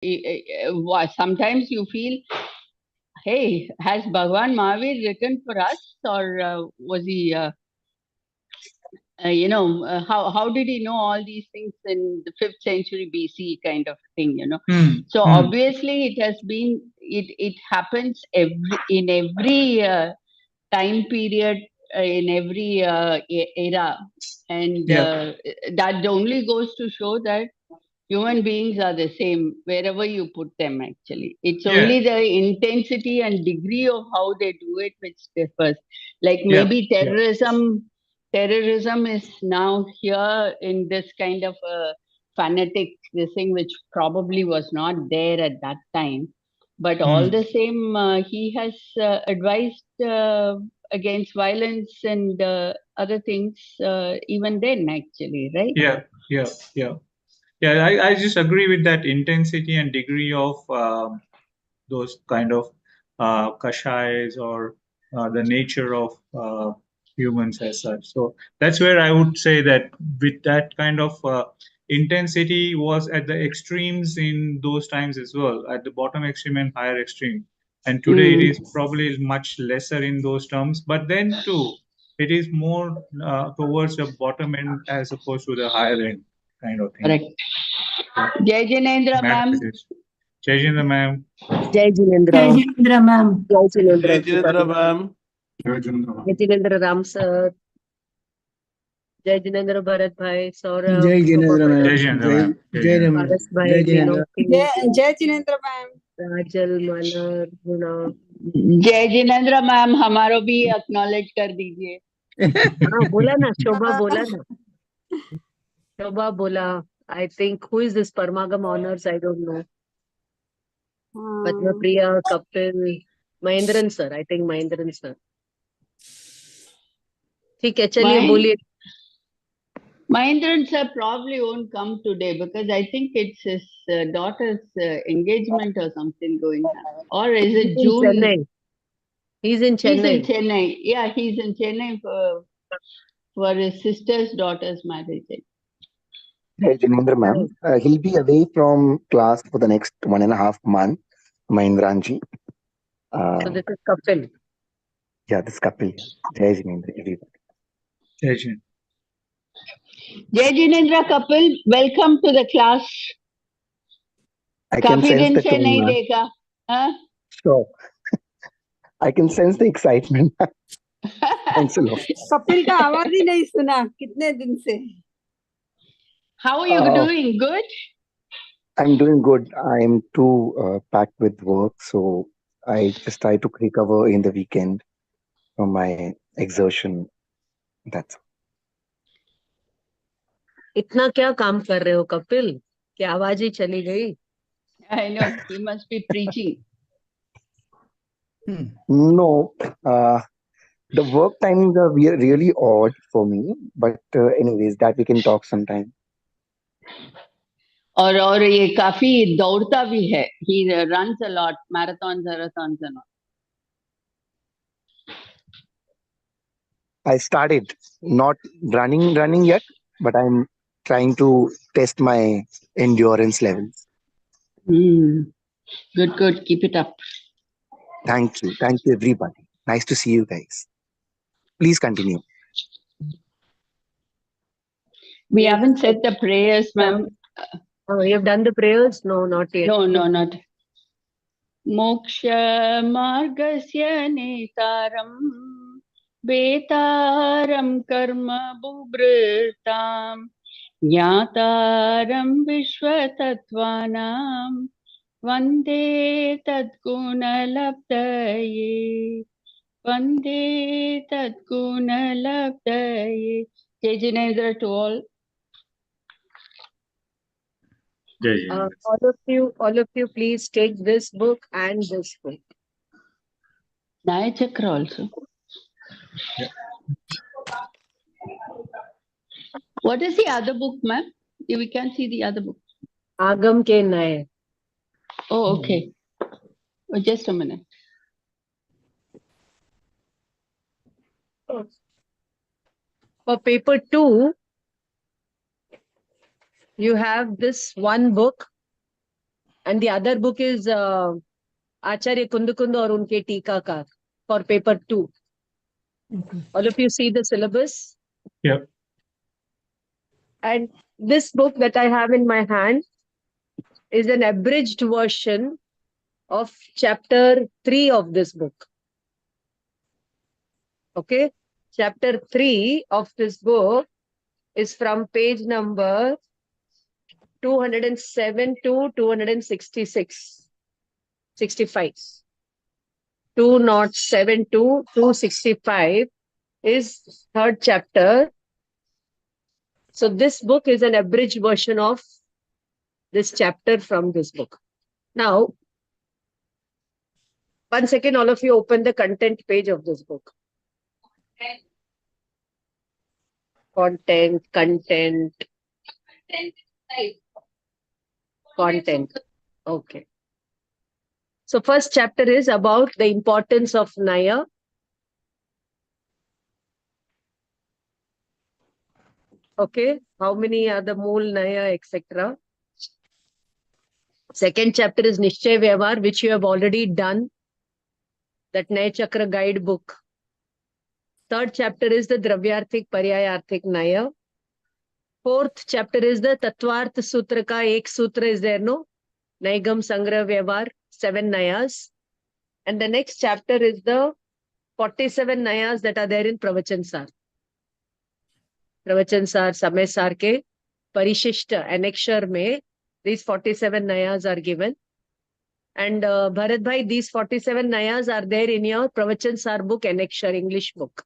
sometimes you feel, hey, has Bhagwan Mahavir written for us, or was he? How did he know all these things in the 5th century BC kind of thing, So obviously it happens in every time period, in every era, and that only goes to show that human beings are the same wherever you put them. Actually, it's only the intensity and degree of how they do it which differs. Like maybe terrorism is now here in this kind of a fanatic this thing, which probably was not there at that time, but all the same, he has advised against violence and other things even then, actually, right? Yeah, yeah, yeah. Yeah, I just agree with that intensity and degree of those kind of kashais, or the nature of humans as such. So that's where I would say that with that kind of intensity was at the extremes in those times as well, at the bottom extreme and higher extreme. And today it is probably much lesser in those terms, but then too, it is more towards the bottom end as opposed to the higher end kind of thing. Correct. Jai Jinendra, ma'am. Jai Jinendra, ma'am. Jai Jinendra. Jai Jinendra, ma'am. Jai Jinendra. Jai Jinendra, ma'am. Jai Jinendra Ram sir. Jai Jinendra Bharat bhai, Saurabh. Jai Jinendra, ma'am. Jai Jinendra, ma'am. Jai Jinendra. Paras bhai, Jai Jinendra. Jai Jinendra, ma'am. Rajal, Malar, Guna. जय Jinendra ma'am, हमारो भी acknowledge कर दीजिए. हाँ बोला ना, शोभा बोला ना. शोभा बोला. I think who is this Parmagam honors? I don't know. Padma Priya, Kapil, Mahindran sir. I think Mahindran sir. ठीक है, चलिए बोलिए. Mahindran sir probably won't come today because I think it's his daughter's engagement or something going on. Or is it June? Chennai. He's in Chennai. He's in Chennai. Yeah, he's in Chennai for his sister's daughter's marriage. Hey, Jinendra ma'am. He'll be away from class for the next 1.5 months, Mahindranji. So this is Kapil. Yeah, this Kapil. Jai Jinendra, everybody. Jai Jinendra. Jai Jinendra, Kapil, welcome to the class. I can sense the tone, nahi ma'am. dekha. Huh? Sure. I can sense the excitement. Thanks a lot. Kapil का आवाज ही नहीं सुना कितने दिन से. How are you doing? Good? I'm doing good. I'm too packed with work, so I just try to recover in the weekend from my exertion. That's all. इतना क्या काम कर रहे हो कपिल कि आवाज ही चली गई. I know, he must be preaching. No, the work timings are really odd for me, but anyways, that we can talk sometime. और ये काफी दौड़ता भी है. He runs a lot, marathons and all. I started not running yet, but I'm trying to test my endurance levels. Good. Keep it up. Thank you, everybody. Nice to see you guys. Please continue. We haven't said the prayers, ma'am. Oh, you have done the prayers? No, not yet. No, not. Moksha margasya netaram betaram karma bhubrtam jnataram vishwatattvanam vande tadgunalabdaye. Vande tadgunalabdaye. Jai Jinendra to all. All of you, please take this book and this book. Naya Chakra also. Yeah. What is the other book, ma'am? We can see the other book. Agam ke Naya. Oh, okay. Oh, just a minute. For paper 2, you have this one book And the other book is Acharya Kundukund aur unke Teekakar for paper 2. All of you see the syllabus? Yeah. And this book that I have in my hand is an abridged version of chapter 3 of this book. Okay? Chapter 3 of this book is from page number 207 to 266. 65. 207 to 265 is third chapter. So this book is an abridged version of this chapter from this book. Now, 1 second, all of you open the content page of this book. Content. Okay. So first chapter is about the importance of Naya. Okay. How many are the Mool, Naya, etc. Second chapter is Nishchay Vyavhar, which you have already done. That Naya Chakra guide book. Third chapter is the Dravyarthik Paryayarthik Naya. Fourth chapter is the Tatvarth Sutra ka ek sutra is there, no? Naigam Sangra Vyavhar, 7 Nayas. And the next chapter is the 47 Nayas that are there in Pravachan Sar. Pravachan Sar, Samay Sar ke Parishishta, annexure mein, these 47 Nayas are given. And Bharat Bhai, these 47 Nayas are there in your Pravachan Sar book, annexure, English book.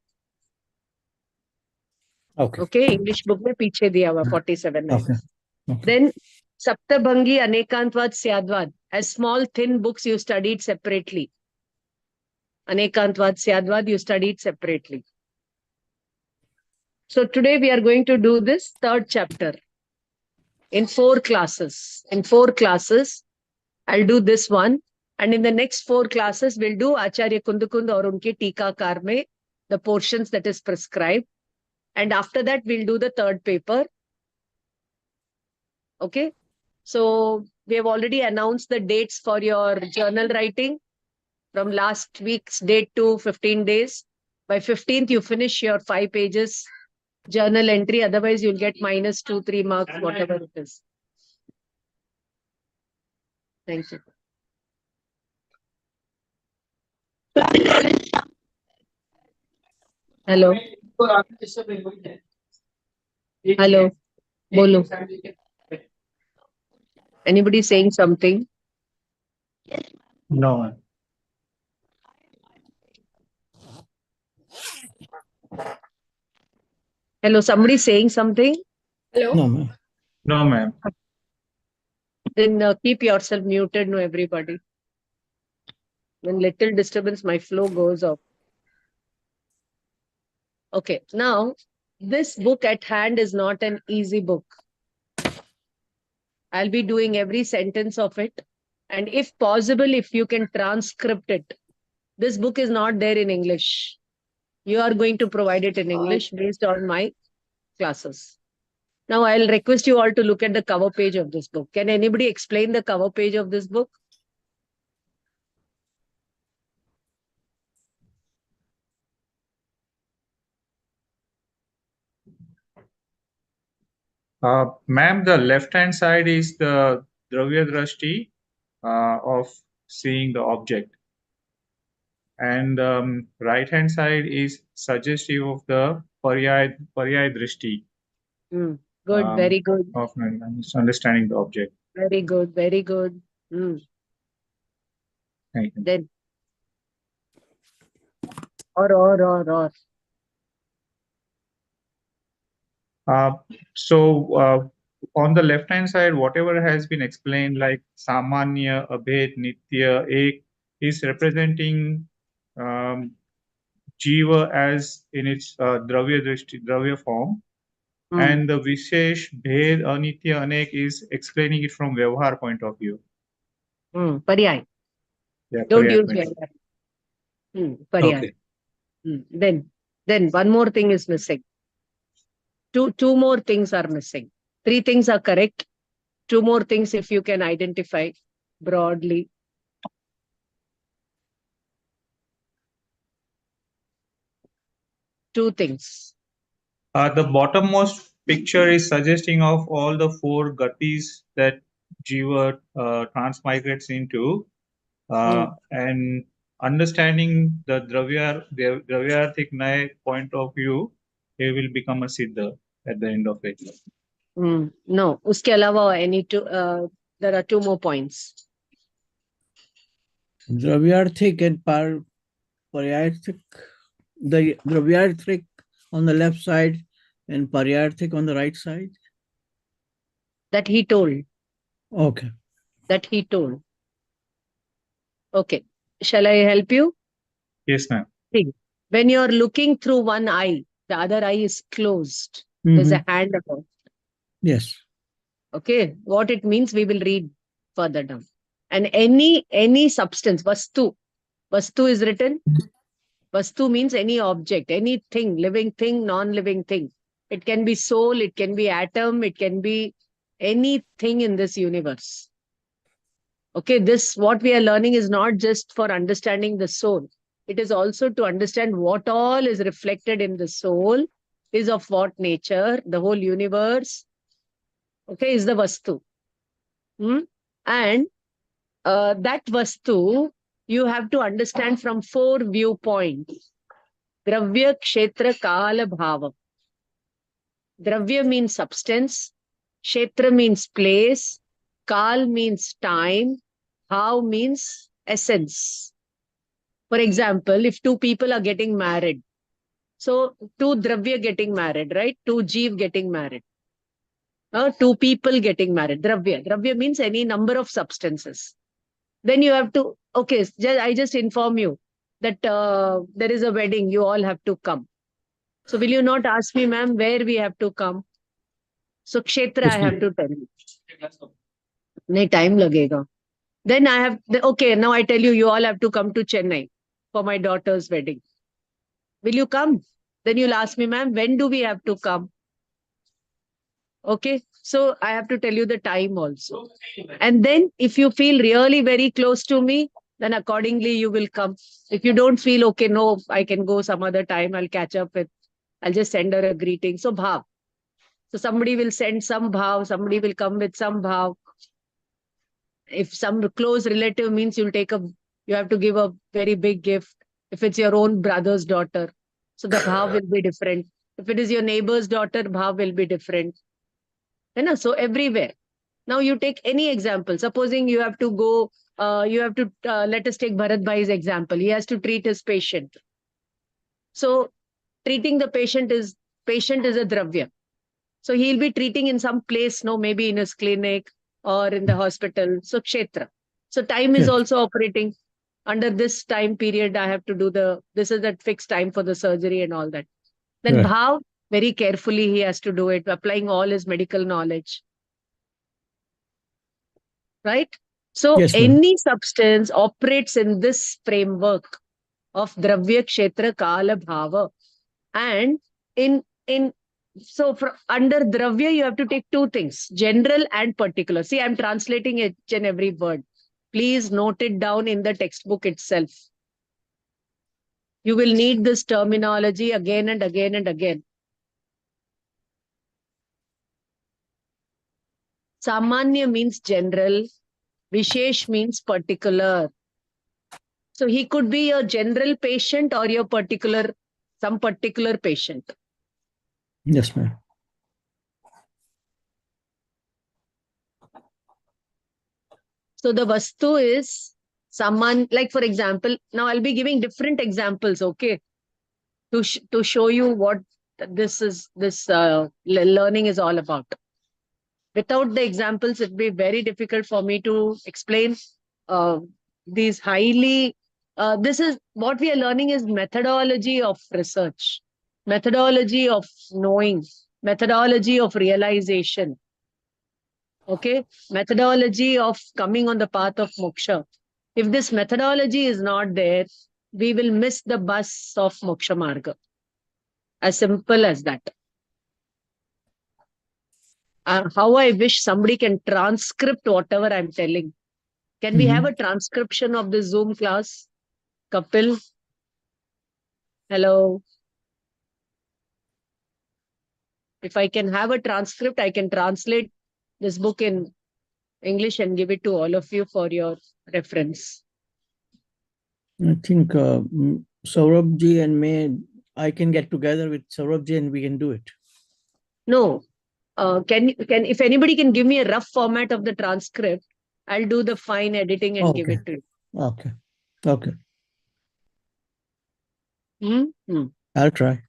Okay, English book mein piche diya hua 47 Nayas. Okay. Then Saptabhangi, Anekantvad, Syadvad, as small thin books you studied separately. Anekantvad, Syadvad you studied separately. So today we are going to do this third chapter in 4 classes. In 4 classes, I'll do this one. And in the next 4 classes, we'll do Acharya Kundukund aur unke Teekakar mein, the portions that is prescribed. And after that, we'll do the third paper. Okay. So we have already announced the dates for your journal writing from last week's date to 15 days. By 15th, you finish your 5 pages journal entry. Otherwise, you'll get -2, 3 marks, whatever it is. Thank you. Hello. Hello. Bolo. Anybody saying something? No. Hello, somebody saying something? No, ma'am. No, ma'am. Then keep yourself muted, no, everybody. When little disturbance, my flow goes off. Okay, now this book at hand is not an easy book. I'll be doing every sentence of it. And if possible, if you can transcript it. This book is not there in English. You are going to provide it in English based on my classes. Now, I'll request you all to look at the cover page of this book. Can anybody explain the cover page of this book? Ma'am, the left-hand side is the Dravya Drashti of seeing the object. And right-hand side is suggestive of the Paryay Drishti. Good, very good. Of understanding the object. Very good, very good. Thank you. Then, or. So on the left-hand side, whatever has been explained, like Samanya, Abhed, Nitya, Ek, is representing Jiva as in its Dravya form. And the Vishesh, Bhed, Anitya, Anek is explaining it from Vyavhar point of view. Paryay. Yeah, Don't Paryay use point. Vyavhar. Paryay. Okay. Then one more thing is missing. Two more things are missing. 3 things are correct. 2 more things if you can identify. broadly? Two things. The bottommost picture is suggesting of all the four gatis that Jiva transmigrates into, and understanding the Dravyarthik Nyaya point of view, he will become a Siddha at the end of it. No, uske alawa there are two more points. Dravyarthik and Paryarthik. The Dravyarthik on the left side and Paryarthik on the right side? That he told. Okay. That he told. Okay. Shall I help you? Yes, ma'am. See, when you're looking through one eye, the other eye is closed. There's a hand above. Yes. Okay. What it means, we will read further down. And any substance, vastu is written. Vastu means any object, anything, living thing, non-living thing. It can be soul, it can be atom, it can be anything in this universe. Okay, what we are learning is not just for understanding the soul. It is also to understand what all is reflected in the soul, is of what nature, the whole universe, okay, is the vastu. And that vastu, you have to understand from four viewpoints. Dravya, Kshetra, Kala, Bhava. Dravya means substance, Kshetra means place, Kal means time, Bhav means essence. For example, if two people are getting married, so two Dravya getting married, right? Two Jeev getting married. Two people getting married, Dravya. Dravya means any number of substances. Then you have to, okay, I just inform you that there is a wedding, you all have to come. So will you not ask me, ma'am, where we have to come? So Kshetra, I have to tell you. Nahin, time lagega. Then I have, okay, now I tell you, you all have to come to Chennai for my daughter's wedding. Will you come? Then you'll ask me, ma'am, when do we have to come? Okay, so I have to tell you the time also. And then if you feel really very close to me, then accordingly you will come. If you don't feel, okay, no, I can go some other time, I'll catch up with, I'll just send her a greeting. So bhav. So somebody will send some bhav, somebody will come with some bhav. If some close relative means you have to give a very big gift. If it's your own brother's daughter, so the bhav will be different. If it is your neighbor's daughter, bhav will be different. So everywhere. Now you take any example. Supposing you have to go, let us take Bharat Bhai's example. He has to treat his patient. So treating the patient is a dravya. So he'll be treating in some place, maybe in his clinic or in the hospital. So kshetra. So time is also operating. Under this time period, I have to do this is that fixed time for the surgery and all that. Then bhav, very carefully he has to do it, applying all his medical knowledge. Right? So any substance operates in this framework of dravya, kshetra, kala, bhava. And so under dravya, you have to take two things, general and particular. See, I'm translating each and every word. Please note it down in the textbook itself. You will need this terminology again and again and again. Samanya means general. Vishesh means particular. So he could be your general patient or your some particular patient. Yes, ma'am. So the vastu is someone, like for example, now I'll be giving different examples, okay, to show you what this learning is all about. Without the examples, it'd be very difficult for me to explain these highly. This is what we are learning is methodology of research, methodology of knowing, methodology of realization. Okay, methodology of coming on the path of moksha. If this methodology is not there, we will miss the bus of moksha marga. As simple as that. How I wish somebody can transcript whatever I'm telling. Can we have a transcription of the Zoom class? Kapil? Hello? If I can have a transcript, I can translate this book in English and give it to all of you for your reference. I think Saurabh and May, I can get together with Saurabh and we can do it. No. If anybody can give me a rough format of the transcript, I'll do the fine editing and give it to you. Okay. Okay. Hmm? I'll try.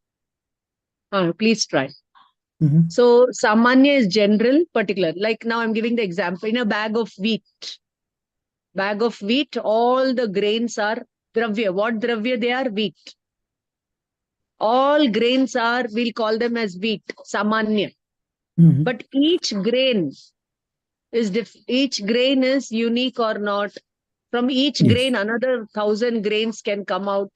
Please try. So Samanya is general, particular. Like now I'm giving the example. In a bag of wheat, all the grains are dravya. What dravya they are? Wheat. All grains are, we'll call them as wheat, Samanya. But each grain is unique or not. From each grain, another 1,000 grains can come out.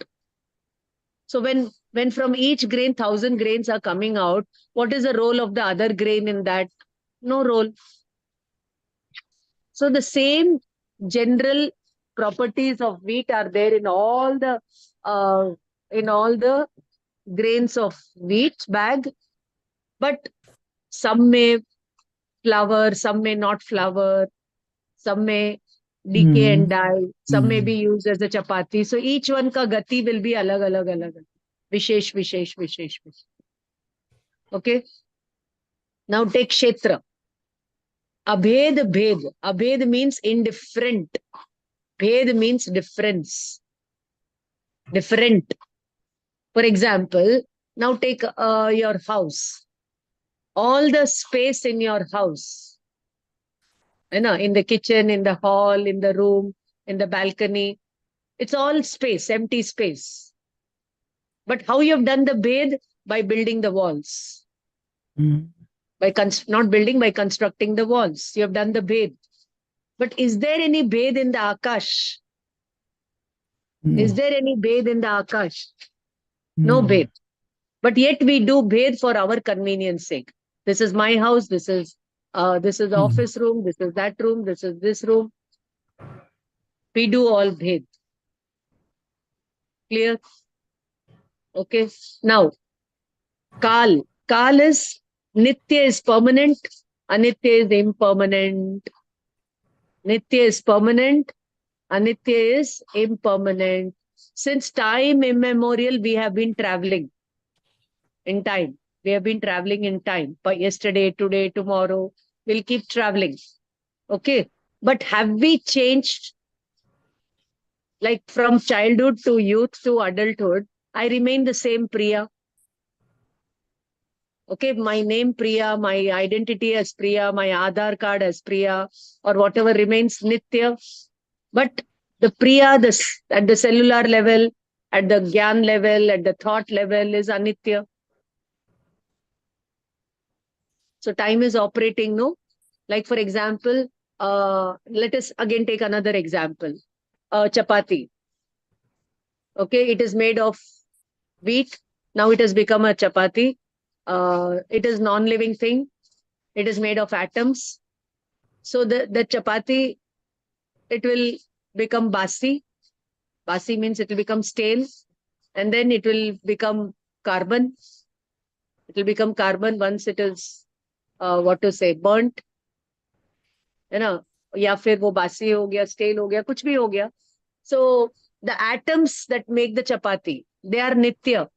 So when from each grain, 1,000 grains are coming out, what is the role of the other grain in that? No role. So the same general properties of wheat are there in all the grains of wheat bag, but some may flower, some may not flower, some may decay and die, some may be used as a chapati. So each one ka gati will be alag. Vishesh. Okay. Now take Kshetra. Abhed, bhed. Abhed means indifferent. Bhed means difference. Different. For example, now take your house. All the space in your house, in the kitchen, in the hall, in the room, in the balcony, it's all space, empty space. But how you have done the bhed? By building the walls. By constructing the walls. You have done the bhed. But is there any bhed in the Akash? Is there any bhed in the Akash? No bhed. But yet we do bhed for our convenience sake. This is my house. This is the office room. This is that room. This is this room. We do all bhed. Clear? Okay. Now, Kal. Kal is Nitya is permanent. Anitya is impermanent. Nitya is permanent. Anitya is impermanent. Since time immemorial, we have been traveling in time. We have been traveling in time. But yesterday, today, tomorrow, we'll keep traveling. Okay. But have we changed? Like from childhood to youth to adulthood, I remain the same Priya. Okay, my name Priya, my identity as Priya, my Aadhaar card as Priya, or whatever remains Nitya. But the Priya at the cellular level, at the Gyan level, at the thought level is Anitya. So time is operating, no? Like for example, let us again take another example. Chapati. Okay, it is made of wheat. Now it has become a chapati. It is non-living thing. It is made of atoms. So the chapati, it will become basi. Basi means it will become stale. And then it will become carbon. It will become carbon once it is, burnt. है ना? या फिर वो बासी हो गया, stale हो गया, कुछ भी हो गया. So the atoms that make the chapati, they are nitya.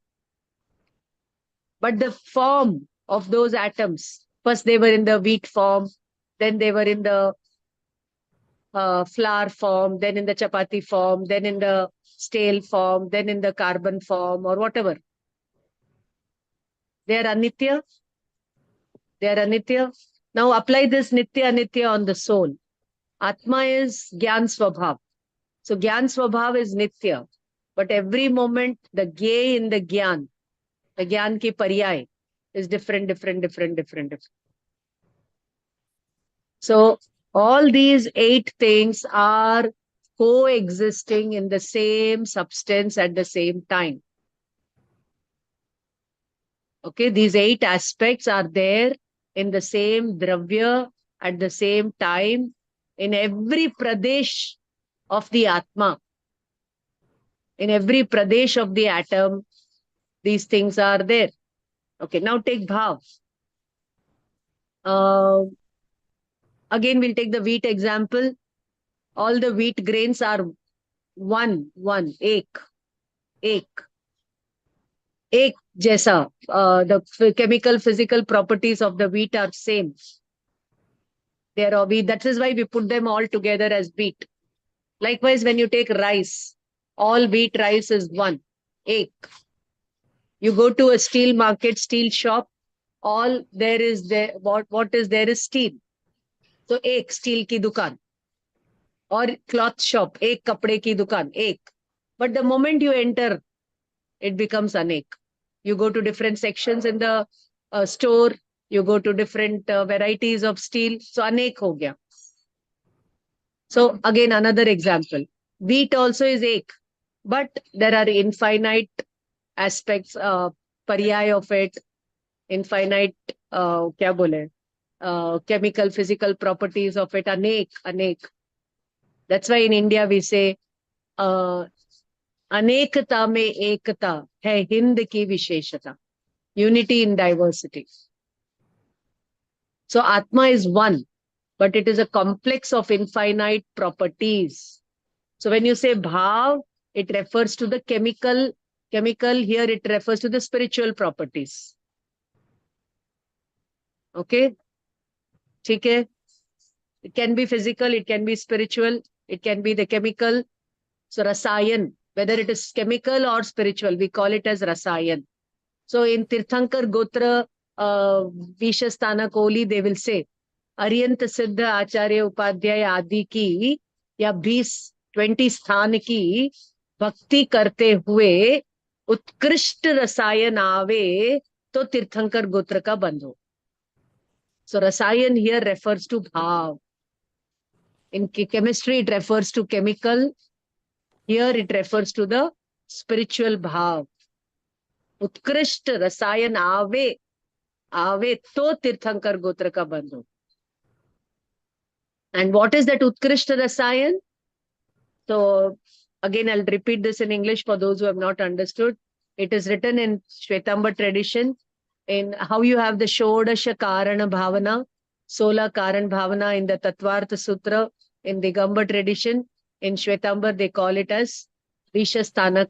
But the form of those atoms, first they were in the wheat form, then they were in the flour form, then in the chapati form, then in the stale form, then in the carbon form or whatever. They are anitya. They are anitya. Now apply this nitya anitya on the soul. Atma is Gyan Swabhav. So Gyan Swabhav is nitya. But every moment the gay in the Gyan ki paryay is different. So all these 8 things are coexisting in the same substance at the same time. Okay, these 8 aspects are there in the same dravya at the same time In every pradesh of the Atma, in every pradesh of the atom, these things are there. Okay, now take Bhav. Again, we'll take the wheat example. All the wheat grains are one, ek jaisa. The chemical, physical properties of the wheat are same. They are wheat. That is why we put them all together as wheat. Likewise, when you take rice, all wheat rice is one, ek. You go to a steel market, steel shop, all there is there. What is there is steel. So ek steel ki dukan. Or cloth shop, ek kapde ki dukan, ek. But the moment you enter, it becomes anek. You go to different sections in the store, you go to different varieties of steel, so anek ho gaya. So again, another example. Wheat also is ek, but there are infinite aspects, paryay of it, infinite, kya bole, chemical, physical properties of it, anek. That's why in India we say, anekta mein ekta hai Hind ki visheshata. Unity in diversity. So Atma is one, but it is a complex of infinite properties. So when you say Bhav, it refers to the chemical. Here it refers to the spiritual properties. Okay? Okay? It can be physical, it can be spiritual, it can be the chemical. So Rasayan, whether it is chemical or spiritual, we call it as Rasayan. So in Tirthankar Gotra, Vishasthana Koli, they will say, Aryant Siddha Acharya Upadhyaya Adi ki, ya 20 sthan ki, bhakti karte hue, utkrisht Rasayan aave, to Tirthankar Gotra ka bandho. So Rasayan here refers to Bhav. In chemistry, it refers to chemical. Here it refers to the spiritual Bhav. Utkrisht Rasayan aave to Tirthankar Gotra ka bandho. And what is that Utkrisht Rasayan? So again, I'll repeat this in English for those who have not understood. It is written in Shwetambar tradition, in how you have the Shodasha Karana Bhavana, Sola Karan Bhavana in the Tattvartha Sutra, in the Digambar tradition. In Shwetambar, they call it as Vishasthanak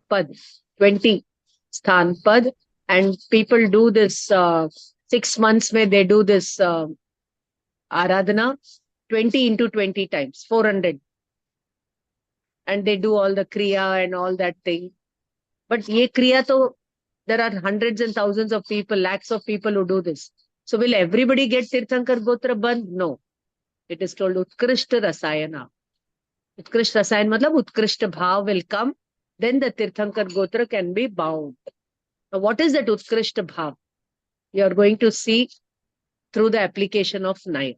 Pad, 20 Sthan Pad. And people do this 6 months where they do this Aradhana 20 into 20 times, 400. And they do all the Kriya and all that thing. But ye Kriya to, there are hundreds and thousands of people, lakhs of people who do this. So will everybody get Tirthankar Gotra Bandh? No. It is told Utkrisht Rasayana. Utkrisht Rasayan matlab Utkrisht Bhav will come. Then the Tirthankar Gotra can be bound. Now what is that Utkrisht Bhav? You are going to see through the application of Naya.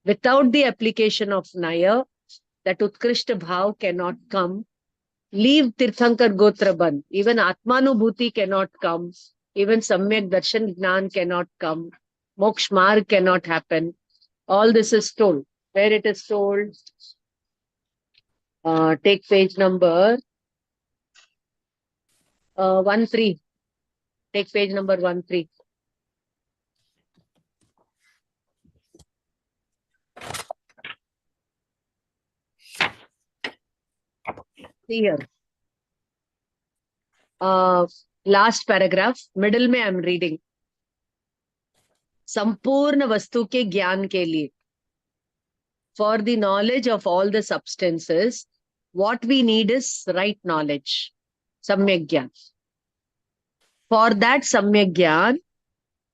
Without the application of Naya, that Utkrisht Bhav cannot come. Leave Tirthankar Gotra Bandh. Even Atmanubhuti cannot come. Even Samyak Darshan Jnan cannot come. Moksha Marg cannot happen. All this is told. Where it is told, take page number 13. Take page number 13. See here. Last paragraph, middle में I am reading. संपूर्ण वस्तु के ज्ञान के लिए, for the knowledge of all the substances, what we need is right knowledge, samyak gyan. For that samyak gyan,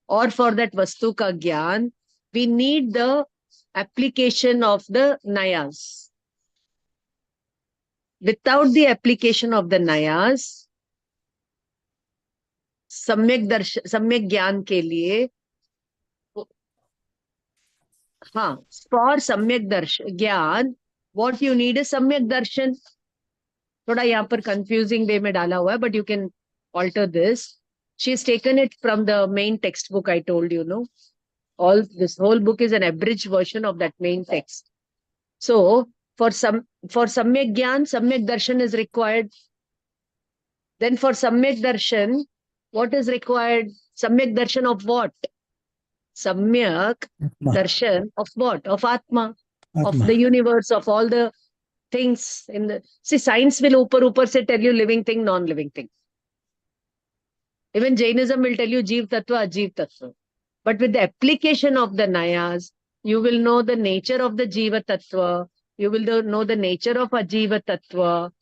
or for that vastu ka gyan, we need the application of the nayas. Without the application of the nayas, samyak gyan ke liye, for samyak gyan, what you need is samyak darshan. Thoda yahan par confusing way mein dala hua hai, but you can alter this. She's taken it from the main textbook I told you, no? This whole book is an abridged version of that main text. So for Samyak Gyan, Samyak Darshan is required. Then for Samyak Darshan, what is required? Samyak Darshan of what? Samyak Darshan of what? Of Atma. Of Atma. the universe, of all the things in the... See, science will upar se tell you living thing, non-living thing. Even Jainism will tell you Jeev Tattva, Ajeev Tattva. But with the application of the Nayas, you will know the nature of the Jiva Tattva, you will know the nature of Ajiva Tattva.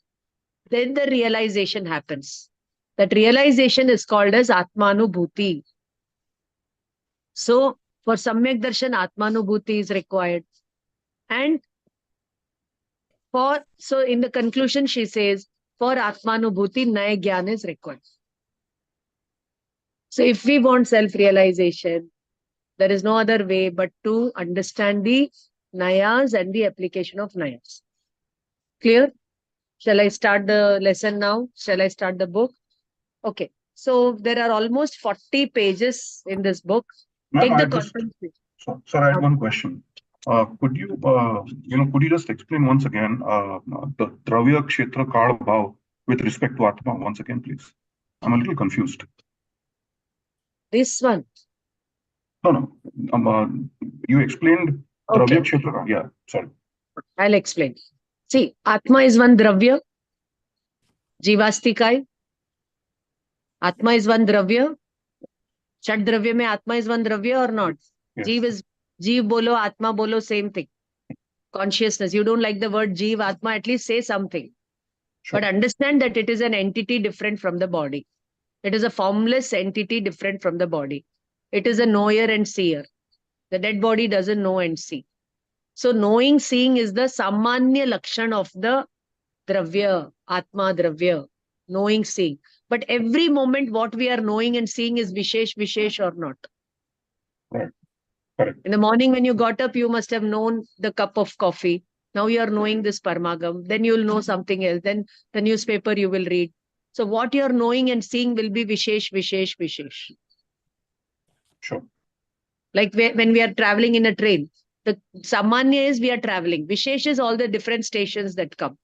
Then the realization happens. That realization is called as Atmanubhuti. So, for Samyak Darshan, Atmanubhuti is required. And so in the conclusion, she says, for Atmanubhuti, Naya Gyan is required. So if we want self-realization, there is no other way but to understand the Nayas and the application of Nayas. Clear? Shall I start the lesson now? Shall I start the book? Okay. So there are almost 40 pages in this book. Take the content. Sorry, I had one question. Could you, could you just explain once again the Dravya Kshetra Kal Bhav with respect to Atma once again, please? I'm a little confused. This one? No. You explained Okay. Dravya Kshetra. Yeah, sorry. I'll explain. See, Atma is one Dravya. Jivastikai. Atma is one Dravya. Shat Dravya mein Atma is one Dravya or not? Yes. Jeev bolo, Atma bolo, same thing. Consciousness. You don't like the word Jeev, Atma, at least say something. Sure. But understand that it is an entity different from the body. It is a formless entity different from the body. It is a knower and seer. The dead body doesn't know and see. So knowing, seeing is the Samanya Lakshan of the Dravya, Atma Dravya. Knowing, seeing. But every moment what we are knowing and seeing is Vishesh or not. Right. Correct. In the morning when you got up, you must have known the cup of coffee. Now you are knowing this Parmagam. Then you will know something else. Then the newspaper you will read. So what you are knowing and seeing will be Vishesh. Sure. Like when we are traveling in a train. The Samanya is we are traveling. Vishesh is all the different stations that come.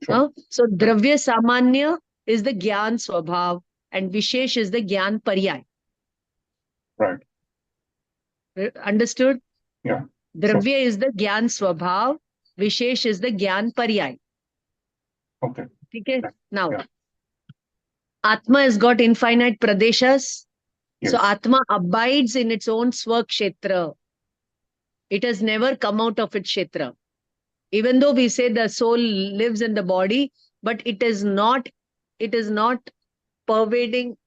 Sure. So Dravya Samanya is the Gyan Swabhav and Vishesh is the Gyan Paryay. Right. Understood? Yeah. Dravya is the Gyan Swabhav, Vishesh is the Gyan Paryay. Okay. Okay? Now, Yeah. Atma has got infinite pradeshas. Yes. So Atma abides in its own Swakshetra. It has never come out of its Kshetra. Even though we say the soul lives in the body, but it is not pervading.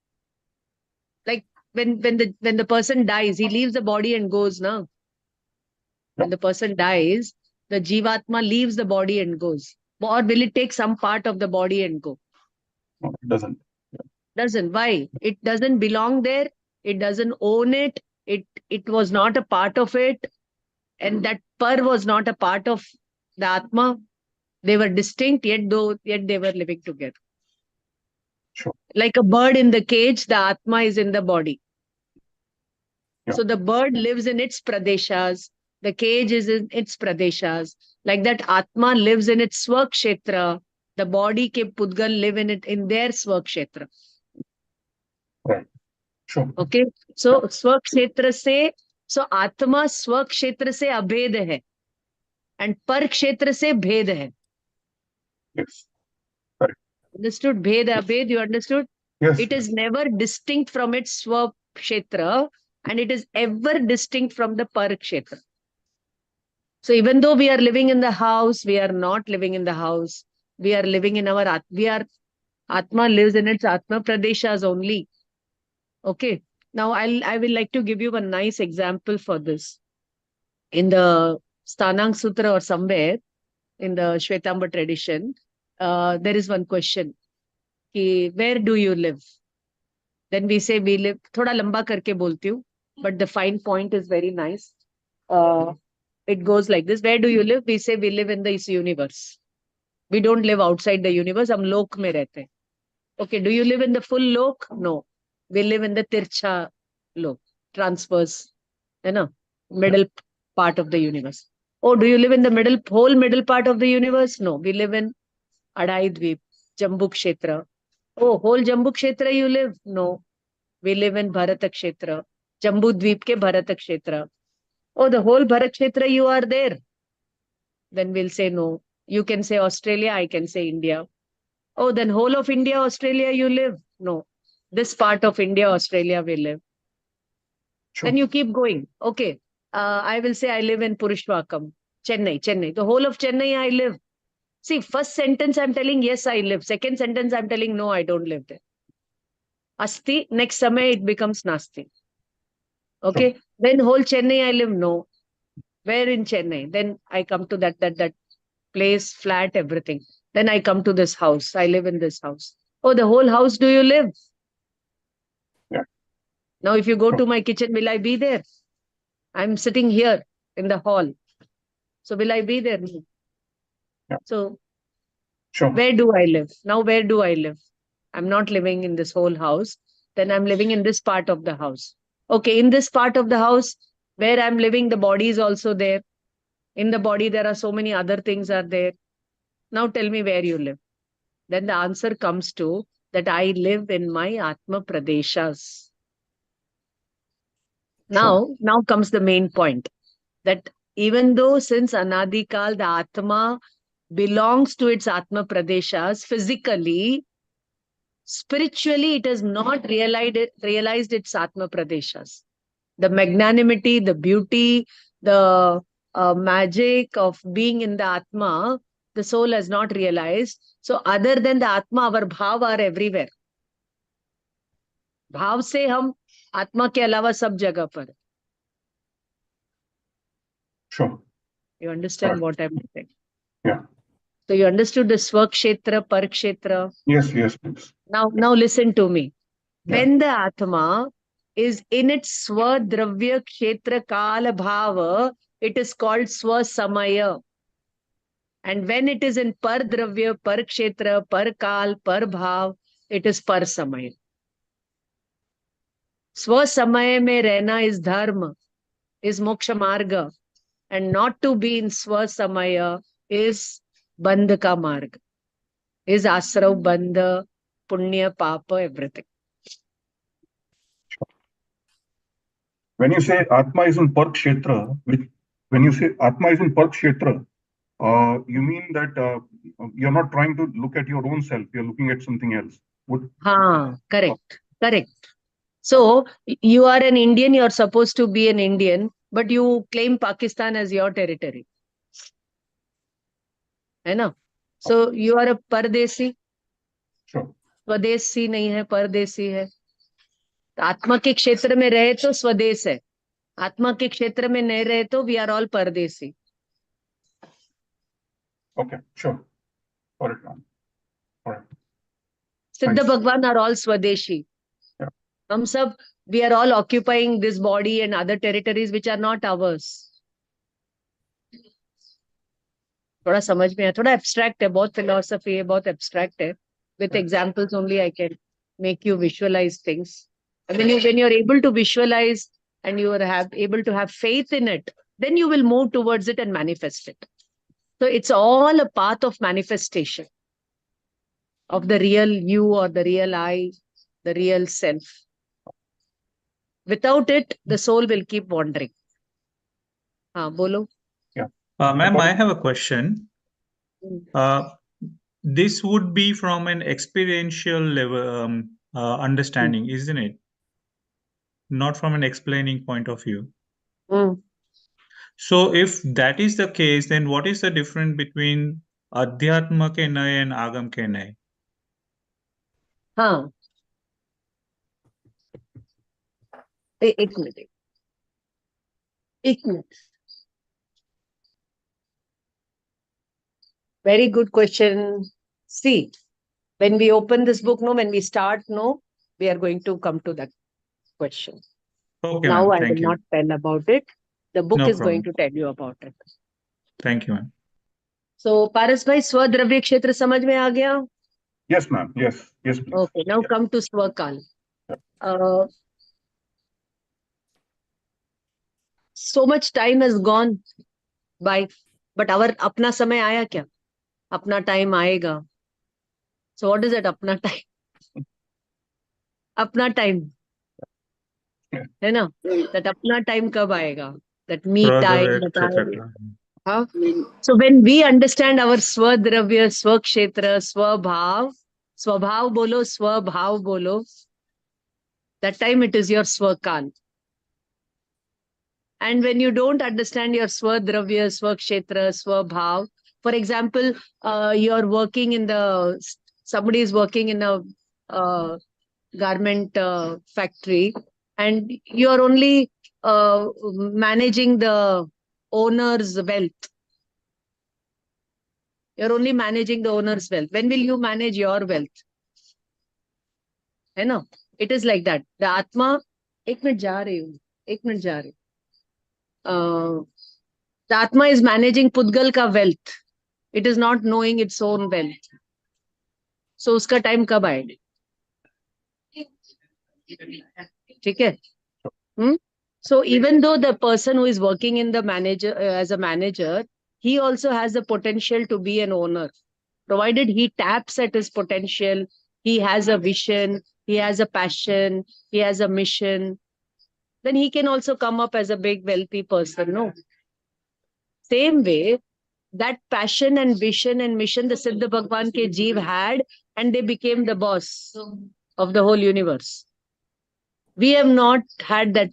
Like when the person dies, he leaves the body and goes now. When the person dies, the Jivatma leaves the body and goes. Or will it take some part of the body and go? No, it doesn't. Doesn't. Why? It doesn't belong there. It doesn't own it. It was not a part of it. And that par was not a part of the Atma. They were distinct, yet they were living together. Sure. Like a bird in the cage, the Atma is in the body. Yeah. So the bird lives in its pradeshas. The cage is in its pradeshas. Like that Atma lives in its Swakshetra. The body ke Pudgal live in their Swakshetra. Right. Sure. Okay. So Swakshetra se, so Atma Swakshetra se abhed hai. And par kshetra se bhed hai. Yes. Correct. Understood? Bhed, abhed, you understood? Yes. It is never distinct from its Swakshetra and it is ever distinct from the par kshetra. So even though we are living in the house, we are not living in the house. We are living in our Atma lives in its Atma Pradeshas only. Okay. Now I will like to give you a nice example for this. In the Stanang Sutra or somewhere in the Shvetamba tradition, there is one question. Where do you live? Then we say we live. Thoda lamba karke bolti hu, but the fine point is very nice. It goes like this. Where do you live? We say we live in this universe. We don't live outside the universe. Hum lok mein rehte hain. Okay, do you live in the full lok? No. We live in the tircha look, transverse, middle part of the universe. Oh, do you live in the whole middle part of the universe? No, we live in Adai Dweep, Jambu Kshetra. Oh, whole Jambu Kshetra you live? No, we live in Bharata Kshetra, Jambu Dweep ke Bharata Kshetra. Oh, the whole Bharat Kshetra you are there? Then we'll say no. You can say Australia, I can say India. Oh, then whole of India, Australia you live? No, this part of India, Australia we live. Sure. Then you keep going. Okay, I will say I live in Purushwakam, Chennai. The whole of Chennai I live. See, first sentence I'm telling yes, I live. Second sentence I'm telling no, I don't live there. Asti, next samay it becomes Nasti. Okay, Sure. then whole Chennai I live. No, where in Chennai? Then I come to that place, flat, everything. Then I come to this house. I live in this house. Oh, the whole house do you live? Yeah. Now, if you go Sure. to my kitchen, will I be there? I'm sitting here in the hall. So will I be there? Yeah. So Sure. where do I live? Now, where do I live? I'm not living in this whole house. Then I'm living in this part of the house. Okay, in this part of the house, where I'm living, the body is also there. In the body, there are so many other things are there. Now tell me where you live. Then the answer comes to that I live in my Atma Pradeshas. Now comes the main point. That even though since Anadikal, the Atma belongs to its Atma Pradeshas, physically, spiritually, it has not realized its Atma Pradeshas. The magnanimity, the beauty, the magic of being in the Atma, the soul has not realized. So other than the Atma, our bhav are everywhere. भाव से हम आत्मा के अलावा सब जगह पर. Sure. You understand Correct. what I'm saying? Yeah. So you understood the Swakshetra, Parakshetra. Yes, please. Now listen to me. Yeah. When the Atma is in its Swadravya Kshetra Kala Bhava, it is called Swasamaya. And when it is in Pardravya, Parakshetra, Parkal, Parbhav, it is Parsamaya. Swasamaya mein rehna is dharma, is moksha marga. And not to be in Swasamaya is bandha ka marga, is asrav, bandha, punya, papa, everything. When you say Atma is in Park Kshetra, when you say Atma is in Park Kshetra, you mean that you're not trying to look at your own self, you're looking at something else. Correct. So you are an Indian, you're supposed to be an Indian, but you claim Pakistan as your territory. है ना? So you are a Pardesi. Sure. स्वदेशी नहीं है, परदेसी है. आत्मा के क्षेत्र में रहे तो स्वदेश है, आत्मा के क्षेत्र में नहीं रहे तो we are all परदेसी. Okay, sure. All right, ma'am. All right. Siddha Thanks. Bhagwan are all Swadeshi. Yeah. हम सब, we are all occupying this body and other territories which are not ours. थोड़ा समझ में है, थोड़ा abstract है, बहुत philosophy है, बहुत abstract है. With examples only I can make you visualize things. And when you're able to visualize and you are able to have faith in it, then you will move towards it and manifest it. So it's all a path of manifestation of the real you or the real I, the real self. Without it, the soul will keep wandering. Bolo. Yeah. Ma'am, I have a question. This would be from an experiential level understanding, isn't it? Not from an explaining point of view. So if that is the case, then what is the difference between Adhyatma ke Nay and Agam ke Nay? एक minute. Very good question. See, when we open this book, when we start, we are going to come to that question. Okay, now I thank will you. not tell about it. The book No is problem. going to tell you about it. Thank you, ma'am. So, Paras bhai, Swadravya Kshetra samajh mein aa gaya? Yes, ma'am. Yes, please. Okay, now come to Swakal. so much time has gone by, but our apna samay aaya kya? Apna time aayega. So what is that apna time? Apna time. है ना? That apna time kab aayega? That me time. Project, That etc. huh? So when we understand our swadravya, swakshetra, swabhav, swabhav bolo, swabhav bolo, that time it is your swakal. And when you don't understand your swadravya, swakshetra, swabhav, for example, you're working in somebody is working in a garment factory, and you're only managing the owner's wealth. You're only managing the owner's wealth. When will you manage your wealth? है ना? It is like that. The Atma, एक minute जा रही हूँ, एक minute जा रही हूँ. The Atma is managing Pudgal ka wealth. It is not knowing its own wealth. So उसका time कब आएगा? ठीक है? So even though the person who is working in the manager as a manager, he also has the potential to be an owner. Provided he taps at his potential, he has a vision, he has a passion, he has a mission, then he can also come up as a big wealthy person, no? Same way, that passion and vision and mission the Siddha Bhagwan ke Jeev had, and they became the boss of the whole universe. We have not had that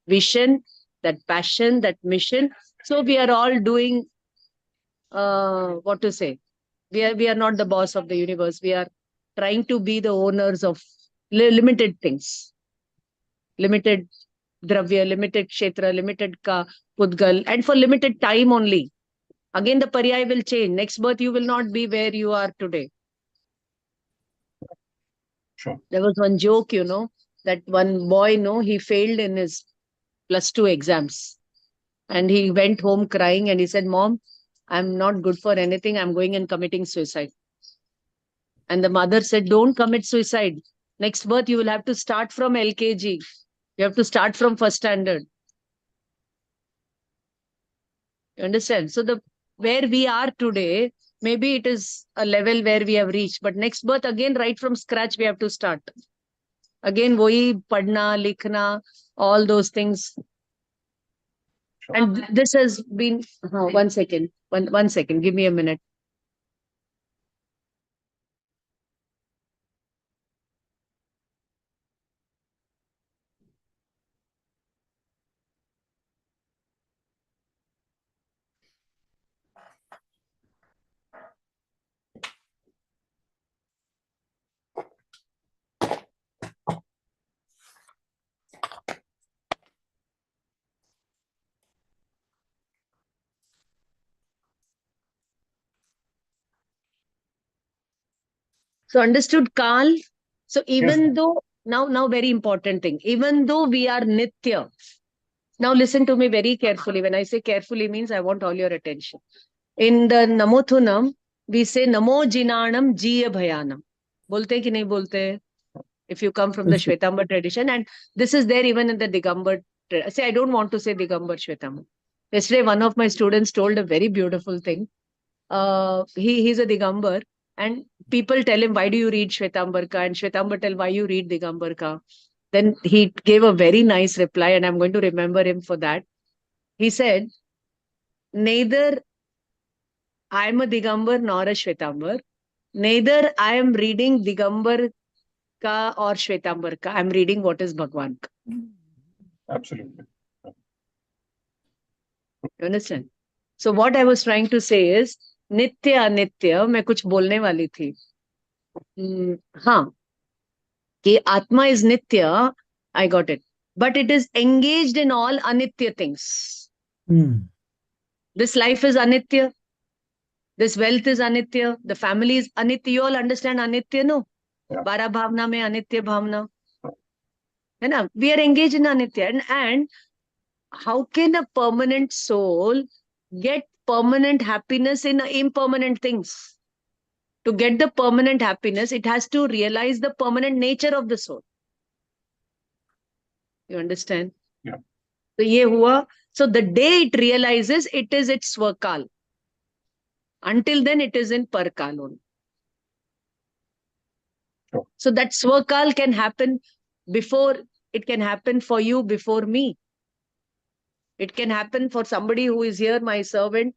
vision, that passion, that mission. So we are all doing, what to say? We are not the boss of the universe. We are trying to be the owners of limited things. Limited dravya, limited kshetra, limited pudgal, and for limited time only. Again, the paryay will change. Next birth, you will not be where you are today. Sure. There was one joke, that one boy, he failed in his +2 exams. And he went home crying and he said, Mom, I'm not good for anything. I'm going and committing suicide. And the mother said, don't commit suicide. Next birth, you will have to start from LKG. You have to start from first standard. You understand? So where we are today, maybe it is a level where we have reached. But next birth, again, right from scratch, we have to start. Again, wohi padna, likhna, all those things. Sure. And this has been, 1 second, one second, give me a minute. So understood, Kal? So even though, now very important thing, even though we are Nitya, now listen to me very carefully. When I say carefully means I want all your attention. In the Namothunam, we say Namo Jinanam Jiya Bhayanam. Bolte ki nahi bolte? If you come from the Shwetambar tradition, and this is there even in the Digambar. Say, I don't want to say Digambar Shwetambar. Yesterday, one of my students told a very beautiful thing. He's a Digambar, and people tell him, why do you read Shwetambarka? And Shwetambar tell, why you read Digambarka? Then he gave a very nice reply, and I'm going to remember him for that. He said, neither I am a Digambar nor a Shwetambar. Neither I am reading Digambar ka or Shwetambar ka. I'm reading what is Bhagwan ka. Absolutely. You understand? So what I was trying to say is, Nitya Anitya, मैं कुछ बोलने वाली थी. हाँ, कि Atma is Nitya, I got it. But it is engaged in all Anitya things. This life is Anitya. This wealth is Anitya. The family is Anitya. You all understand Anitya, no? Yeah. 12 bhavna mein Anitya bhavna. You know, we are engaged in Anitya. And how can a permanent soul get permanent happiness in impermanent things? To get the permanent happiness, it has to realize the permanent nature of the soul. You understand? Yeah. तो ये हुआ. So the day it realizes, it is its Swakal. Until then, it is in Parkal only. Sure. So that Swakal can happen before, it can happen for you before me. It can happen for somebody who is here, my servant.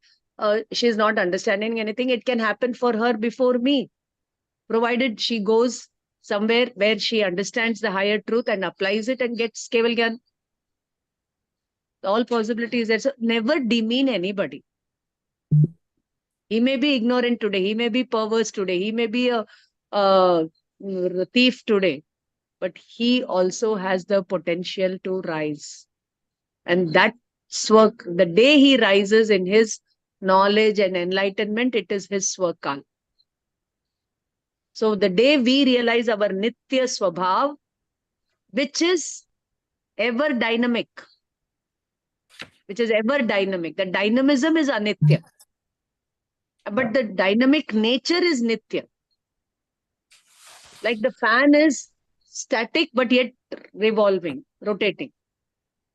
She's not understanding anything. It can happen for her before me, provided she goes somewhere where she understands the higher truth and applies it and gets Keval Gyan. All possibilities there. So never demean anybody. He may be ignorant today. He may be perverse today. He may be a thief today. But he also has the potential to rise. And that's work. The day he rises in his knowledge and enlightenment, it is his Swakal. So the day we realize our Nitya Swabhav, which is ever dynamic, the dynamism is Anitya. But the dynamic nature is Nitya. Like the fan is static, but yet revolving, rotating.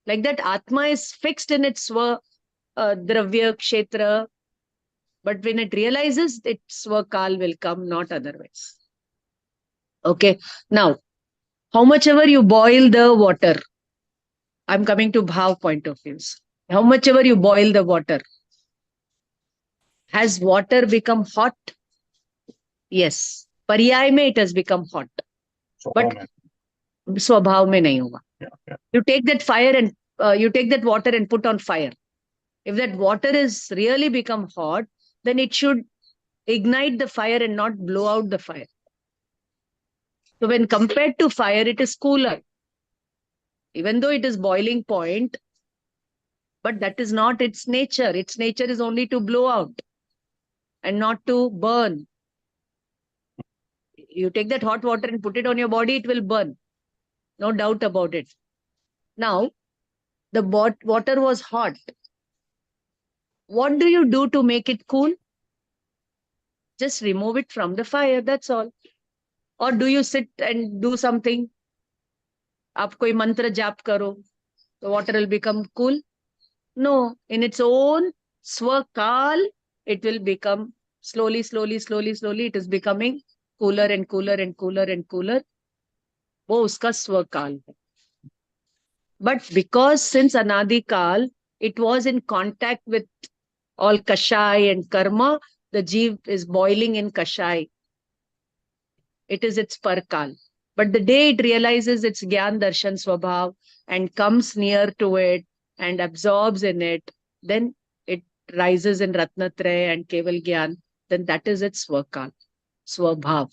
Like that, Atma is fixed in its Dravya, Kshetra. But when it realizes, its Swakal will come, not otherwise. Okay. Now, how much ever you boil the water, I'm coming to Bhav point of views. How much ever you boil the water, has water become hot? Yes. Paryay mein it has become hot. But Swabhav mein nahi hoga. You take that fire and you take that water and put on fire. If that water is really become hot, then it should ignite the fire and not blow out the fire. So when compared to fire, it is cooler. Even though it is boiling point, but that is not its nature. Its nature is only to blow out and not to burn. You take that hot water and put it on your body, it will burn. No doubt about it. Now, the water was hot. What do you do to make it cool? Just remove it from the fire, that's all. Or do you sit and do something? आप कोई मंत्र जाप करो, the water will become cool? No, in its own Swakal, it will become slowly, it is becoming cooler and cooler and cooler and cooler. वो उसका Swakal है. But because since Anadi Kal, it was in contact with all Kashai and Karma, the Jeev is boiling in Kashai. It is its Parkal. But the day it realizes its Gyan Darshan Swabhav and comes near to it and absorbs in it, then it rises in Ratnatraya and Keval Gyan, then that is its Swakal, Swabhav.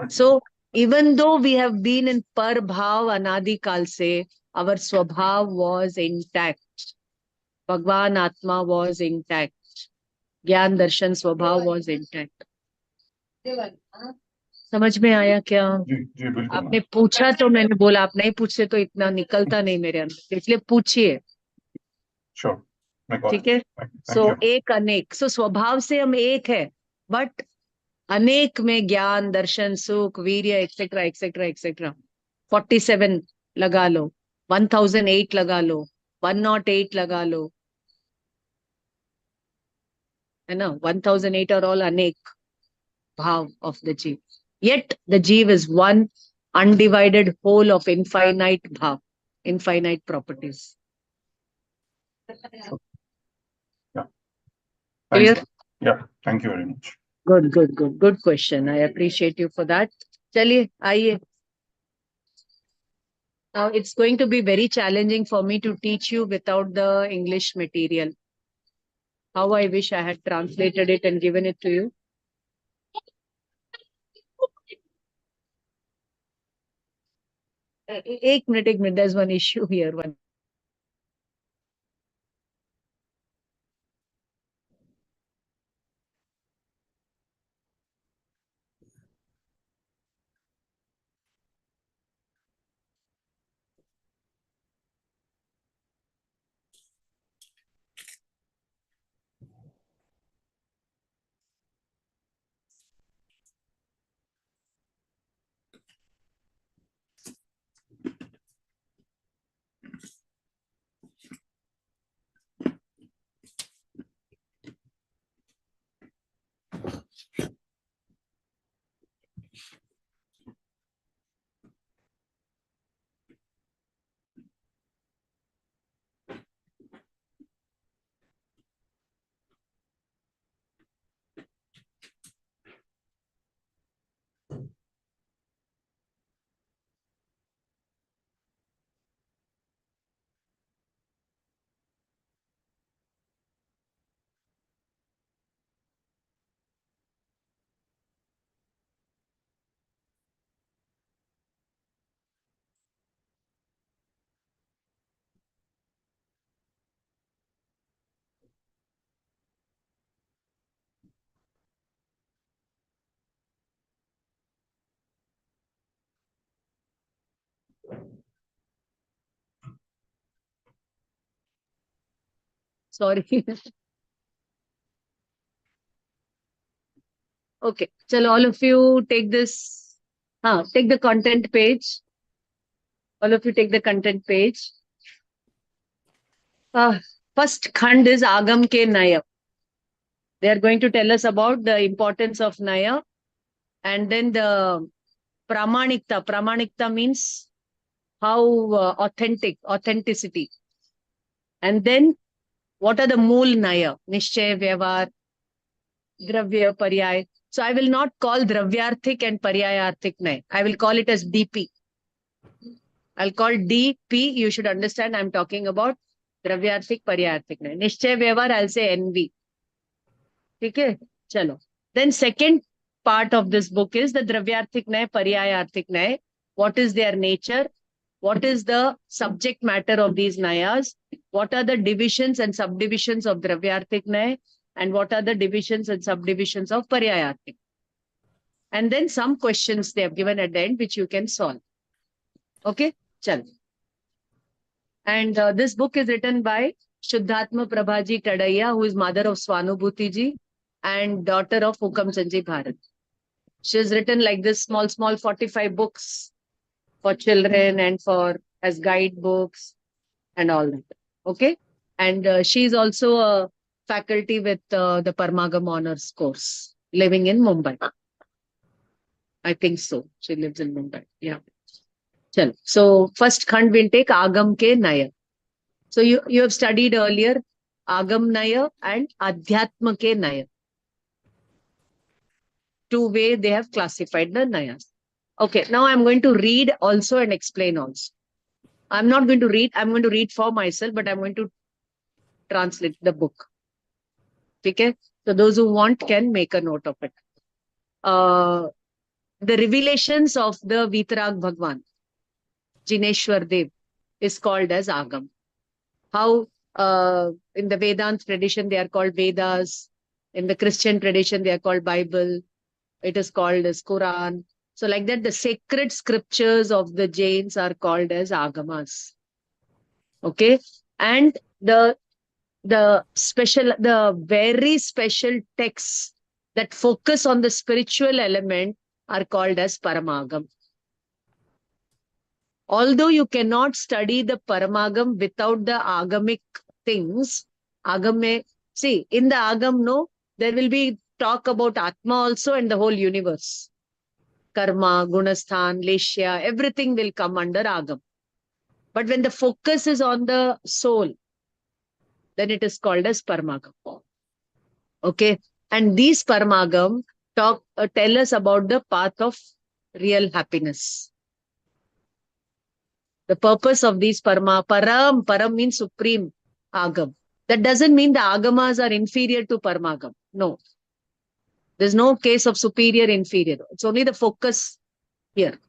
So, even though we have been in Parbhav Anadi Kal se, our Swabhav was intact. Bhagwan Atma was intact. Gyan Darshan Swabhav was intact. समझ में आया क्या? जी बिल्कुल. आपने पूछा तो मैंने बोला, आप नहीं पूछते तो इतना निकलता नहीं मेरे अंदर, इसलिए पूछिए. Sure. ठीक है. सो एक अनेक, सो स्वभाव से हम एक है, बट अनेक में ज्ञान, दर्शन, सुख, वीर्य, एक्सेट्रा एक्सेट्रा एक्सेट्रा. 47 लगा लो, 1008 लगा लो, 108 लगा लो, है ना. 1008 are all अनेक bhav of the Jeev. Yet the Jeev is one undivided whole of infinite bhav, infinite properties. Yeah. Clear? Yeah. Thank you very much. Good question. I appreciate you for that. Chaliye, aaiye. Now it's going to be very challenging for me to teach you without the English material. How I wish I had translated it and given it to you. एक minute, there's one issue here. Sorry. Okay. So all of you take this. Take the content page. All of you take the content page. First khand is Agam ke Naya. They are going to tell us about the importance of Naya, and then the Pramanikta. Pramanikta means how authenticity. And then what are the Mool Naya? Nishchay, Vyavhar, Dravya, Paryay. So I will not call Dravyarthik and Paryayarthik Naya. I will call it as DP. I'll call DP. You should understand I'm talking about Dravyarthik, Paryayarthik Naya. Nishchay, Vyavhar, I'll say NV. Okay? Chalo. Then second part of this book is the Dravyarthik Naya, Paryayarthik Naya. What is their nature? What is the subject matter of these Nayas? What are the divisions and subdivisions of Dravyarthik Naya? And what are the divisions and subdivisions of Paryayarthik? And then some questions they have given at the end, which you can solve. Okay? Chal. And this book is written by Shuddhatma Prabhaji Kadaiya, who is mother of Swanubhuti ji and daughter of Hukamchandji Bharat. She has written like this small 45 books for children and for as guidebooks and all that. Okay. And she is also a faculty with the Paramagam Honors course, living in Mumbai. I think so. She lives in Mumbai. Yeah. Chalo. So first khand we'll take Agam ke Naya. So you have studied earlier Agam Naya and Adhyatma ke Naya. Two ways they have classified the Nayas. Okay, now I'm going to read also and explain also. I'm not going to read, I'm going to read for myself, but I'm going to translate the book. Okay, so those who want can make a note of it. The revelations of the Vitarag Bhagwan, Jineshwar Dev, is called as Agam. How in the Vedanta tradition they are called Vedas, in the Christian tradition they are called Bible, it is called as Quran. So like that, the sacred scriptures of the Jains are called as Agamas. Okay. And the very special texts that focus on the spiritual element are called as Paramagam. Although you cannot study the Paramagam without the Agamic things, see, in the Agam, no, there will be talk about Atma also and the whole universe. Karma, Gunasthan, Leshya, everything will come under Agam. But when the focus is on the soul, then it is called as Paramagam. Okay. And these Paramagam tell us about the path of real happiness. The purpose of these Param means supreme Agam. That doesn't mean the Agamas are inferior to Paramagam. No. There's no case of superior, inferior. It's only the focus here.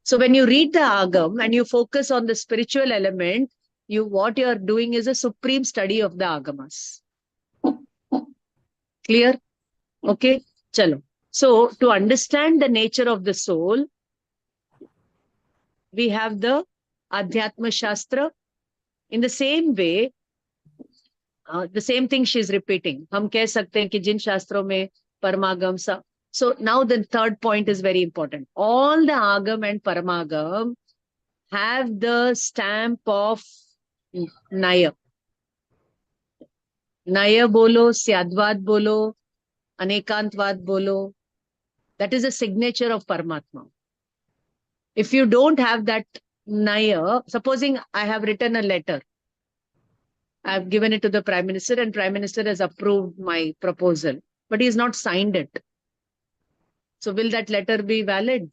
So when you read the Agam and you focus on the spiritual element, what you are doing is a supreme study of the Agamas. Clear? Okay? Chalo. So to understand the nature of the soul, we have the Adhyatma Shastra. In the same way, the same thing she is repeating. Hum keh sakte hain ki jin shastron mein Paramagam sa. So now the third point is very important. All the Agam and Paramagam have the stamp of Naya. Naya bolo, Syadvad bolo, Anekantvad bolo. That is a signature of Paramatma. If you don't have that Naya, supposing I have written a letter, I have given it to the Prime Minister and Prime Minister has approved my proposal, but he has not signed it. So will that letter be valid?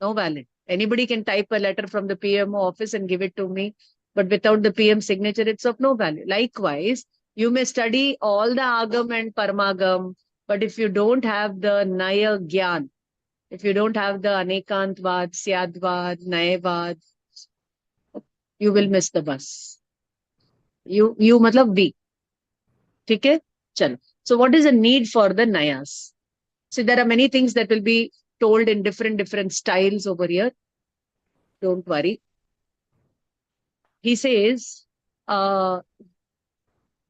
No valid. Anybody can type a letter from the PMO office and give it to me, but without the PM signature, it's of no value. Likewise, you may study all the Agam and Paramagam, but if you don't have the Naya Gyan, if you don't have the Anekantvad, Syadvad, Nayavad, you will miss the bus. You matlab we. Okay? Chalo. So what is the need for the Nayas? See, there are many things that will be told in different styles over here. Don't worry. He says,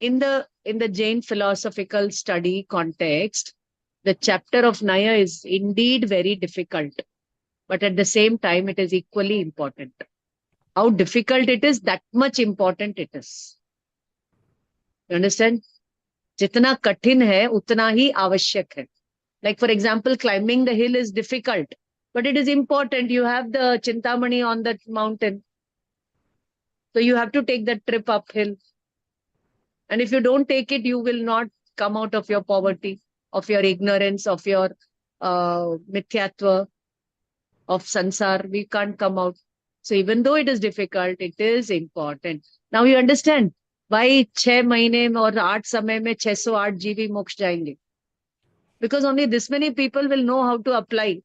in the Jain philosophical study context, the chapter of Naya is indeed very difficult, but at the same time, it is equally important. How difficult it is, that much important it is. You understand? Jitna kathin hai, utna hi avashyak hai. Like, for example, climbing the hill is difficult, but it is important. You have the Chintamani on that mountain. So you have to take that trip uphill. And if you don't take it, you will not come out of your poverty, of your ignorance, of your mithyatva, of sansar. We can't come out. So even though it is difficult, it is important. Now you understand why 6 mahine or 8 samay mein 608 GB moksha jayenge. Because only this many people will know how to apply.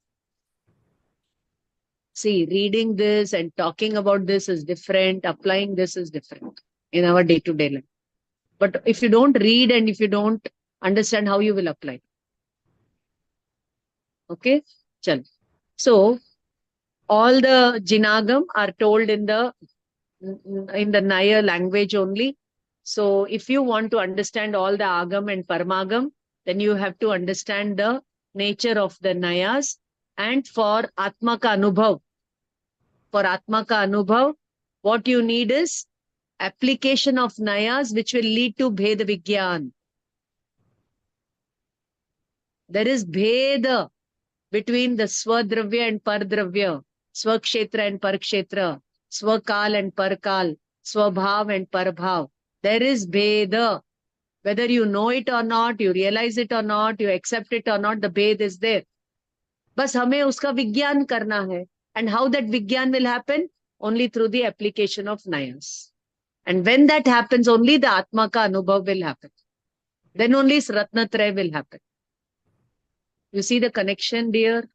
See, reading this and talking about this is different. Applying this is different in our day-to-day life. But if you don't read and if you don't understand, how you will apply? Okay? Chal. So, all the Jinagam are told in the Naya language only. So, if you want to understand all the Agam and Parmagam, then you have to understand the nature of the Nayas. And for Atma ka Anubhav, what you need is application of Nayas, which will lead to Bhed Vigyan. There is Bhed between the Swadravya and Pardravya, Swakshetra and Parkshetra, Swakal and Parkal, Swabhav and Parbhav. There is Bhed. Whether you know it or not, you realize it or not, you accept it or not, the Bhed is there. Bas hame uska Vigyan karna hai. And how that Vigyan will happen? Only through the application of Nayas. And when that happens, only the Atma ka Anubhav will happen. Then only Ratnatraya will happen. You see the connection, dear?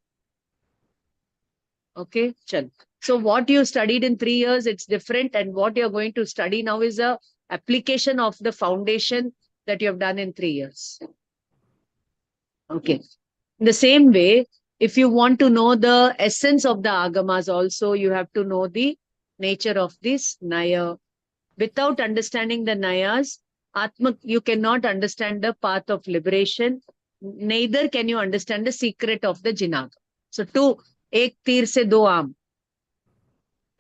Okay, chal. So what you studied in 3 years, it's different. And what you're going to study now is a application of the foundation that you have done in 3 years. Okay. In the same way, if you want to know the essence of the Agamas also, you have to know the nature of this Naya. Without understanding the Nayas, you cannot understand the path of liberation. Neither can you understand the secret of the Jinagam. So, ek tir se do aam.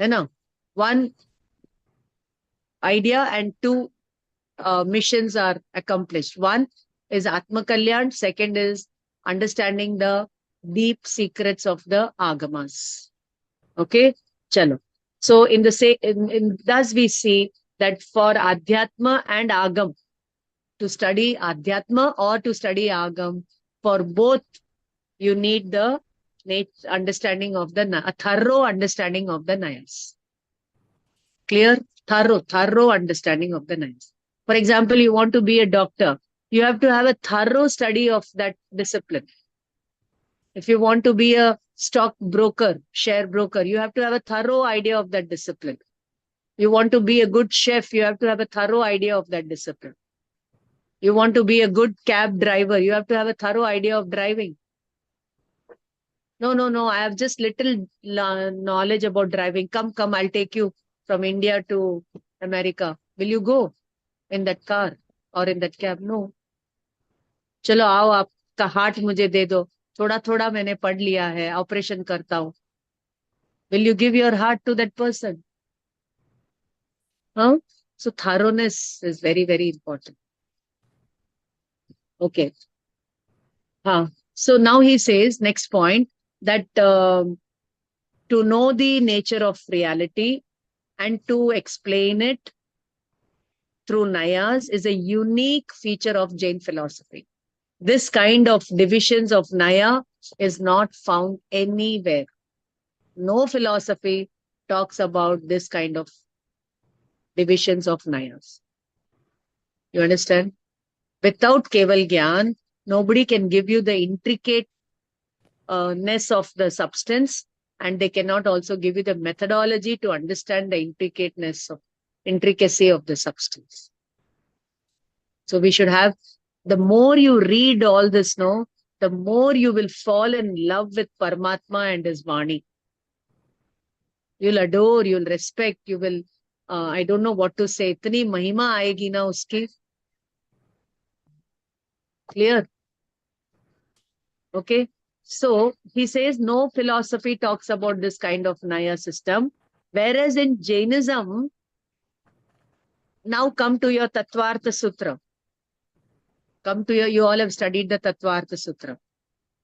You know, one idea and 2 missions are accomplished. One is Atma Kalyan. Second is understanding the deep secrets of the Agamas. Okay? Chalo. So, thus we see that for Adhyatma and Agam, to study Adhyatma or to study Agam, for both, you need the understanding of a thorough understanding of the Nayas. Clear? Thorough understanding of the Nayas. For example, you want to be a doctor, you have to have a thorough study of that discipline. If you want to be a stock broker, share broker, you have to have a thorough idea of that discipline. You want to be a good chef, you have to have a thorough idea of that discipline. You want to be a good cab driver, you have to have a thorough idea of driving. No, I have just little knowledge about driving. Come, I'll take you from India to America. Will you go in that car or in that cab? No. Chalo, aao, aapka heart mujhe de do. Thoda मैंने पढ़ लिया है, operation करता हूँ. Will you give your heart to that person? Huh? So thoroughness is very, very important. Okay. So now he says, next point, that to know the nature of reality and to explain it through Nayas is a unique feature of Jain philosophy. This kind of divisions of Naya is not found anywhere. No philosophy talks about this kind of divisions of Nayas. You understand? Without Keval Gyan, nobody can give you the intricateness of the substance, and they cannot also give you the methodology to understand the intricacy of the substance. So we should have, the more you read all this, the more you will fall in love with Paramatma and his Vani. You'll adore, you'll respect, you will, I don't know what to say, itni mahima aayegi na uski. Clear? Okay. So he says no philosophy talks about this kind of Naya system. Whereas in Jainism, now come to your Tattvartha Sutra. Come to you all have studied the Tattvartha Sutra.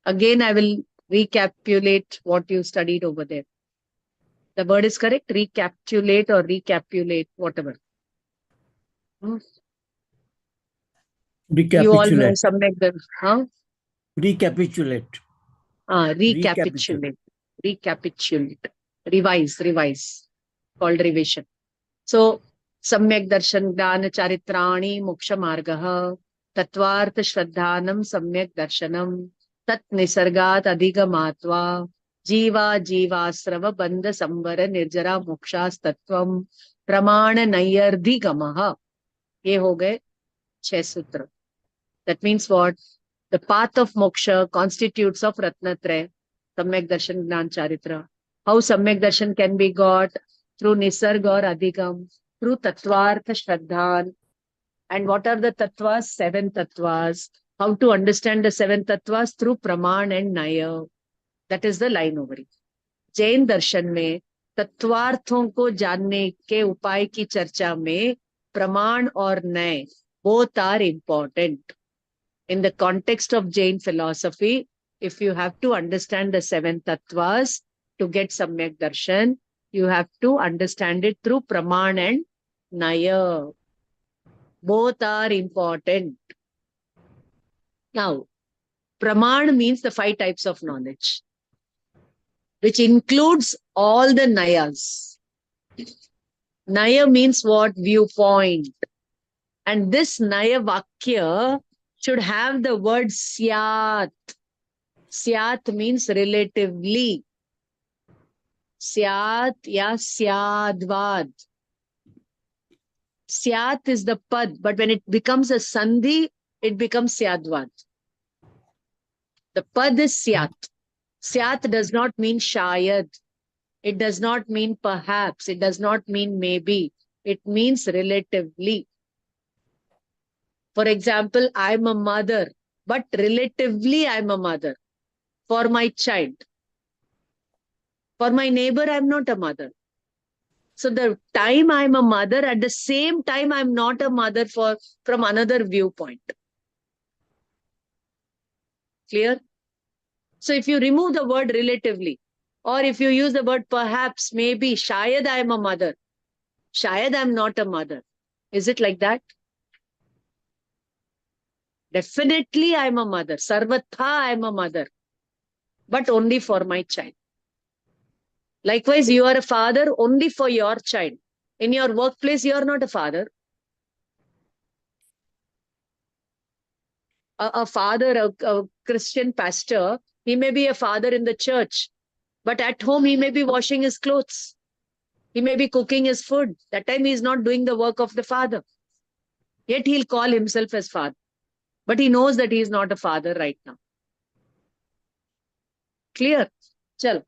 Again, I will recapitulate what you studied over there. The word is correct, recapitulate or recapitulate, whatever. You all know Recapitulate. something, huh? Recapitulate. Recapitulate. Recapitulate. Revise. Called revision. So, Samyak Darshan Dana Charitrani Moksha Margaha Tattvartha Shraddhanam Samyak Darshanam Tat Nisargat Adhigamatva Jiva Jivasrava Bandha Sambara Nirjara Mokshas Tattvam Pramana Nayardhi Gamaha. Ye ho gaye 6 sutra. That means what? The path of moksha constitutes of Ratnatraya, Samyak Darshan Gnan Charitra. How Samyak Darshan can be got? Through Nisarga or Adhigam, through Tattvartha Shraddhan. And what are the Tattvas? 7 Tattvas. How to understand the 7 Tattvas? Through Praman and Naya. That is the line over here. Jain Darshan में तत्वार्थों को जानने के उपाय की चर्चा में प्रमाण और न्याय both are important. In the context of Jain philosophy, if you have to understand the 7 tattvas to get Samyak Darshan, you have to understand it through Praman and Naya. Both are important. Now, Praman means the 5 types of knowledge, which includes all the Nayas. Naya means what? Viewpoint. And this Naya Vakya should have the word Syat. Syat means relatively. Syat ya Syadvad. Syat is the pad, but when it becomes a sandhi, it becomes Syadvad. The pad is Syat. Syat does not mean Shayad. It does not mean perhaps. It does not mean maybe. It means relatively. For example, I'm a mother, but relatively I'm a mother for my child. For my neighbor, I'm not a mother. So the time I'm a mother, at the same time, I'm not a mother from another viewpoint. Clear? So if you remove the word relatively, or if you use the word perhaps, maybe, shayad I'm a mother, shayad I'm not a mother. Is it like that? Definitely I'm a mother. Sarvatha I'm a mother. But only for my child. Likewise, you are a father only for your child. In your workplace, you are not a father. A father, a Christian pastor, he may be a father in the church, but at home he may be washing his clothes. He may be cooking his food. That time he is not doing the work of the father. Yet he'll call himself as father. But he knows that he is not a father right now. Clear? Chalo.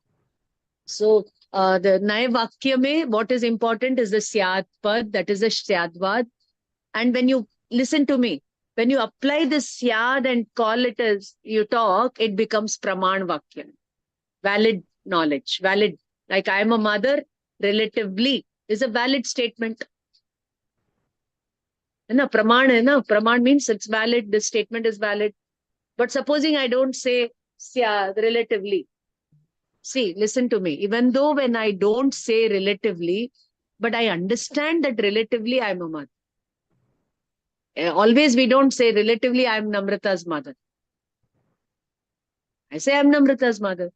So, the Naya Vakya mein, what is important is the Syat Pad, that is the Syadvad. And when you listen to me, when you apply the Syad and call it as you talk, it becomes Praman Vakya. Valid knowledge, valid. Like I am a mother, relatively, is a valid statement. Praman means it's valid, this statement is valid. But supposing I don't say Syad, relatively. See, listen to me. Even though when I don't say relatively, but I understand that relatively I'm a mother. Always we don't say relatively I'm Namrata's mother. I say I'm Namrata's mother.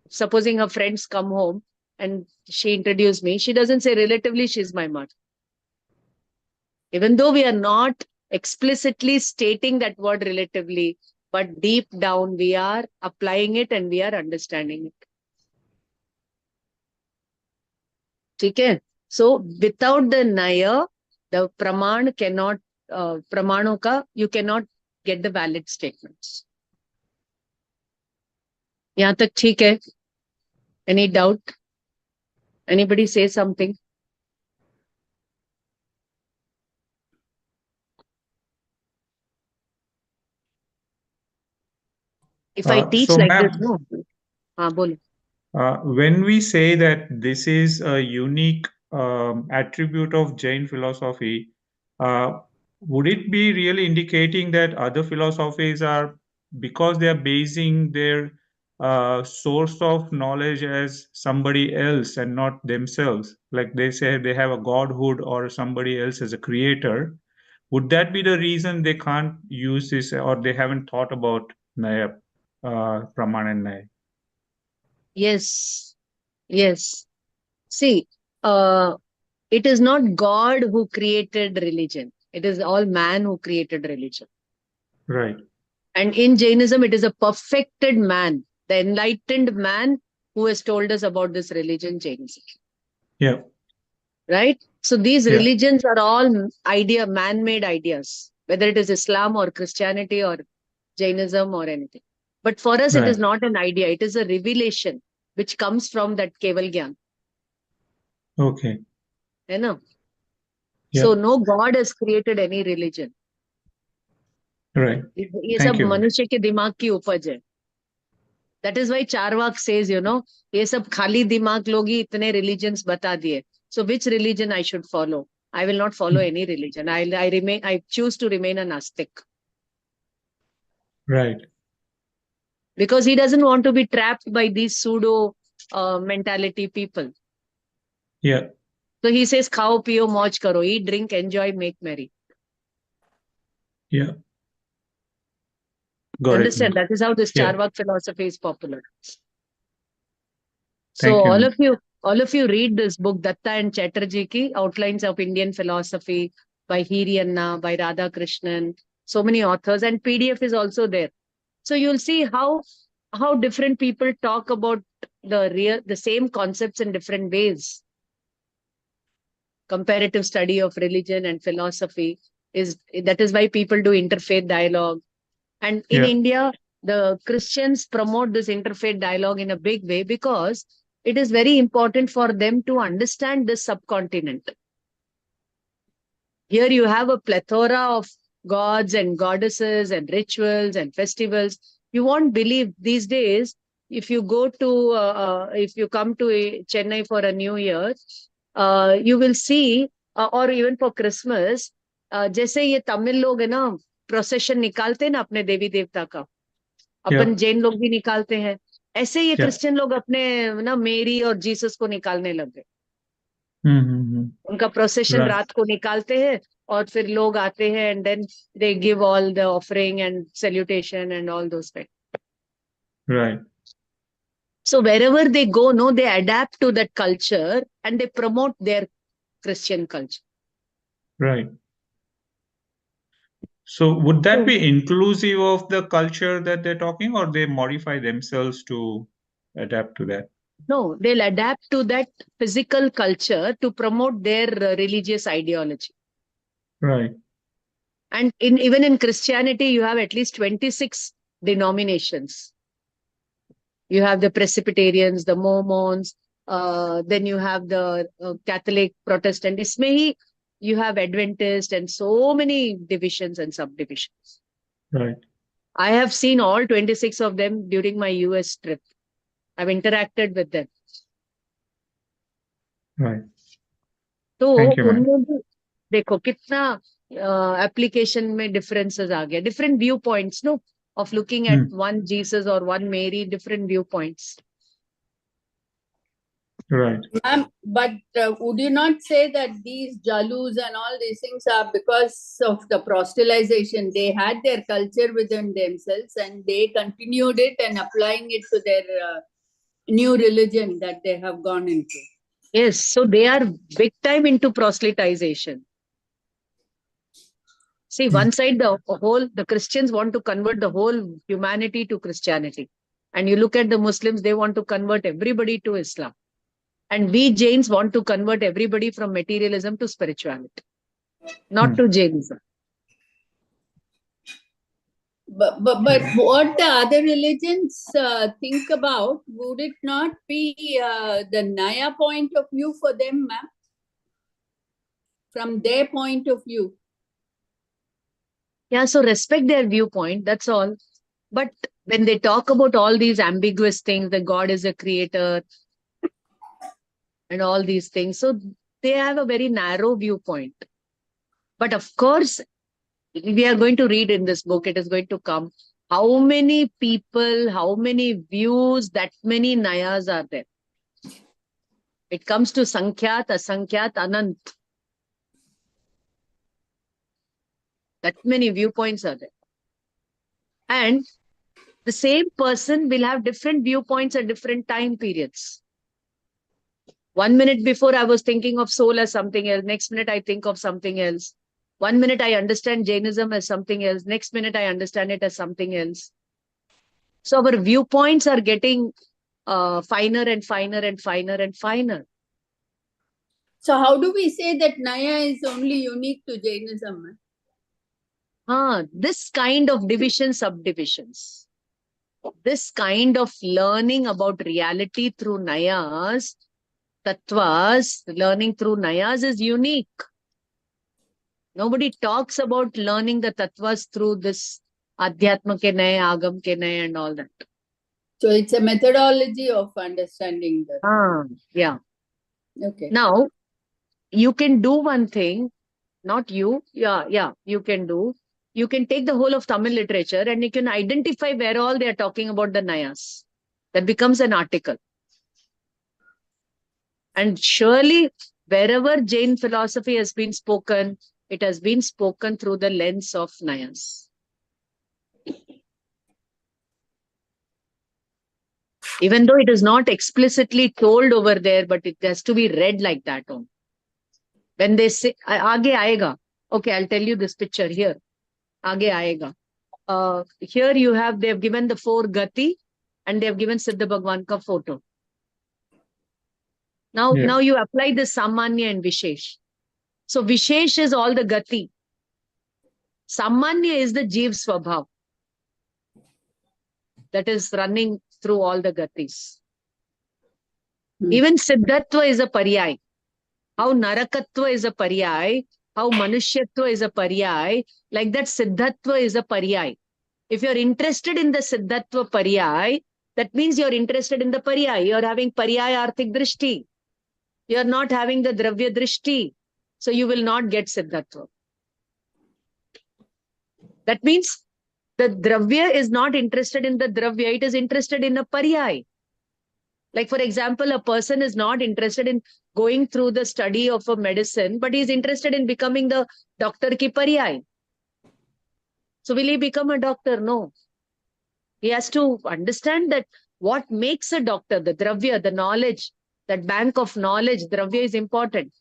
Supposing her friends come home and she introduced me, she doesn't say relatively she's my mother. Even though we are not explicitly stating that word relatively, but deep down we are applying it and we are understanding it. Okay? So without the Naya, the Praman cannot, Pramano ka, you cannot get the valid statements. Yahan tak theek hai? Any doubt? Anybody say something? If I teach So, like ma'am, this, no. Bolo. when we say that this is a unique attribute of Jain philosophy, would it be really indicating that other philosophies are, because they are basing their source of knowledge as somebody else and not themselves, like they say they have a godhood or somebody else as a creator, would that be the reason they can't use this, or they haven't thought about Naya, Praman and Naya? Yes. Yes. See, it is not God who created religion. It is all man who created religion. Right. And in Jainism, it is a perfected man, the enlightened man who has told us about this religion, Jainism. Yeah. Right? So these Yeah. religions are all man-made ideas, whether it is Islam or Christianity or Jainism or anything. But for us, it is Right. not an idea. It is a revelation which comes from that Keval Gyan. Okay. You know? Yeah. So no God has created any religion. Right. ये Thank सब you. मनुष्य के दिमाग की उपज है. That is why Charvak says, you know, ये सब खाली दिमाग लोग ही इतने religions बता दिए. So which religion I should follow? I will not follow any religion. I choose to remain a Nastik. Right. Because he doesn't want to be trapped by these pseudo mentality people. Yeah. So he says, khao, piyo, mauj karo, eat, drink, enjoy, make merry. Yeah. Got Understand? it. That is how this Yeah. Charvak philosophy is popular. Thank So you. all of you read this book, Datta and Chatterjee ki Outlines of Indian Philosophy by Hiri Anna, by Radha Krishnan, so many authors, and PDF is also there. So you'll see how different people talk about the same concepts in different ways. Comparative study of religion and philosophy that is why people do interfaith dialogue. And in India, the Christians promote this interfaith dialogue in a big way because it is very important for them to understand this subcontinent. Here you have a plethora of gods and goddesses and rituals and festivals. You won't believe these days, if you go to, if you come to Chennai for a New Year, you will see, or even for Christmas, जैसे ये तमिल लोग है ना procession निकालते हैं ना अपने देवी देवता का, अपन जैन लोग भी निकालते हैं, ऐसे ये क्रिश्चियन लोग अपने ना मेरी और जीसस को निकालने लग गए. उनका प्रोसेशन रात को निकालते हैं और फिर लोग आते हैं and then they give all the offering and salutation and all those things. Right. So wherever they go, no, they adapt to that culture and they promote their Christian culture. Right. So would that be inclusive of the culture that they're talking, or they modify themselves to adapt to that? No, they'll adapt to that physical culture to promote their religious ideology. Right. And even in Christianity, you have at least 26 denominations. You have the Presbyterians, the Mormons, then you have the Catholic, Protestant. इसमें ही you have Adventist and so many divisions and subdivisions. Right. I have seen all 26 of them during my US trip. I've interacted with them. Right. तो Thank you, ma'am. उनमें भी देखो कितना application में differences आ गया. Different viewpoints, no, of looking at one Jesus or one Mary, different viewpoints. Right. But would you not say that these Jalus and all these things are because of the proselytization? They had their culture within themselves and they continued it and applying it to their new religion that they have gone into. Yes, so they are big time into proselytization. See, one side, the Christians want to convert the whole humanity to Christianity. And you look at the Muslims, they want to convert everybody to Islam. And we Jains want to convert everybody from materialism to spirituality, not to Jainism. But what the other religions think about, would it not be the Naya point of view for them, ma'am? From their point of view. Yeah, so respect their viewpoint, that's all. But when they talk about all these ambiguous things, that God is a creator and all these things, so they have a very narrow viewpoint. But of course, we are going to read in this book, it is going to come, how many people, how many views, that many Nayas are there. It comes to Sankyat, Asankyat, Anant. That many viewpoints are there. And the same person will have different viewpoints at different time periods. 1 minute before I was thinking of soul as something else. Next minute I think of something else. 1 minute I understand Jainism as something else. Next minute I understand it as something else. So our viewpoints are getting finer and finer and finer and finer. So how do we say that Naya is only unique to Jainism? This kind of division, subdivisions, this kind of learning about reality through Nayas, Tattvas, learning through Nayas is unique. Nobody talks about learning the Tattvas through this Adhyatma ke naye, Agam ke naye and all that. So it's a methodology of understanding that. Yeah. Okay. Now, you can do one thing, not you, you can do. You can take the whole of Tamil literature and you can identify where all they are talking about the Nayas. That becomes an article. And surely, wherever Jain philosophy has been spoken, it has been spoken through the lens of Nayas. Even though it is not explicitly told over there, but it has to be read like that. When they say, Aage aayega. Okay, I'll tell you this picture here. Aage aayega. Here you have, they have given the 4 Gati and they have given Siddha Bhagwan ka photo. Now you apply the Samanya and Vishesh. So Vishesh is all the Gati. Samanya is the Jeev Swabhav that is running through all the Gatis. Even Siddhatva is a Paryay. How Narakatva is a Paryay, how Manushyatva is a Paryay, like that Siddhatva is a Paryay. If you're interested in the Siddhatva Paryay, that means you're interested in the Paryay. You're having Paryay Arthik Drishti. You're not having the Dravya Drishti. So you will not get Siddhatva. That means the Dravya is not interested in the Dravya. It is interested in a Paryay. Like, for example, a person is not interested in going through the study of a medicine, but he is interested in becoming the doctor ki Paryay. So will he become a doctor? No. He has to understand that what makes a doctor, the Dravya, the knowledge, that bank of knowledge, Dravya is important,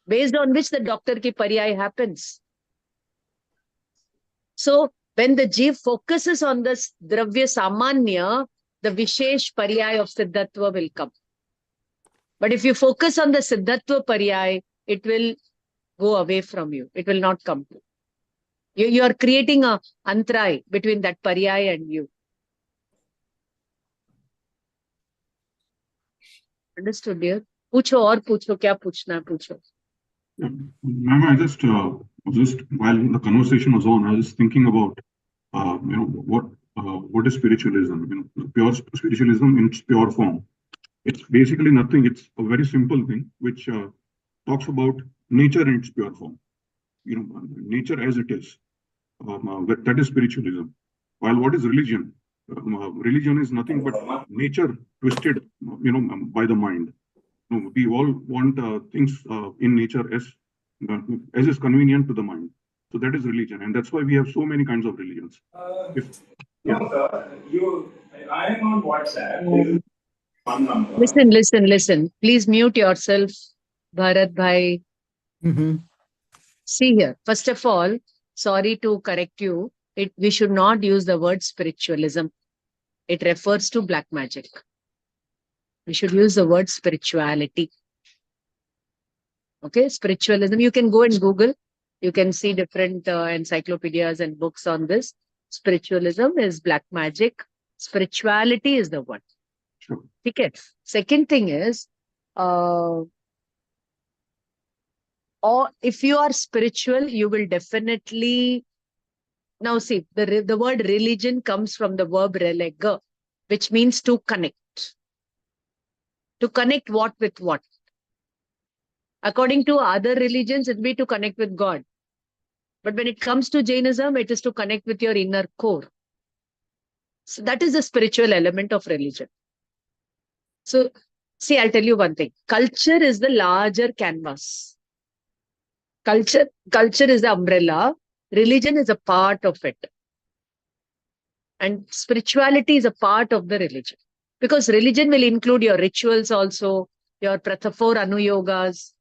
based on which the doctor ki Paryay happens. So when the Jeev focuses on this Dravya Samanya, the Vishesh Paryay of Siddhatva will come. But if you focus on the Siddhatva Paryay, it will go away from you. It will not come to you. You are creating a antray between that Paryay and you. Understood, dear? Pucho or pucho, kya puchna pucho. Ma'am, I just while the conversation was on, I was thinking about what is spiritualism? Pure spiritualism in its pure form. It's basically nothing. It's a very simple thing which talks about nature in its pure form. Nature as it is. That is spiritualism. While what is religion? Religion is nothing but nature twisted, by the mind. We all want things in nature as is convenient to the mind. So that is religion, and that's why we have so many kinds of religions. I am on WhatsApp. Listen. Please mute yourself, Bharat Bhai. See here. First of all, sorry to correct you. We should not use the word spiritualism. It refers to black magic. We should use the word spirituality. Okay, spiritualism. You can go and Google. You can see different encyclopedias and books on this. Spiritualism is black magic. Spirituality is the one. Sure. Okay. Second thing is, or if you are spiritual, you will definitely Now see, the word religion comes from the verb relega, which means to connect. To connect what with what? According to other religions, it would be to connect with God. But when it comes to Jainism, it is to connect with your inner core. So that is the spiritual element of religion. So see, I'll tell you one thing. Culture is the larger canvas. Culture is the umbrella. Religion is a part of it. And spirituality is a part of the religion. Because religion will include your rituals also, your four anuyogas,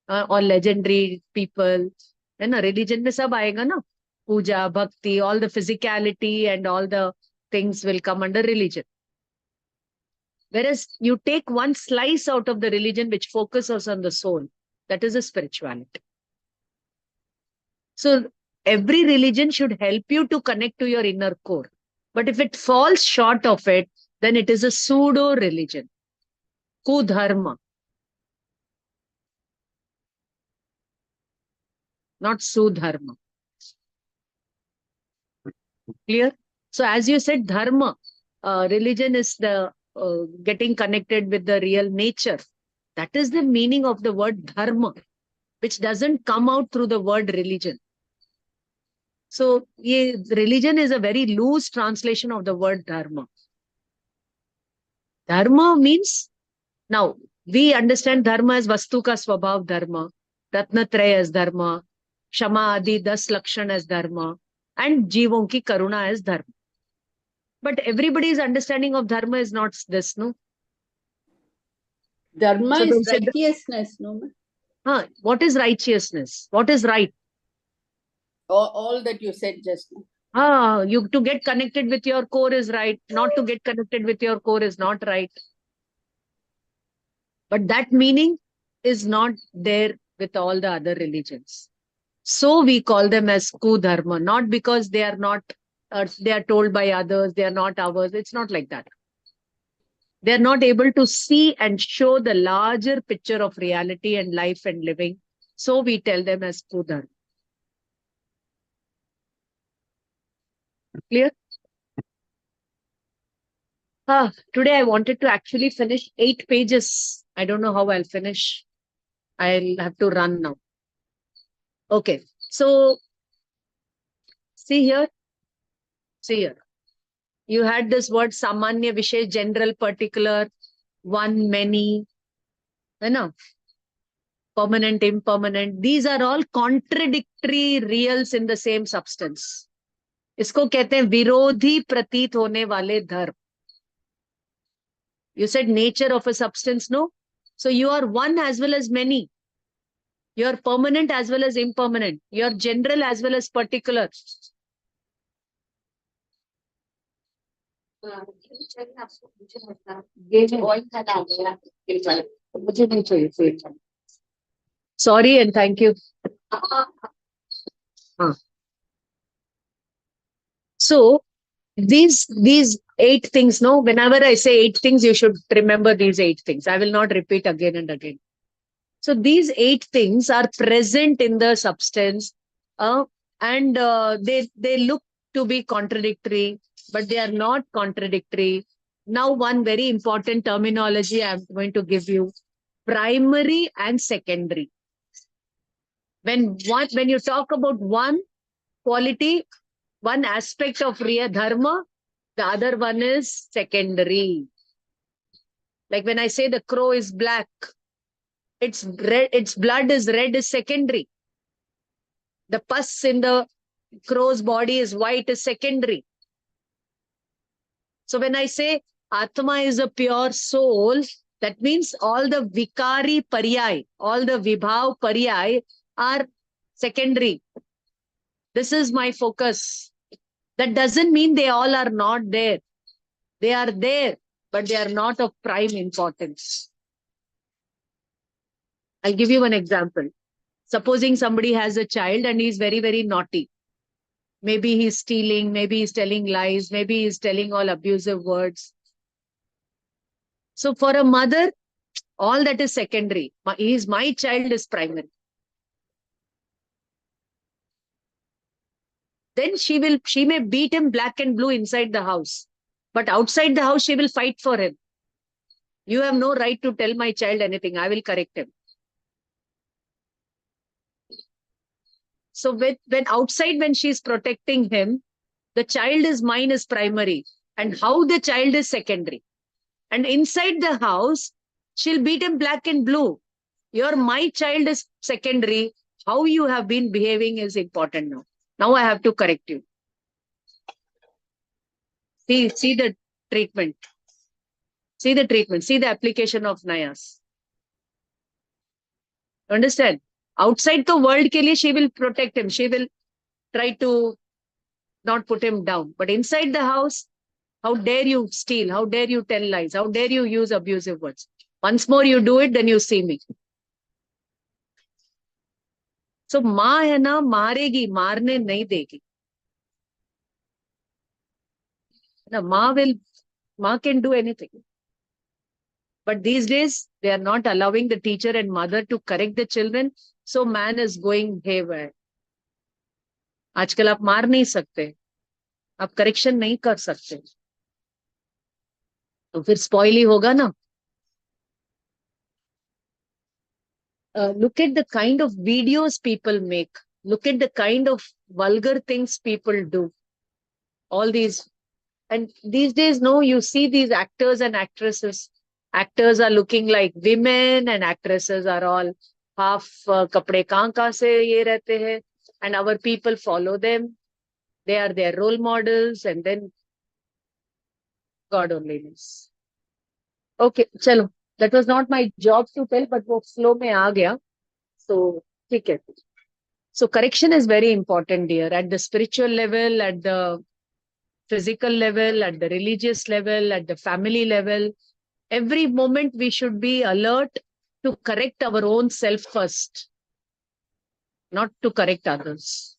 or legendary people. And religion mein sab aayega na? Puja, bhakti, all the physicality and all the things will come under religion. Whereas you take one slice out of the religion which focuses on the soul, that is a spirituality. So every religion should help you to connect to your inner core. But if it falls short of it, then it is a pseudo religion. Kudharma. Not sudharma. Clear? So as you said, dharma, religion is the getting connected with the real nature. That is the meaning of the word dharma, which doesn't come out through the word religion. So religion is a very loose translation of the word dharma. Dharma means, now we understand dharma as vastu ka swabhav dharma, ratnatraya as dharma, Shama Adi 10 Lakshan as dharma, and Jeevon ki Karuna as dharma. But everybody's understanding of dharma is not this, no? Dharma So is they said- righteousness, no? What is righteousness? What is right? All that you said just now. You to get connected with your core is right. Not to get connected with your core is not right. But that meaning is not there with all the other religions. So we call them as Kudharma, not because they are not, they are told by others, they are not ours. It's not like that. They are not able to see and show the larger picture of reality and life and living. So we tell them as Kudharma. Clear? Today I wanted to actually finish 8 pages. I don't know how I'll finish. I'll have to run now. Okay. So, see here. See here. You had this word Samanya, Vishesh, general, particular, one, many. Permanent, impermanent. These are all contradictory reals in the same substance. इसको कहते हैं विरोधी प्रतीत होने वाले धर्म. You said nature of a substance, no? So you are one as well as many. You are permanent as well as impermanent. You are general as well as particular. Sorry and thank you. So these 8 things, no? Whenever I say 8 things, you should remember these 8 things. I will not repeat again and again. So these 8 things are present in the substance, and they look to be contradictory, but they are not contradictory. Now, one very important terminology I'm going to give you: primary and secondary. When you talk about one quality, one aspect of real dharma, the other one is secondary. Like when I say the crow is black, its blood is red is secondary. The pus in the crow's body is white is secondary. So when I say Atma is a pure soul, that means all the Vikari Paryay, all the Vibhav Paryay are secondary. This is my focus. That doesn't mean they all are not there. They are there, but they are not of prime importance. I'll give you an example. Supposing somebody has a child and he's very, very naughty. Maybe he's stealing, maybe he's telling lies, maybe he's telling all abusive words. So for a mother, all that is secondary. My child is primary. then she may beat him black and blue inside the house. But outside the house, she will fight for him. You have no right to tell my child anything. I will correct him. So when outside, when she's protecting him, the child is mine is primary. And how the child is secondary. And inside the house, she'll beat him black and blue. My child is secondary. How you have been behaving is important now. Now I have to correct you. See the treatment. See the treatment. See the application of Nayas. Understand? Outside the world ke liye, she will protect him. She will try to not put him down. But inside the house, how dare you steal? How dare you tell lies? How dare you use abusive words? Once more you do it, then you see me. So माँ है ना, मारेगी, मारने नहीं देगी. ना माँ can do anything. But these days they are not allowing the teacher and mother to correct the children. So man is going haywire. आजकल आप मार नहीं सकते, आप correction नहीं कर सकते. तो फिर spoil ही होगा ना. Look at the kind of videos people make. Look at the kind of vulgar things people do. All these. And these days, no, you see these actors and actresses. Actors are looking like women and actresses are all half kapde kahan se ye rehte hai. And our people follow them. They are their role models and then God only knows. Okay, chalo. That was not my job to tell, but wo flow mein aa gaya. So, take it. So, correction is very important here at the spiritual level, at the physical level, at the religious level, at the family level. Every moment we should be alert to correct our own self first, not to correct others.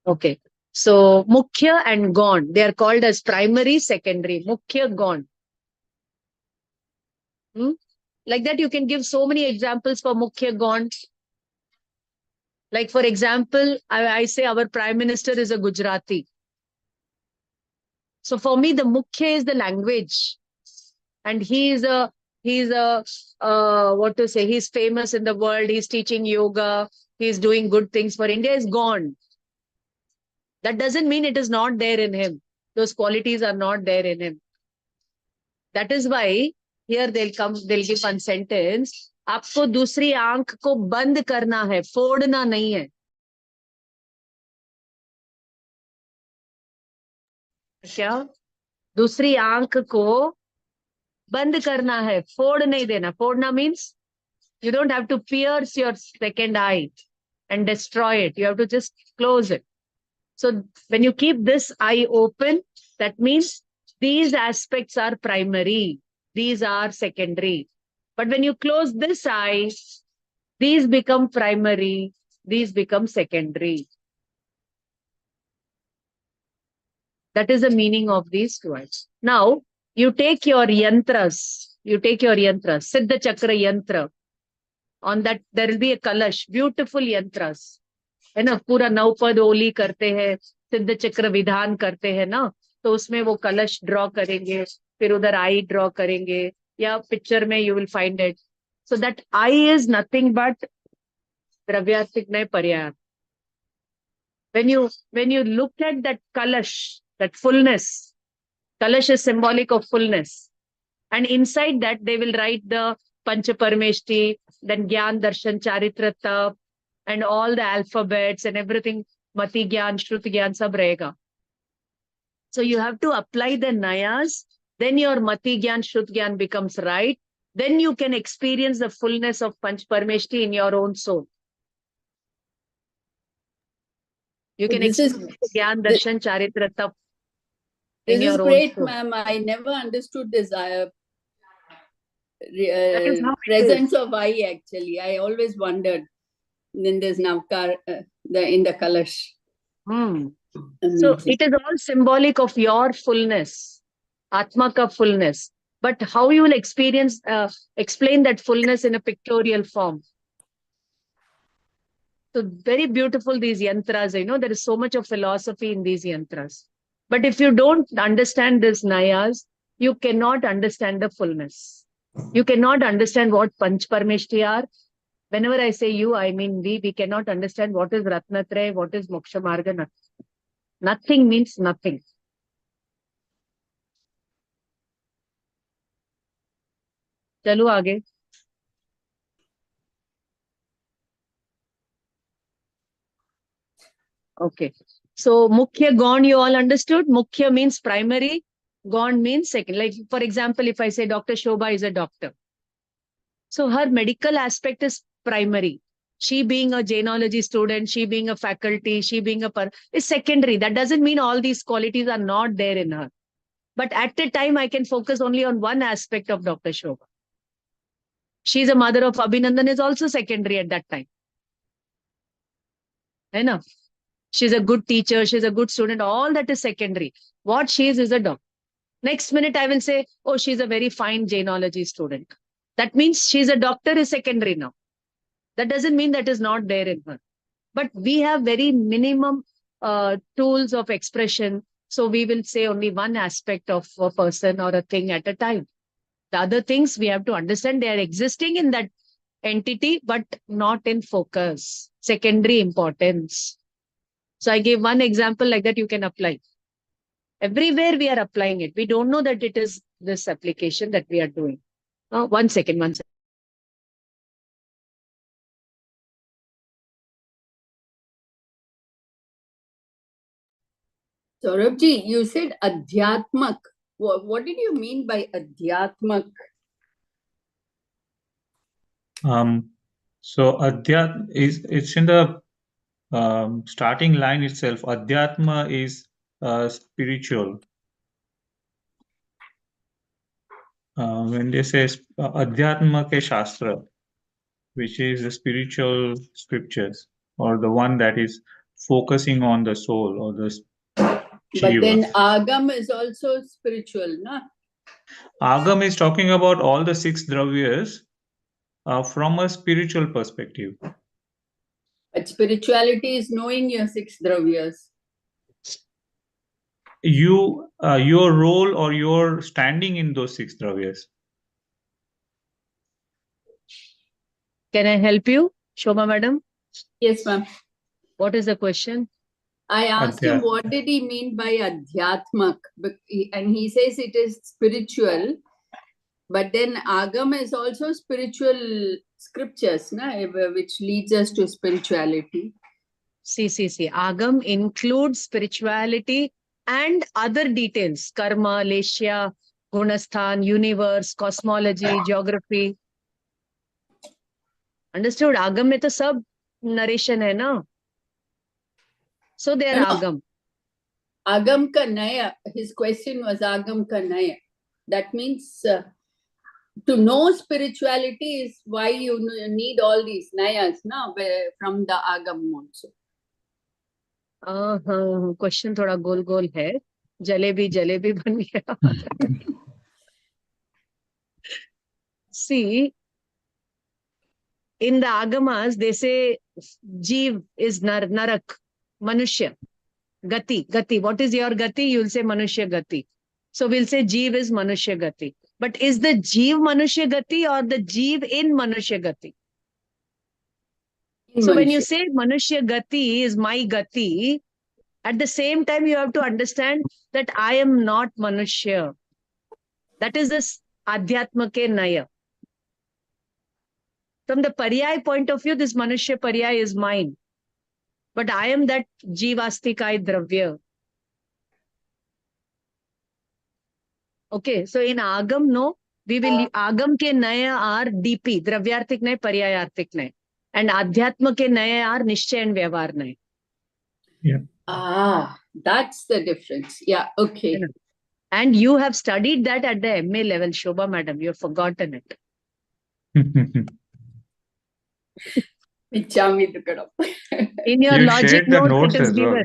Okay. So, Mukhya and Gaun, they are called as primary, secondary. Mukhya, Gaun. Like that, you can give so many examples for Mukhya, Gaun. Like, for example, I say our Prime Minister is a Gujarati. So, for me, the Mukhya is the language. And he's famous in the world. He's teaching yoga. He's doing good things for India. Is gone. That doesn't mean it is not there in him. Those qualities are not there in him. That is why here they'll give one sentence. आपको दूसरी आंख को बंद करना है, फोड़ना नहीं है. क्या? दूसरी आंख को बंद करना है, फोड़ नहीं देना. फोड़ना means you don't have to pierce your second eye and destroy it. You have to just close it. So when you keep this eye open, that means these aspects are primary. These are secondary. But when you close this eye, these become primary. These become secondary. That is the meaning of these two eyes. Now, you take your yantras. Siddha Chakra yantra. On that, there will be a kalash. Beautiful yantras. है ना, पूरा नवपद ओली करते हैं, सिद्ध चक्र विधान करते हैं ना, तो उसमें वो कलश ड्रॉ करेंगे, फिर उधर आई ड्रॉ करेंगे, या पिक्चर में you will find it. So that I is nothing but द्रव्यार्थिक नय पर्याय. when you look at that kalash, that fullness, kalash is symbolic of fullness, and inside that they will write the Pancha Parameshti, then Gyan Darshan Charitra Tap, and all the alphabets and everything, Mati Gyan, Shruti Gyan, sab rahega. So you have to apply the Nayas, then your Mati Gyan, Shruti Gyan becomes right, then you can experience the fullness of Panch Parameshti in your own soul. You can experience Gyan Darshan Charitra Tap in your own soul. This is great, ma'am. I never understood this presence of I actually. I always wondered. Then there's Navkar in the Kalash. So it is all symbolic of your fullness, Atma ka fullness. But how you will experience, explain that fullness in a pictorial form? So very beautiful, these yantras, there is so much of philosophy in these yantras. But if you don't understand these nayas, you cannot understand the fullness. You cannot understand what Panch Parmeshti are. Whenever I say you, I mean we cannot understand what is Ratnatraya, what is Moksha Marga, nothing. Nothing means nothing. Chalu aage. Okay. So Mukhya Gaun you all understood? Mukhya means primary, Gaun means second. Like for example, if I say Dr. Shobha is a doctor. So her medical aspect is primary. She being a Jainology student, she being a faculty, she being is secondary. That doesn't mean all these qualities are not there in her. But at a time, I can focus only on one aspect of Dr. Shobha. She's a mother of Abhinandan is also secondary at that time. Enough. She's a good teacher, she's a good student, all that is secondary. What she is a doctor. Next minute, I will say, oh, she's a very fine Jainology student. That means she's a doctor is secondary now. That doesn't mean that is not there in her. But we have very minimum tools of expression. So we will say only one aspect of a person or a thing at a time. The other things we have to understand they are existing in that entity, but not in focus. Secondary importance. So I gave one example like that you can apply. Everywhere we are applying it. We don't know that it is this application that we are doing. One second. Saurabhji, you said Adhyatmak. What did you mean by Adhyatmak? So Adhyat it's in the starting line itself. Adhyatma is spiritual. When they say Adhyatma ke Shastra, which is the spiritual scriptures, or the one that is focusing on the soul or the But then Agam is also spiritual, no? Agam is talking about all the 6 dravyas from a spiritual perspective. But spirituality is knowing your 6 dravyas. Your role or your standing in those 6 dravyas. Can I help you, Shobha madam? Yes, ma'am. What is the question? I asked him what did he mean by Adhyatmak, and he says it is spiritual, but then Agam is also spiritual scriptures, which leads us to spirituality. See. Agam includes spirituality and other details. Karma, Leshya, Gunasthan, universe, cosmology, geography. Understood? Agam mein to sab narration hai na? So they are Agam. Agam ka naya. His question was Agam ka naya. That means to know spirituality is why you need all these nayas from the Agam also. Question thoda gol hai. Jalebi ban gaya. See, in the Agamas, they say Jeev is Narak, Manushya. Gati. What is your Gati? You'll say Manushya Gati. So we'll say Jeev is Manushya Gati. But is the Jeev Manushya Gati or the Jeev in Manushya Gati? So when you say Manushya Gati is my Gati, at the same time you have to understand that I am not Manushya. That is this Adhyatma ke Naya. From the Paryay point of view, this Manushya Paryay is mine. But I am that Jivastikai Dravya. Okay, so in Agam, no, we will Agam ke Naya are DP, Dravyarthik Nay, Paryayarthik Nay. And Adhyatma ke Naya are Nishchay and Vyavhar Nay. Yeah. That's the difference. Yeah, okay. And you have studied that at the MA level, Shobha madam. You have forgotten it. In your logic notes, it is given. Well.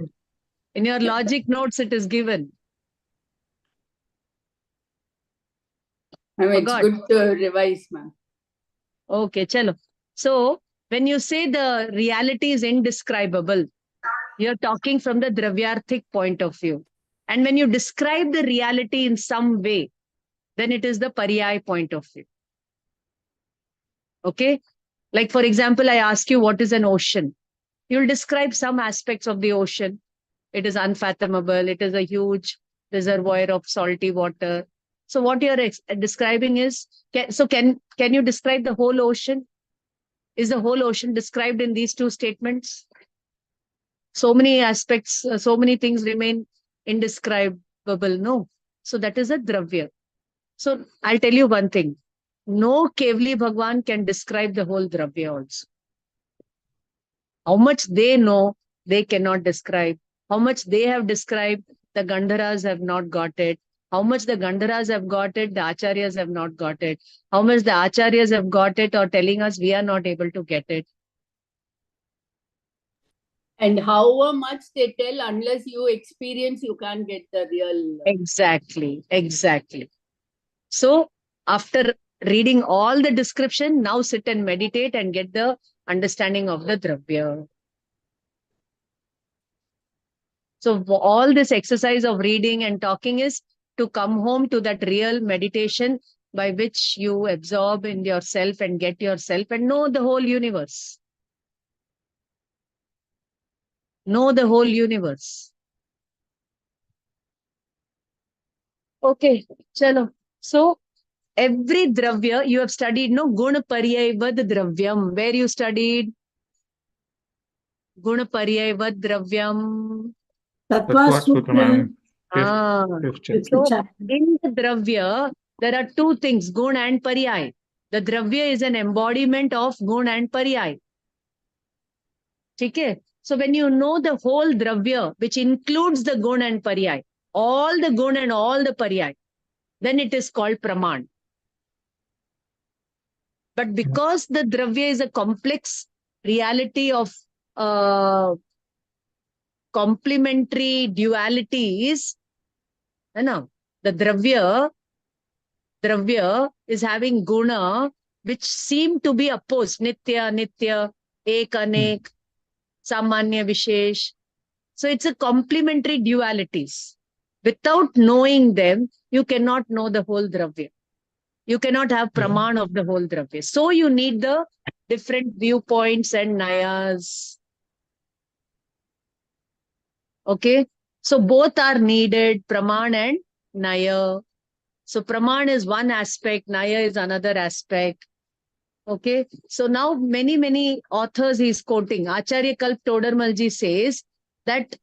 In your logic notes, it is given. I mean, it's good to revise, ma'am. Okay, chalo. So, When you say the reality is indescribable, you're talking from the Dravyarthik point of view. And when you describe the reality in some way, then it is the Paryay point of view. Okay? Like, for example, I ask you, what is an ocean? You'll describe some aspects of the ocean. It is unfathomable. It is a huge reservoir of salty water. So what you're describing is, can you describe the whole ocean? Is the whole ocean described in these two statements? So many aspects, so many things remain indescribable. No. So that is a Dravya. So I'll tell you one thing. No Kevli Bhagwan can describe the whole Dravya also. How much they know, they cannot describe. How much they have described, the Gandharas have not got it. How much the Gandharas have got it, the Acharyas have not got it. How much the Acharyas have got it or telling us we are not able to get it. And however much they tell, unless you experience, you can't get the real. Exactly, exactly. So after reading all the description, now sit and meditate and get the understanding of the Dravya. So all this exercise of reading and talking is to come home to that real meditation by which you absorb in yourself and get yourself and know the whole universe. Know the whole universe. Okay, chalo. So every Dravya you have studied, no? Guna Paryayavad Dravyam. Where you studied? Guna Paryayavad Dravyam. Tattva Sutra, fifth chapter. So in the Dravya, there are two things, Gun and Paryay. The Dravya is an embodiment of Gun and Paryay. Okay? So when you know the whole Dravya, which includes the Gun and Paryay, all the Gun and all the Paryay, then it is called Praman. But because the Dravya is a complex reality of complementary dualities, the Dravya is having guna which seem to be opposed. Nitya, Nitya, Ek, Anek, Samanya, Vishesh. So it's a complementary dualities. Without knowing them, you cannot know the whole Dravya. You cannot have Praman of the whole Dravya. So you need the different viewpoints and Nayas. Okay, so both are needed, Praman and Naya. So Praman is one aspect, Naya is another aspect. Okay, so now many authors he is quoting. Acharya Kalp Todarmalji says that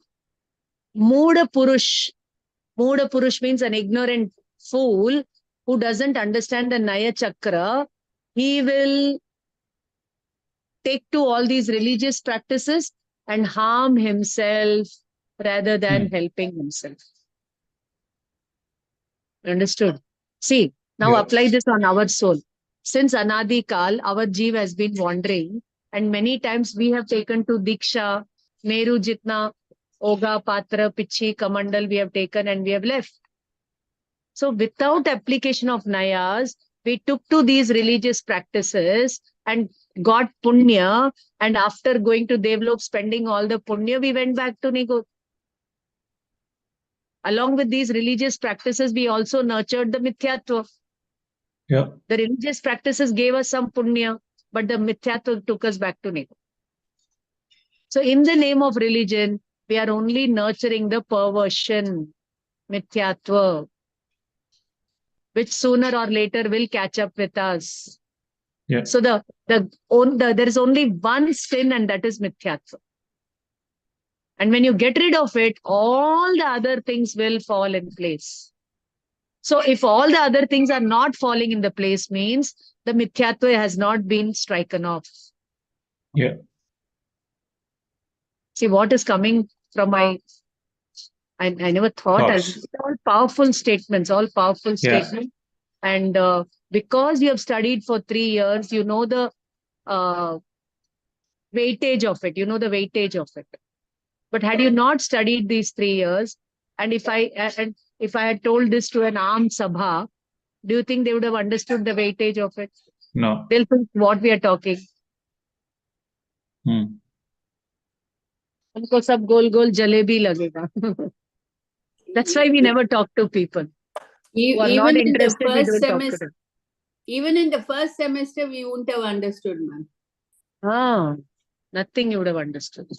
Mooda Purush means an ignorant fool who doesn't understand the Naya Chakra. He will take to all these religious practices and harm himself rather than helping himself. Understood? See, now apply this on our soul. Since Anadi Kal, our Jeev has been wandering, and many times we have taken to Diksha, Meru Jitna, Oga, Patra, Pichi, Kamandal, we have taken and we have left. So without application of Nayas, we took to these religious practices and got Punya, and after going to Devlok, spending all the Punya, we went back to Nigo. Along with these religious practices, we also nurtured the Mithyatva. Yeah. The religious practices gave us some Punya, but the Mithyatva took us back to Nigo. So in the name of religion, we are only nurturing the perversion, Mithyatva, which sooner or later will catch up with us. Yeah. So there is only one sin, and that is Mithyatva. And when you get rid of it, all the other things will fall in place. So if all the other things are not falling in the place, means the Mithyatva has not been striken off. Yeah. See what is coming from my... I never thought. All powerful statements, statements. And because you have studied for 3 years, you know the weightage of it. But had you not studied these 3 years, and if I had told this to an Aam Sabha, do you think they would have understood the weightage of it? No. They'll think what we are talking. उनको सब गोल गोल जलेबी लगेगा. That's why we never talk to people who are not Even in the interested. We first don't talk to semester, them. even in the first semester, we wouldn't have understood, ma'am. Nothing you would have understood.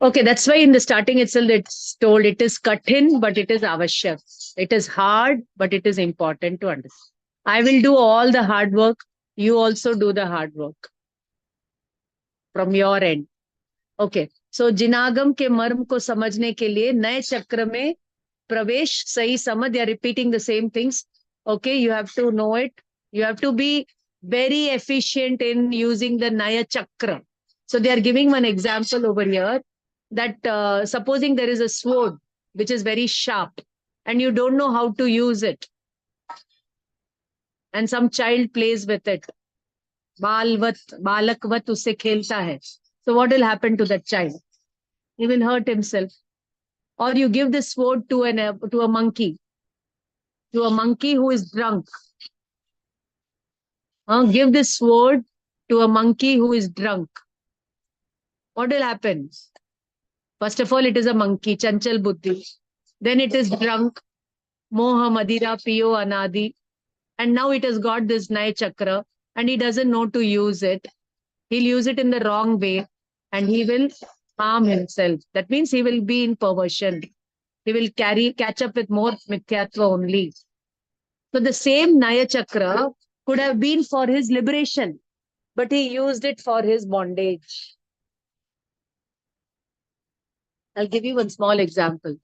Okay, that's why in the starting itself it's told it is kathin, but it is avashyak. It is hard, but it is important to understand. I will do all the hard work. You also do the hard work from your end. Okay. So जिनागम के मर्म को समझने के लिए नए चक्र में प्रवेश सही समझ. They are repeating the same things. Okay, you have to know it. You have to be very efficient in using the Naya Chakra. So they are giving one example over here that supposing there is a sword which is very sharp and you don't know how to use it, and some child plays with it. Balakvat usse khelta hai. So what will happen to that child? He will hurt himself. Or you give the sword to a monkey who is drunk. Give this sword to a monkey who is drunk. What will happen? First of all, it is a monkey, chanchal buddhi. Then it is drunk, moha madira piyo anadi. And now it has got this Naya Chakra and he doesn't know to use it. He'll use it in the wrong way and he will harm himself. That means he will be in perversion. He will catch up with more mithyatva only. So the same Naya Chakra could have been for his liberation, but he used it for his bondage. I'll give you one small example.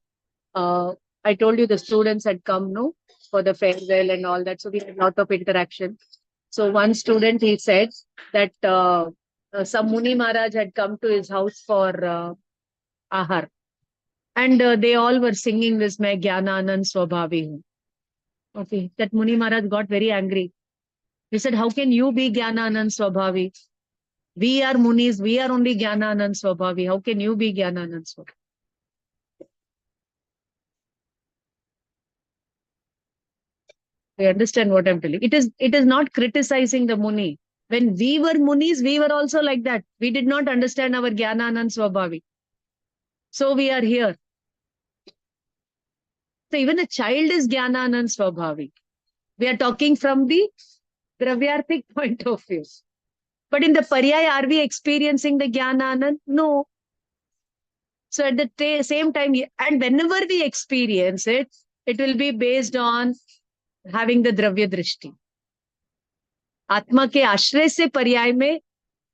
I told you the students had come, no, for the farewell and all that. So we had a lot of interaction. So one student, he said that some Muni Maharaj had come to his house for ahar. And they all were singing this, Main Jnana Anand Swabhavi Hu. Okay, that Muni Maharaj got very angry. He said, how can you be Jnana Anand Swabhavi? We are Munis, we are only Jnana Anand Swabhavi. How can you be Jnana Anand Swabhavi? You understand what I'm telling? It is not criticizing the Muni. When we were Munis, we were also like that. We did not understand our Jnana Anand Swabhavi. So we are here. So even a child is Jnana Anand Swabhavi. We are talking from the Dravyarthik point of view. But in the Paryaya, are we experiencing the Jnana Anand? No. So at the same time, and whenever we experience it, it will be based on having the Dravya Drishti. Atma ke ashray se Paryay mein,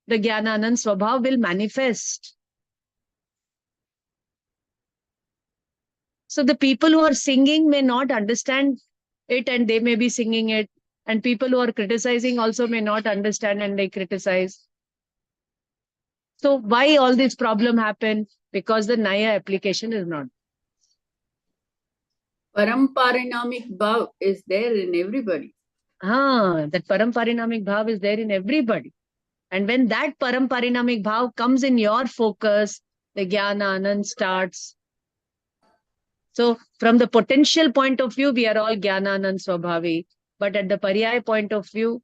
the Jnana Anand Swabhav will manifest. So the people who are singing may not understand it and they may be singing it. And people who are criticizing also may not understand and they criticize. So why all this problem happen? Because the Naya application is not. Paramparinamic bhav is there in everybody. That paramparinamic bhav is there in everybody. And when that paramparinamic bhav comes in your focus, the Jnana Anand starts. So from the potential point of view, we are all Jnana Anand Swabhavi. But at the Paryaya point of view,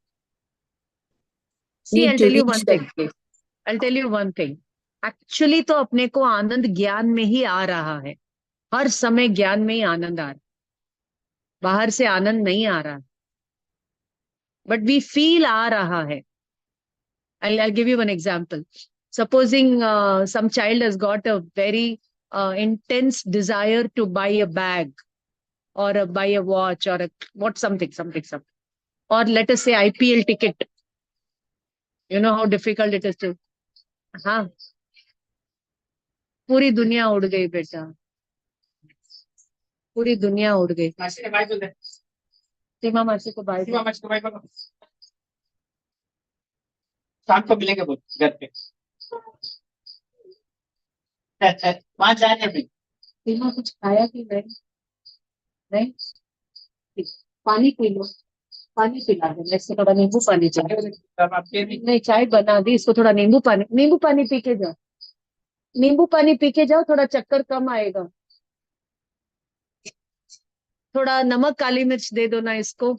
see, I'll tell you one thing. I'll tell you one thing. Actually तो अपने को आनंद ज्ञान में ही आ रहा है. हर समय ज्ञान में ही आनंद आ रहा है. बाहर से आनंद नहीं आ रहा. But we feel आ रहा है. I'll give you one example. Supposing some child has got a very intense desire to buy a bag or buy a watch or something. Or let us say IPL ticket. You know how difficult it is to. हाँ. पूरी दुनिया उड़ गई बेटा. पूरी दुनिया उड़ गई. सीमा मासी को बाय. शाम को मिलेंगे बोल घर पे. वहां जाएंगे अभी. सीमा कुछ खाया कि नहीं? पानी पी लो. पानी पिला दो. इसको थोड़ा नींबू पानी चाहिए. नहीं, चाय बना दी. इसको थोड़ा नींबू पानी पी के जाओ. नींबू पानी पी के जाओ, थोड़ा चक्कर कम आएगा. थोड़ा नमक काली मिर्च दे दो ना इसको.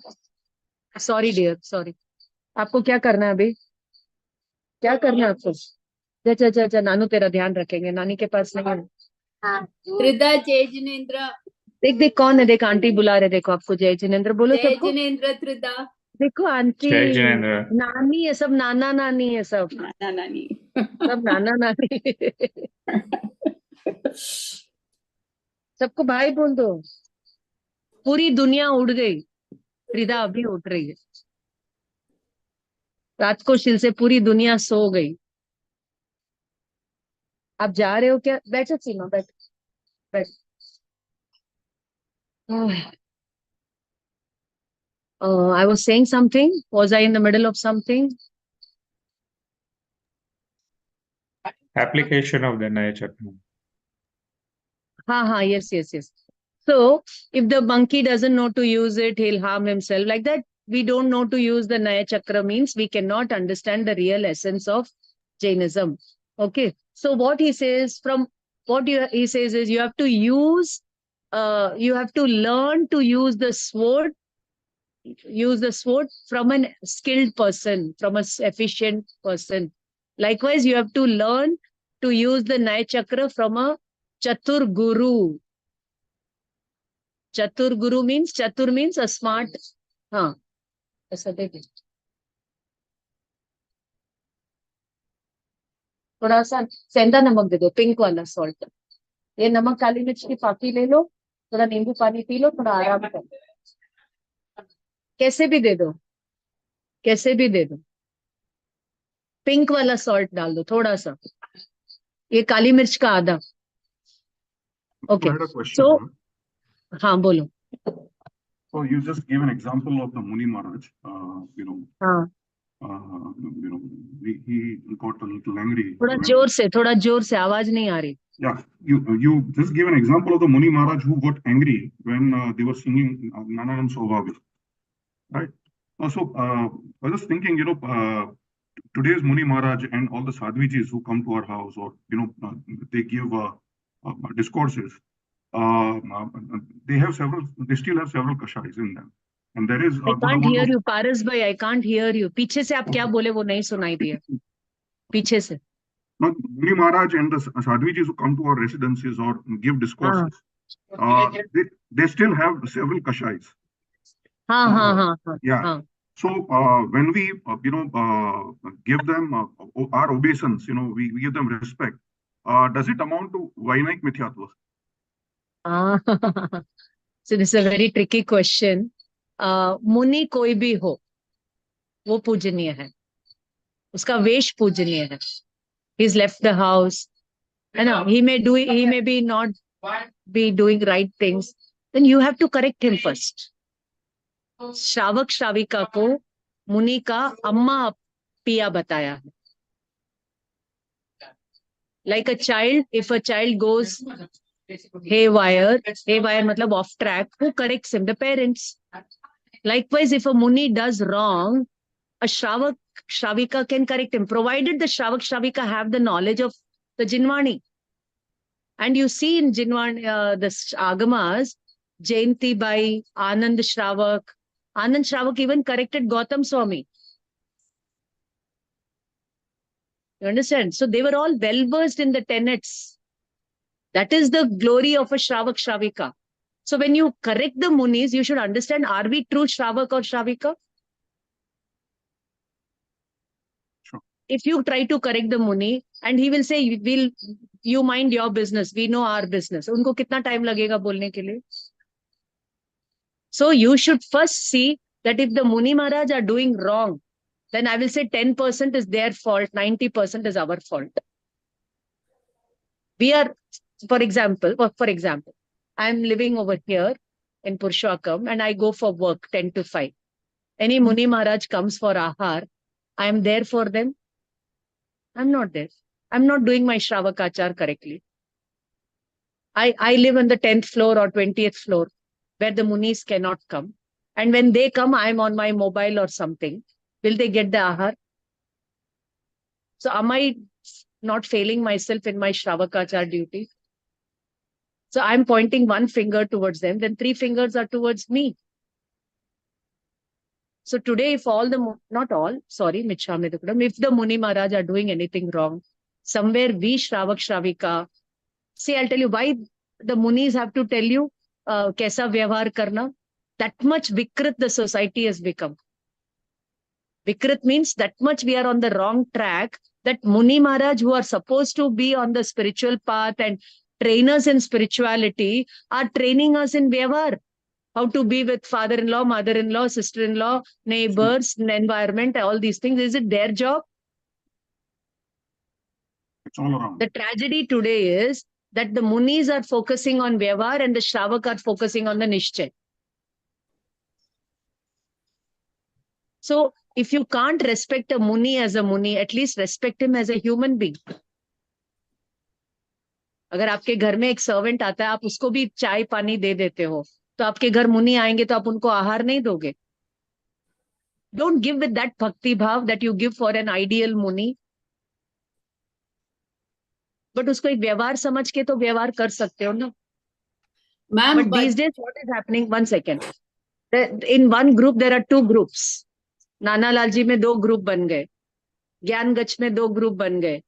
Sorry dear, sorry. आपको क्या करना है अभी? क्या करना है आपको? अच्छा अच्छा अच्छा, नानू तेरा ध्यान रखेंगे, नानी के पास नहीं है। त्रिदा जय जिनेन्द्र। देख देख कौन है, देख आंटी बुला रहे, देखो आपको जय जिनेन्द्र बोलो जय सबको। जिनेन्द्र त्रिदा। देखो आंटी, जय जिनेन्द्र। नानी है सब, नाना नानी है सब, नाना नानी। सब नाना नानी। सबको भाई बोल दो। पूरी दुनिया उड़ गई, त्रिदा अभी उठ रही है। रात को शिल से पूरी दुनिया सो गई। आप जा रहे हो क्या? बैठो सीमा, बैठ बैठ। I was saying something. Was I in the middle of something? Application of the Naya Chakra. Yes, yes, yes. So if the monkey doesn't know to use it, he'll harm himself. Like that, we don't know to use the Naya Chakra means we cannot understand the real essence of Jainism. Okay. So what he says he says is you have to use, you have to learn to use the sword from an skilled person, from an efficient person. Likewise, you have to learn to use the Naya Chakra from a Chatur Guru. Chatur Guru means, Chatur means a smart. हाँ, ऐसा देखिए। थोड़ा सा सेंधा नमक दे दो, pink वाला salt. ये नमक काली मिर्च की फाकी ले लो, थोड़ा नींबू पानी पी लो, थोड़ा आराम करो। कैसे भी दे दो, कैसे भी दे दो। पिंक वाला सॉल्ट डाल दो थोड़ा सा, ये काली मिर्च का आधा। ओके, सो हाँ बोलो। So you just gave an example of the Muni Maharaj. हाँ, He got a little angry. थोड़ा जोर से आवाज नहीं आ रही। Yeah, you just gave an example of the Muni Maharaj who got angry when they were singing Nananam Sobhavi, right? Also, I was just thinking, today's Muni Maharaj and all the sadhvijis who come to our house, or they give discourses. They still have several kashais in them, and there is. I can't hear you, Paras bhai. I can't hear you. पीछे से आप क्या बोले वो नहीं सुनाई दिया। पीछे से। Now, Muni Maharaj and the sadhvijis who come to our residences or give discourses, they still have several kashais. Yeah. So when we give them our obeisance, we give them respect. Does it amount to Vainaik Mithyatva? So this is a very tricky question. मुनि कोई भी हो, वो पूजनीय है, उसका वेश पूजनीय है। He's left the house, he may be not be doing right things, then you have to correct him first. श्रावक श्राविका को मुनि का अम्मा पिया बताया है। Like a child, if a child goes haywire matlab off track, who corrects him? The parents. Likewise, if a Muni does wrong, a Shravak Shravika can correct him, provided the Shravak Shravika have the knowledge of the Jinvani. And you see in Jinvani, the Agamas, Jayanti Bai, Anand Shravak even corrected Gautam Swami. You understand? So they were all well versed in the tenets. That is the glory of a Shravak Shravika. So when you correct the Munis, you should understand, are we true Shravak or Shravika? Sure. If you try to correct the Muni and he will say, you mind your business, we know our business. Unko kitna time lagega bolne ke liye? So you should first see that if the Muni Maharaj are doing wrong, then I will say 10% is their fault, 90% is our fault. We are, for example, I'm living over here in Purushottam and I go for work 10 to 5. Any Muni Maharaj comes for ahar, I am there for them. I'm not there. I'm not doing my Shravakachar correctly. I live on the 10th floor or 20th floor where the Munis cannot come. And when they come, I'm on my mobile or something. Will they get the ahar? So am I not failing myself in my Shravakachar duty? So I'm pointing one finger towards them, then 3 fingers are towards me. So today, if all the, not all, sorry, Michhami Dukadam, if the Muni Maharaj are doing anything wrong, somewhere we Shravak Shravika, see, I'll tell you why the Munis have to tell you, kaisa vyavhar karna. That much Vikrit the society has become. Vikrit means that much we are on the wrong track, that Muni Maharaj, who are supposed to be on the spiritual path and trainers in spirituality, are training us in Vyavhar. How to be with father-in-law, mother-in-law, sister-in-law, neighbors, environment, all these things. Is it their job? It's all around. The tragedy today is that the Munis are focusing on Vyavhar and the Shravak are focusing on the Nishchay. So, if you can't respect a Muni as a Muni, at least respect him as a human being. अगर आपके घर में एक servant आता है, आप उसको भी चाय पानी दे देते हो, तो आपके घर मुनि आएंगे तो आप उनको आहार नहीं दोगे. Don't give with that bhakti bhav that you give for an ideal Muni. But उसको एक व्यवहार समझ के तो व्यवहार कर सकते हो ना. Ma'am, But these days, what is happening? 1 second. In one group, there are 2 groups. नाना लाल जी में 2 ग्रुप बन गए, ज्ञान गच्छ में 2 ग्रुप बन गए,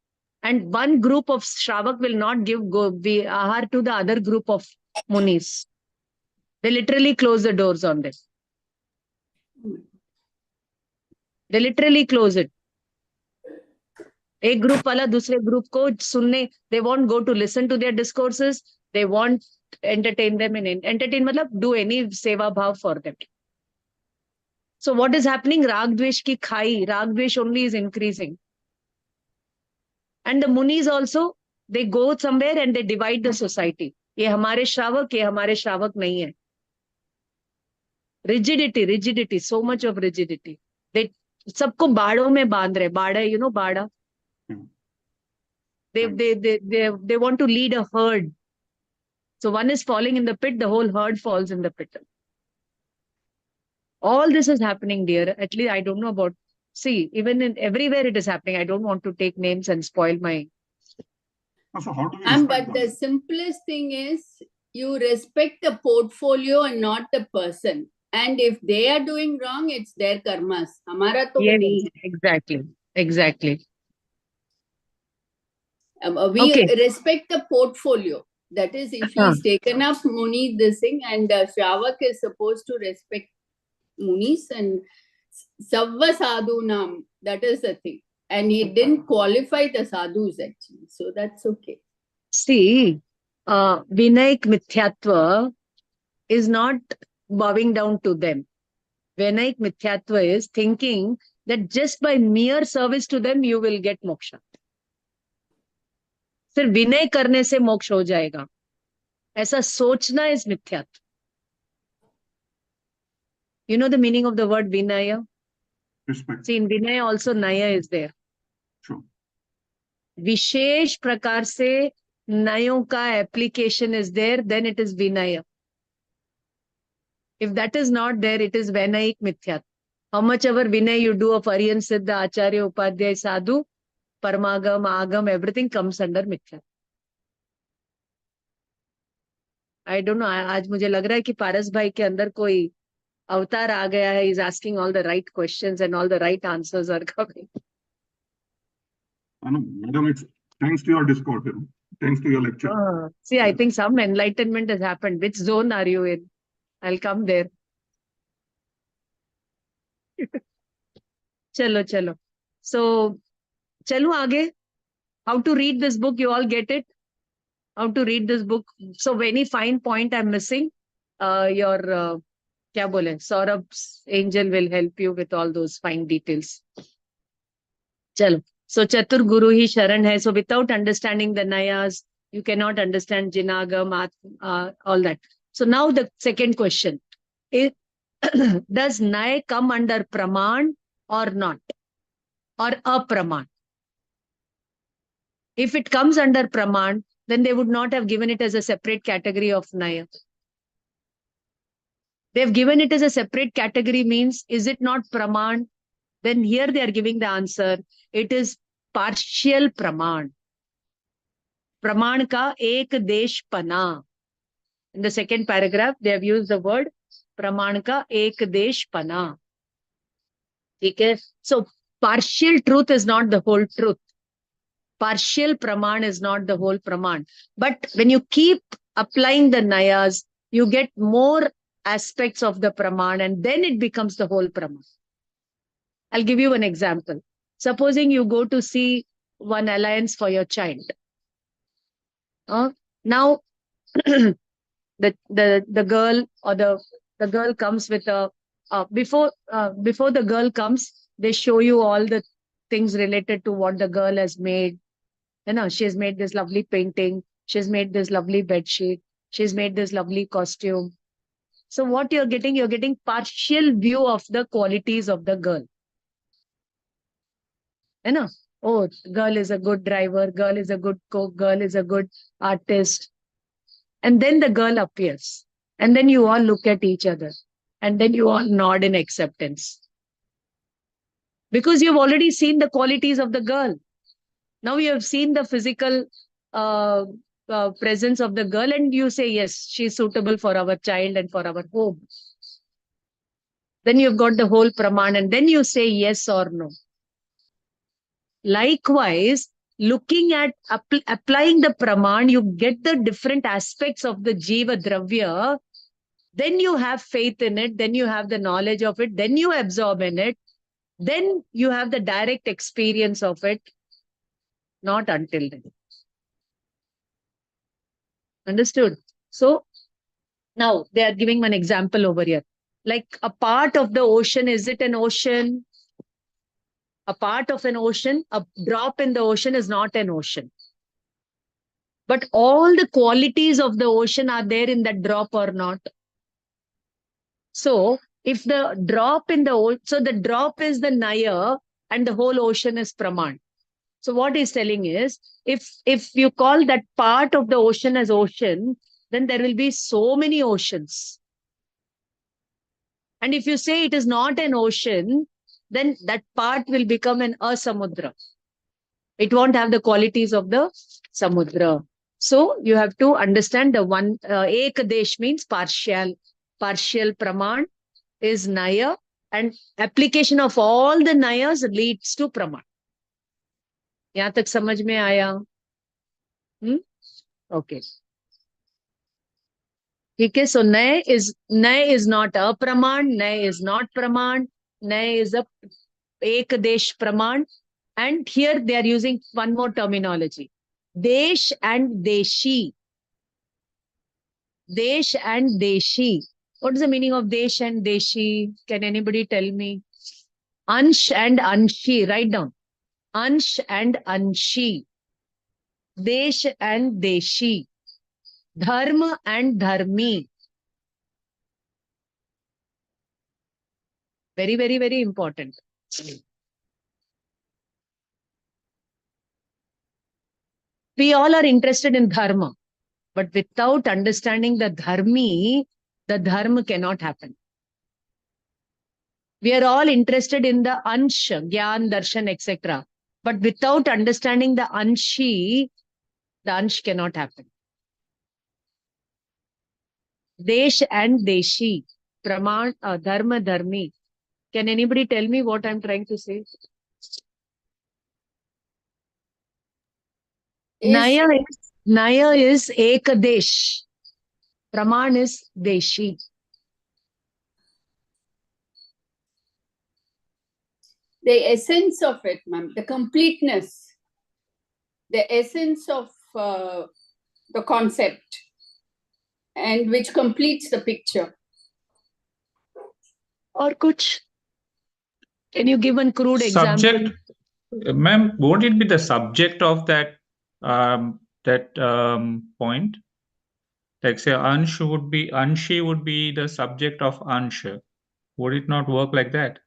and one group of Shravak will not give ahar to the other group of Munis. They literally close the doors on them. They literally close it. एक group वाला दूसरे ग्रुप को सुनने, they won't go to listen to their discourses, they won't entertain them in entertain मतलब do any seva bhav for them. So what is happening? Rag dvesh ki khai, rag dvesh only is increasing. And the Munis also, they go somewhere and they divide the society. ये हमारे श्रावक, ये हमारे श्रावक नहीं है. Rigidity, so much of rigidity. They सबको बाड़ों में बांध रहे, बाड़ा, you know, बाड़ा. They want to lead a herd. So one is falling in the pit, the whole herd falls in the pit. All this is happening, dear. At least I don't know about, see, even in everywhere it is happening. I don't want to take names and spoil my. So how do we but the simplest thing is you respect the portfolio and not the person. And if they are doing wrong, it's their karmas. Hamara to nahi hai. Exactly. We respect the portfolio. That is, if he is taken up Muni, this thing, and Shravak is supposed to respect Munis and Savva Sadhunam. That is the thing. And he didn't qualify the sadhus actually. So that's okay. See, Vinayak Mithyatva is not bowing down to them. Vinayak Mithyatva is thinking that just by mere service to them, you will get moksha. सिर्फ विनय करने से मोक्ष हो जाएगा, ऐसा सोचना is मिथ्यात्व. You know the meaning of the word vinaya? respect? See, in vinaya also naya is there. Sure. विशेष प्रकार से नयों का application is there, then it is vinaya. If that is not there, it is vinayik mithyat. How much ever vinay you do of Aryan Siddha, Acharya, Upadhyay, Sadhu, Parmagam, Agam, everything comes under mithyat. I don't know, आज मुझे लग रहा है कि पारस भाई के अंदर कोई अवतार आ गया है. He's asking all the right questions and all the right answers are coming. Madam, it's thanks to your Discord, thanks to your lecture. See, I think some enlightenment has happened. Which zone are you in? I'll come there. Chalo. So, chalo aage. How to read this book? You all get it? How to read this book? So, any fine point I'm missing, your kya bole? Saurabh's angel will help you with all those fine details. Chalo. So, Chatur Guru hi Sharan hai. So, without understanding the Nayas, you cannot understand Jinagam, all that. So, now the second question. Does Nay come under Praman or not? Or Apraman? If it comes under Praman, then they would not have given it as a separate category of Naya. They've given it as a separate category means, is it not Praman? Then here they are giving the answer. It is partial Praman. Praman ka ek desh pana. In the second paragraph, they have used the word Praman ka ek desh pana. Okay? So partial truth is not the whole truth. Partial praman is not the whole praman. But when you keep applying the nayas, you get more aspects of the praman and then it becomes the whole praman. I'll give you an example. Supposing you go to see one alliance for your child. Now, the girl or the girl comes with a before the girl comes, they show you all the things related to what the girl has made. You know, she's made this lovely painting, she's made this lovely bed sheet, she's made this lovely costume. So what you're getting partial view of the qualities of the girl. You know, oh, girl is a good driver, girl is a good cook, girl is a good artist. And then the girl appears. And then you all look at each other. And then you all nod in acceptance. Because you've already seen the qualities of the girl. Now you have seen the physical presence of the girl and you say, yes, she's suitable for our child and for our home. Then you've got the whole praman and then you say yes or no. Likewise, looking at applying the praman, you get the different aspects of the jiva dravya. Then you have faith in it. Then you have the knowledge of it. Then you absorb in it. Then you have the direct experience of it. Not until then. Understood? So now they are giving one example over here. Like a part of the ocean, is it an ocean? A part of an ocean, a drop in the ocean is not an ocean. But all the qualities of the ocean are there in that drop or not. So if the drop in the so the drop is the naya and the whole ocean is praman. So what he's telling is, if you call that part of the ocean as ocean, then there will be so many oceans. And if you say it is not an ocean, then that part will become an asamudra. It won't have the qualities of the samudra. So you have to understand the one, ekadesh means partial. Partial praman is naya and application of all the nayas leads to praman. Yahan tak samajh mein aaya? Okay. Okay, so nay is not a praman, nay is not praman, nay is a ekadesh praman. And here they are using one more terminology. Desh and deshi. Desh and deshi. What is the meaning of desh and deshi? Can anybody tell me? Ansh and anshi. Write down. Ansh and anshi. Desh and deshi. Dharma and dharmi. Very, very, very important. We all are interested in dharma, but without understanding the dharmi, the dharma cannot happen. We are all interested in the ansh, gyan, darshan, etc. But without understanding the anshi, the ansh cannot happen. Desh and deshi, praman, dharma, dharmi. Can anybody tell me what I'm trying to say? Naya is ekadesh. Praman is deshi. The essence of it, ma'am, the completeness, the essence of the concept, and which completes the picture. Or kuch? Can you give one crude example? Subject, ma'am, won't it be the subject of that point? Like say Anshi would be the subject of Ansha. Would it not work like that?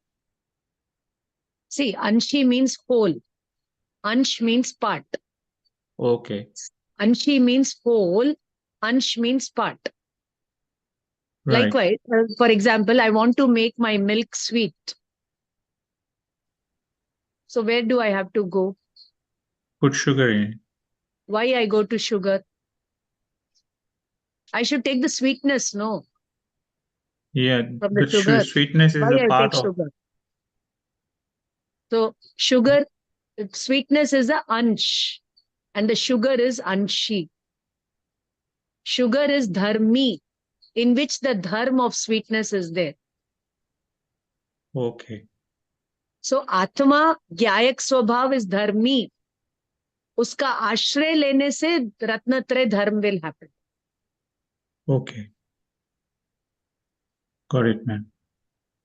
See, Anshi means whole. Ansh means part. Okay. Anshi means whole. Ansh means part. Right. Likewise, for example, I want to make my milk sweet. So where do I have to go? Put sugar in it. Why I go to sugar? I should take the sweetness, no? Yeah, From the sugar. sweetness is Why a I part take of. sugar? So sugar, sweetness is a ansh and the sugar is anshi. Sugar is dharmi, in which the dharma of sweetness is there. Okay. So Atma, Gyayak Swabhav is dharmi. Uska ashray lene se Ratnatraya dharma will happen. Okay. Got it, ma'am.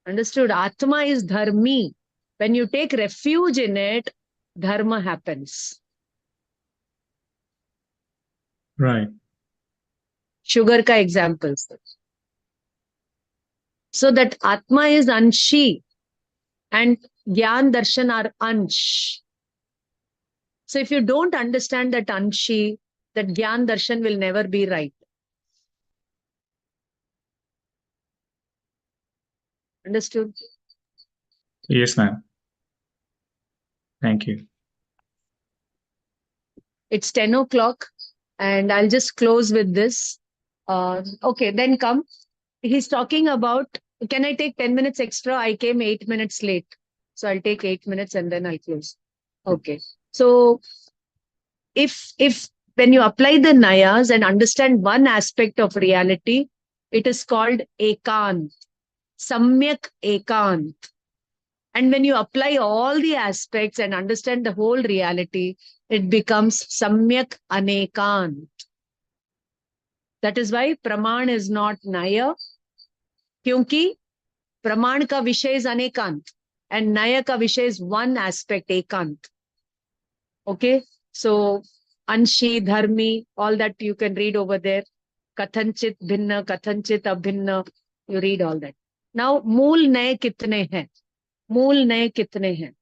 Understood? Atma is dharmi. When you take refuge in it, dharma happens. Right. Sugar ka examples. So that Atma is anshi and Gyan Darshan are ansh. So if you don't understand that anshi, that Gyan Darshan will never be right. Understood? Yes, ma'am. Thank you. It's 10 o'clock and I'll just close with this. Okay, then come. He's talking about, can I take 10 minutes extra? I came 8 minutes late. So I'll take 8 minutes and then I'll close. Okay. So if when you apply the Nayas and understand one aspect of reality, it is called Ekant, Samyak Ekant. And when you apply all the aspects and understand the whole reality, it becomes Samyak Anekant. That is why Praman is not Naya. Kyunki Praman ka vishay is Anekant and Naya ka vishay is one aspect, Ekant. Okay, so Anshi, Dharmi, all that you can read over there. Kathanchit Bhinna, Kathanchit Abhinna, you read all that. Now, Mool Naye Kitne Hain? Mool Naye Kitne Hain?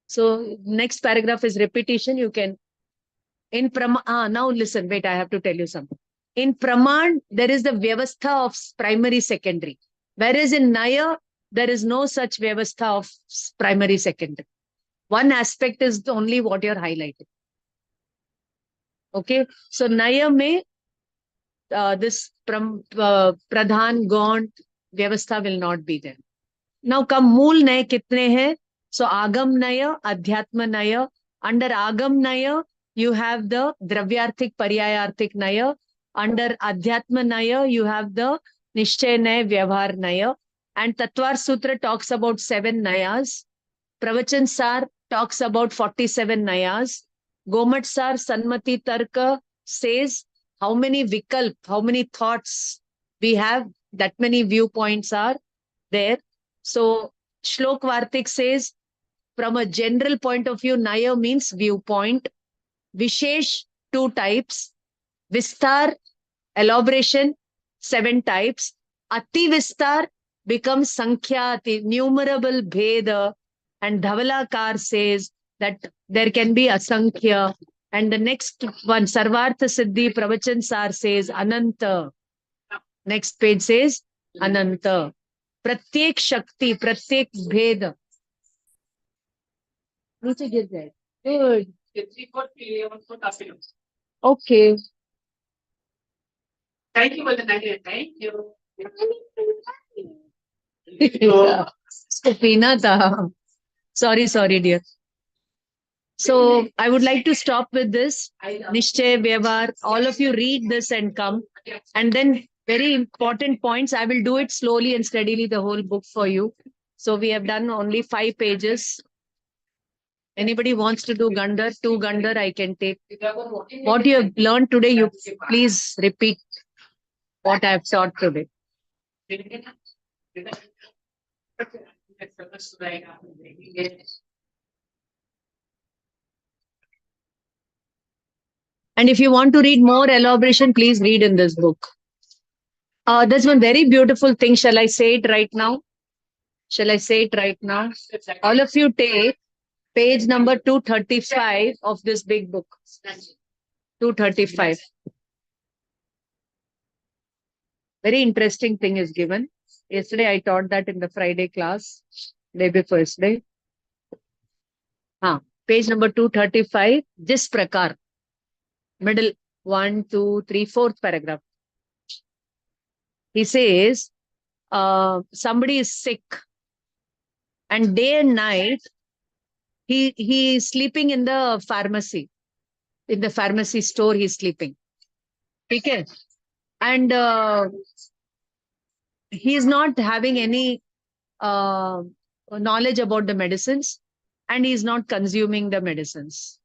So, next paragraph is repetition. You can, in Praman, now listen, wait, I have to tell you something. In Praman, there is the Vyavastha of primary, secondary. Whereas in Naya, there is no such Vyavastha of primary, secondary. One aspect is only what you're highlighting. Okay, so Naya mein this Pradhan, Gaunt, Vyavastha will not be there. Now come Mool Naya kitne hai? So Agam Naya, Adhyatma Naya. Under Agam Naya, you have the Dravyarthik Paryayarthik Naya. Under Adhyatma Naya, you have the Nishchay Naya, Vyavhar Naya. And Tatvar Sutra talks about 7 Nayas. Pravachan Sar talks about 47 Nayas. Gomat Sar Sanmati Tarka says how many vikalp, how many thoughts we have, that many viewpoints are there. So Shlok Vartik says, from a general point of view, Naya means viewpoint. Vishesh, 2 types. Vistar, elaboration, 7 types. Ati Vistar becomes Sankhya, numerable Bheda. And Dhavalakar says that there can be Asankhya. And the next one, Sarvartha Siddhi Pravachan Sar says Ananta. Next page says Ananta. Pratyek Shakti, Pratyek Bheda. Good. Okay. Thank you for the night. Thank you. Stupina. Sorry, dear. So I would like to stop with this. Nishchay, Vyavhar, all of you read this and come. And then very important points. I will do it slowly and steadily, the whole book for you. So we have done only 5 pages. Anybody wants to do Gandhar, 2 Gandhar, I can take. What you have learned today, you please repeat what I have taught today. And if you want to read more elaboration, please read in this book. There's one very beautiful thing. Shall I say it right now? Shall I say it right now? All of you take page number 235 of this big book. 235. Very interesting thing is given. Yesterday I taught that in the Friday class, day before yesterday. Page number 235, this prakar. Middle 1, 2, 3, 4th paragraph. He says, somebody is sick. And day and night, he is sleeping in the pharmacy. In the pharmacy store, he's sleeping. Okay. And he is not having any knowledge about the medicines, and he is not consuming the medicines.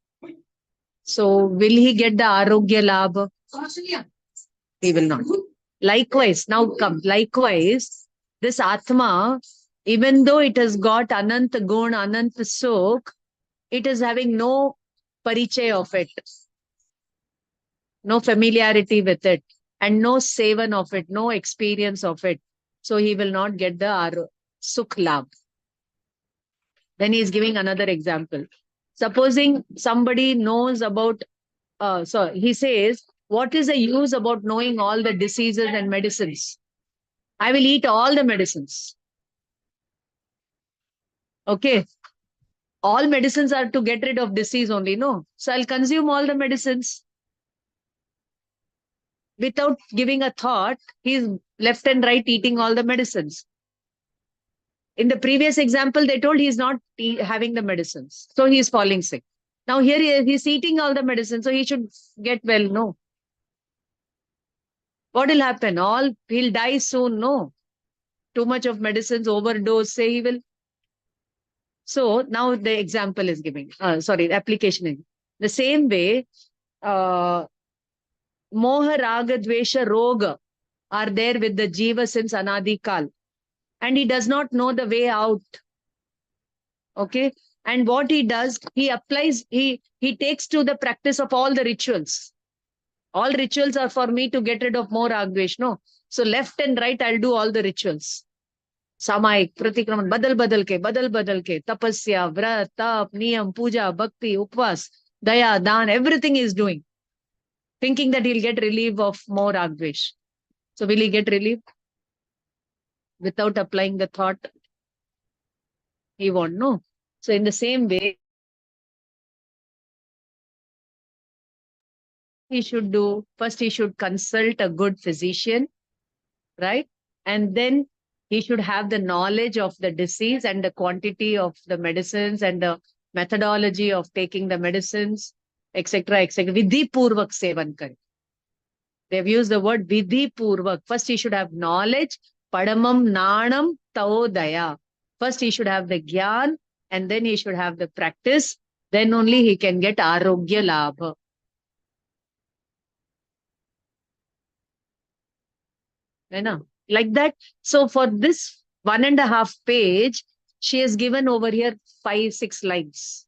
So will he get the Arogya Labha? He will not. Likewise, now come. Likewise, this Atma, even though it has got Ananta Gun, Ananta Sukh, it is having no parichay of it, no familiarity with it, and no sevan of it, no experience of it. So he will not get the Sukh Labh. Then he is giving another example. Supposing somebody knows about, so he says, what is the use about knowing all the diseases and medicines? I will eat all the medicines. Okay. All medicines are to get rid of disease only, no? So I'll consume all the medicines. Without giving a thought, he's left and right eating all the medicines. In the previous example, they told he's not having the medicines. So he's falling sick. Now here he's eating all the medicines, so he should get well, no? What will happen? He'll die soon, no? Too much of medicines, overdose, say he will. So now the example is giving, the application is. The same way, Moha, Raga, Dvesha, Roga are there with the Jiva since Anadi Kal. And he does not know the way out. Okay. And what he does, he applies, he takes to the practice of all the rituals. All rituals are for me to get rid of more Agdvesh. No. So left and right, I'll do all the rituals. Samaik, Pratikraman, badal ke, tapasya, vrat, tap, niyam, puja, bhakti, upvas, daya, dan, everything is doing. Thinking that he'll get relief of more Agdvesh. So will he get relief? Without applying the thought, he won't know. So in the same way, he should do, first he should consult a good physician, right? And then he should have the knowledge of the disease and the quantity of the medicines and the methodology of taking the medicines, etc., etc. Vidhi Purvak Sevan kare. They've used the word Vidhi Purvak. First he should have knowledge, Padamam Nanam Taodaya. First he should have the Gyan, and then he should have the practice. Then only he can get Arogya Labha. Like that. So for this 1.5 page, she has given over here 5-6 lines.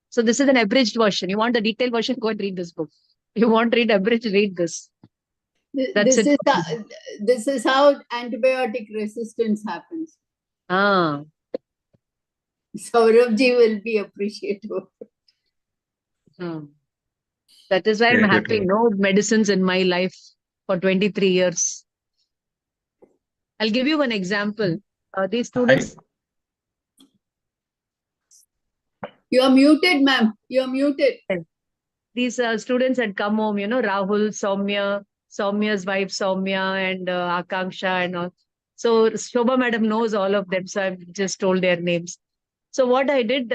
So this is an abridged version. You want the detailed version? Go and read this book. You want to read abridged? Read this. This is how antibiotic resistance happens. Saurabhji will be appreciative. That is why I'm happy. No medicines in my life for 23 years. I'll give you one example. These students. You are muted, ma'am. You are muted. These students had come home, Rahul, Soumya's wife, Soumya, and Akanksha and all. So Shobha madam knows all of them. So I've just told their names. So what I did,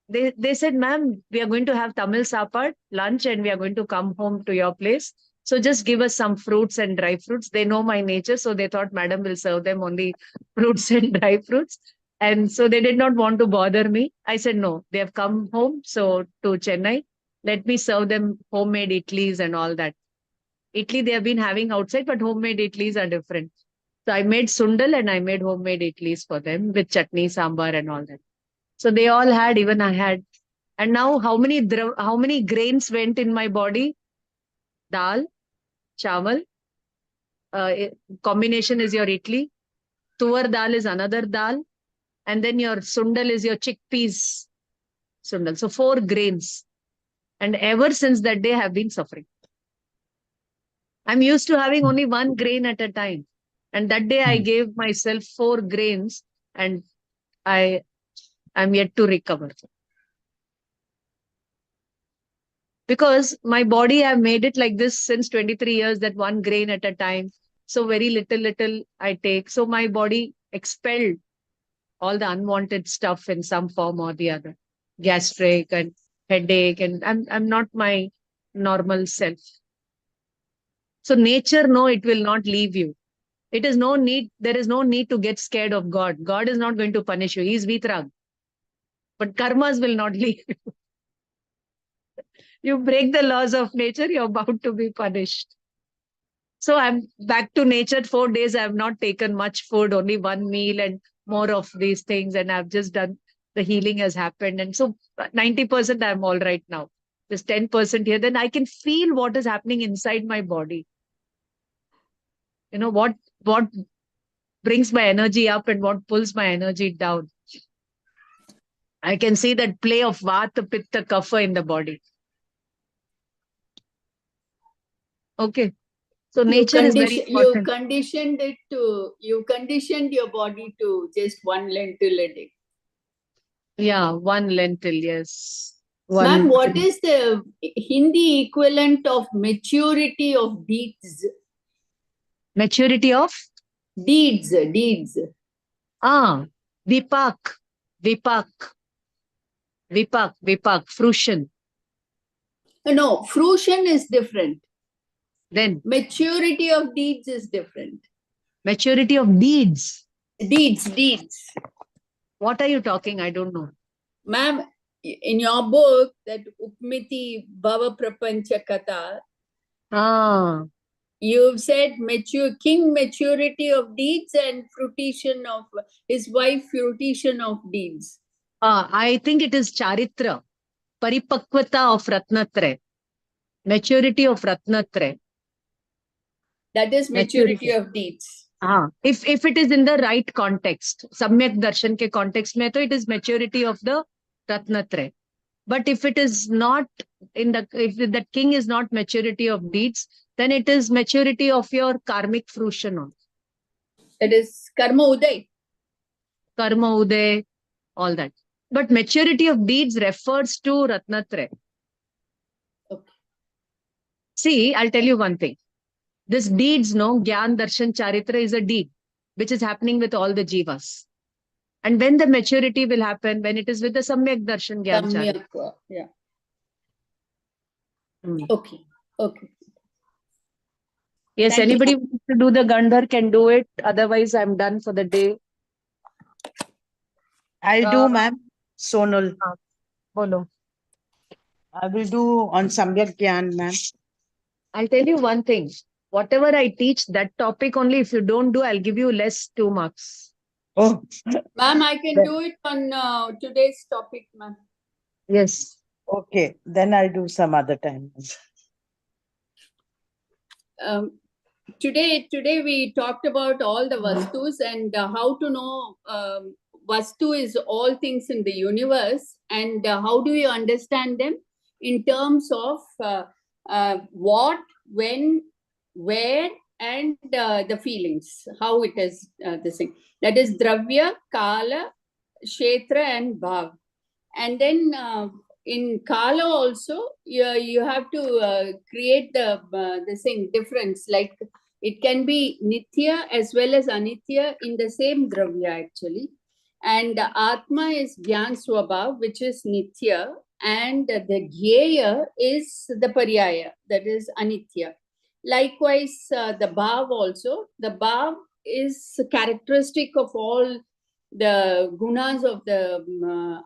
they said, ma'am, we are going to have Tamil Sapad lunch and we are going to come home to your place. So just give us some fruits and dry fruits. They know my nature. So they thought madam will serve them only fruits and dry fruits. And so they did not want to bother me. I said, no, they have come home. So to Chennai, let me serve them homemade idlis and all that. Idli they have been having outside, but homemade idlis are different. So I made sundal and I made homemade idlis for them with chutney, sambar and all that. So they all had, even I had. And now how many grains went in my body? Dal, chawal. Combination is your idli. Tuvar dal is another dal. And then your sundal is your chickpeas sundal. So 4 grains. And ever since that day, I have been suffering. I'm used to having only 1 grain at a time. And that day I gave myself 4 grains and I'm yet to recover. Because my body, I've made it like this since 23 years, that 1 grain at a time. So very little I take. So my body expelled all the unwanted stuff in some form or the other. Gastric and headache, and I'm not my normal self. So nature, no, it will not leave you. There is no need to get scared of God. God is not going to punish you. He is Vitrag. But karmas will not leave you. You break the laws of nature, you're bound to be punished. So I'm back to nature. 4 days, I have not taken much food, only one meal and more of these things. And I've just done, the healing has happened. And so 90% I'm all right now. Just 10% here. Then I can feel what is happening inside my body. You know, what brings my energy up and what pulls my energy down. I can see that play of Vata, Pitta, Kapha in the body. Okay. So nature is very important. You conditioned your body to just one lentil a day. Yeah, one lentil, yes. Ma'am, what is the Hindi equivalent of maturity of deeds? Maturity of? Deeds. Vipak, fruition. No, fruition is different. Then? Maturity of deeds is different. Maturity of deeds? Deeds. What are you talking? I don't know. Ma'am, in your book, that Upmiti Bhava Prapancha Katha, you've said king maturity of deeds and fruition of his wife, fruition of deeds. I think it is Charitra, Paripakvata of Ratnatre, maturity of Ratnatre. That is maturity of deeds. If it is in the right context, Samyak Darshan ke context mein, to it is maturity of the Ratnatre. But if it is not if the king is not maturity of deeds, then it is maturity of your karmic fruition. That is Karma Uday. Karma Uday, all that. But maturity of deeds refers to Ratnatre. Okay. See, I'll tell you one thing. This deeds, Gyan, Darshan, Charitra is a deed, which is happening with all the jivas. And when the maturity will happen, when it is with the Samyak Darshan, Gyan, Charitra. Yeah. Okay. Yes, Thank anybody you. wants to do the Gandhar can do it. Otherwise, I'm done for the day. I'll do, ma'am. Sonal. Bolo. I will do on Samyak Gyan, ma'am. I'll tell you one thing. Whatever I teach, that topic only, if you don't do, I'll give you less 2 marks. Oh. Ma'am, I can do it on today's topic, ma'am. Yes. Okay, then I'll do some other time. Today we talked about all the vastus and how to know vastu is all things in the universe, and how do you understand them in terms of what, when, where, and the feelings, how it is the thing. That is Dravya, Kala, Kshetra, and Bhav. And then in Kala also, you have to create the same difference. Like it can be Nitya as well as Anitya in the same Dravya actually. And Atma is Gyan Swabhav, which is Nitya. And the Gyeya is the Paryaya, that is Anitya. Likewise, the Bhav also. The Bhav is characteristic of all the gunas of the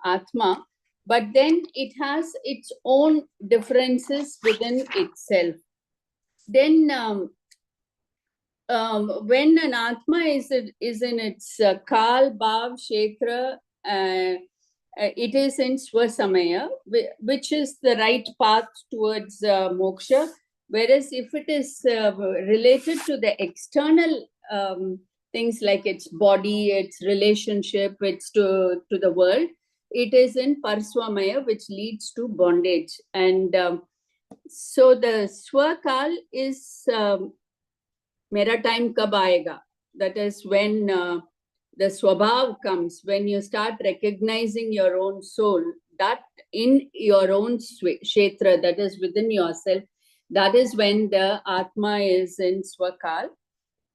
Atma, but then it has its own differences within itself. Then when an Atma is in its Kal, Bhav, Kshetra, it is in Swasamaya, which is the right path towards moksha. Whereas if it is related to the external things like its body, its relationship, its to the world, it is in Parswamaya, which leads to bondage. And so the Swakal is Mera time kab aayega? That is when the Swabhav comes, when you start recognizing your own soul, that in your own Kshetra, that is within yourself, that is when the Atma is in Swakal.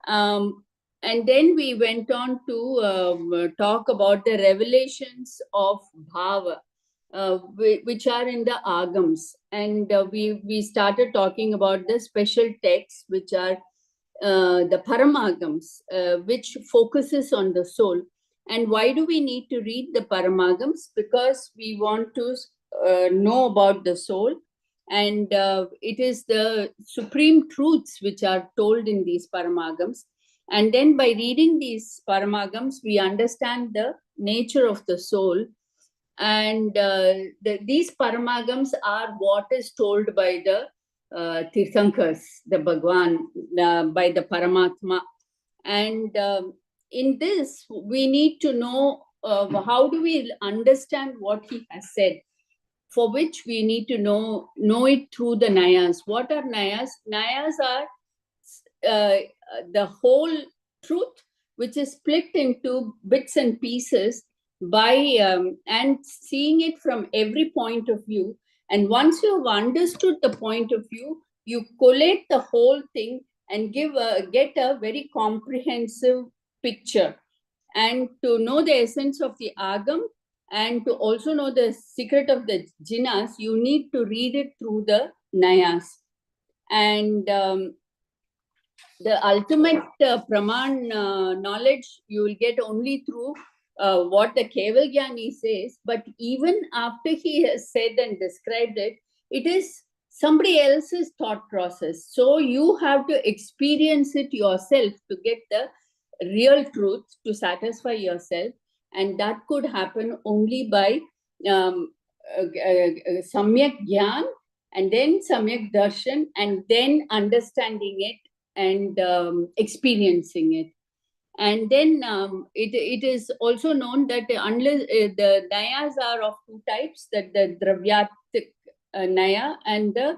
And then we went on to talk about the revelations of Bhava, which are in the Agams. And we started talking about the special texts, which are the Paramagams, which focuses on the soul. And why do we need to read the Paramagams? Because we want to know about the soul. And it is the supreme truths which are told in these Paramagams. And then by reading these Paramagams, we understand the nature of the soul. And these Paramagams are what is told by the Tirthankars, the Bhagwan, by the Paramatma. And in this, we need to know how do we understand what he has said, for which we need to know it through the Nayas. What are Nayas? Nayas are the whole truth, which is split into bits and pieces by and seeing it from every point of view. And once you have understood the point of view, you collate the whole thing and get a very comprehensive picture. And to know the essence of the Agam and to also know the secret of the Jinas, you need to read it through the Nayas. And the ultimate Praman knowledge you will get only through what the Kevalgyani says. But even after he has said and described it, it is somebody else's thought process. So you have to experience it yourself to get the real truth, to satisfy yourself. And that could happen only by Samyak Gyan, and then Samyak Darshan, and then understanding it and experiencing it. And then it is also known that unless the Nayas are of two types, that the Dravyartik Naya and the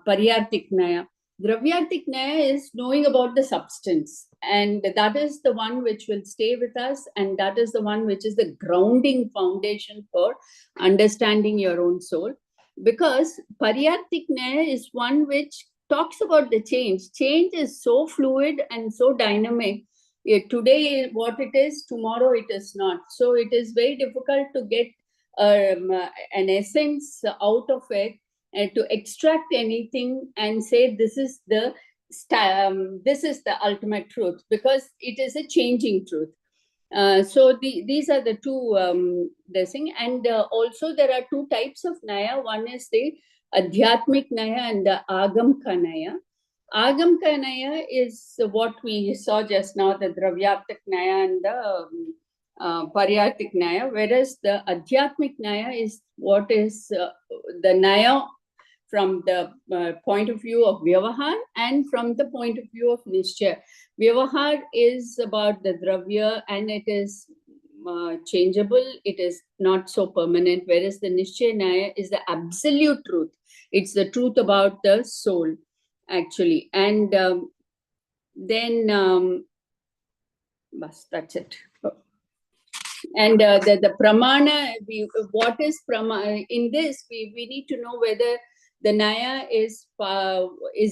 Paryartik Naya. Dravyartik Naya is knowing about the substance, and that is the one which will stay with us, and that is the one which is the grounding foundation for understanding your own soul. Because Paryartik Naya is one which talks about the change. Change is so fluid and so dynamic. Today what it is, tomorrow it is not. So it is very difficult to get an essence out of it and to extract anything and say this is the ultimate truth, because it is a changing truth. So these are the two this thing. And also there are two types of Naya. One is the Adhyatmik Naya and the Agamka Naya. Agamka Naya is what we saw just now, the Dravyartik Naya and the Paryartik Naya, whereas the Adhyatmik Naya is what is the Naya from the point of view of Vyavahar and from the point of view of Nishchaya. Vyavahar is about the Dravya and it is changeable, it is not so permanent, whereas the Nishchaya Naya is the absolute truth. It's the truth about the soul, actually. And then that's it. And the Pramana, what is Pramana? In this, we need to know whether the Naya is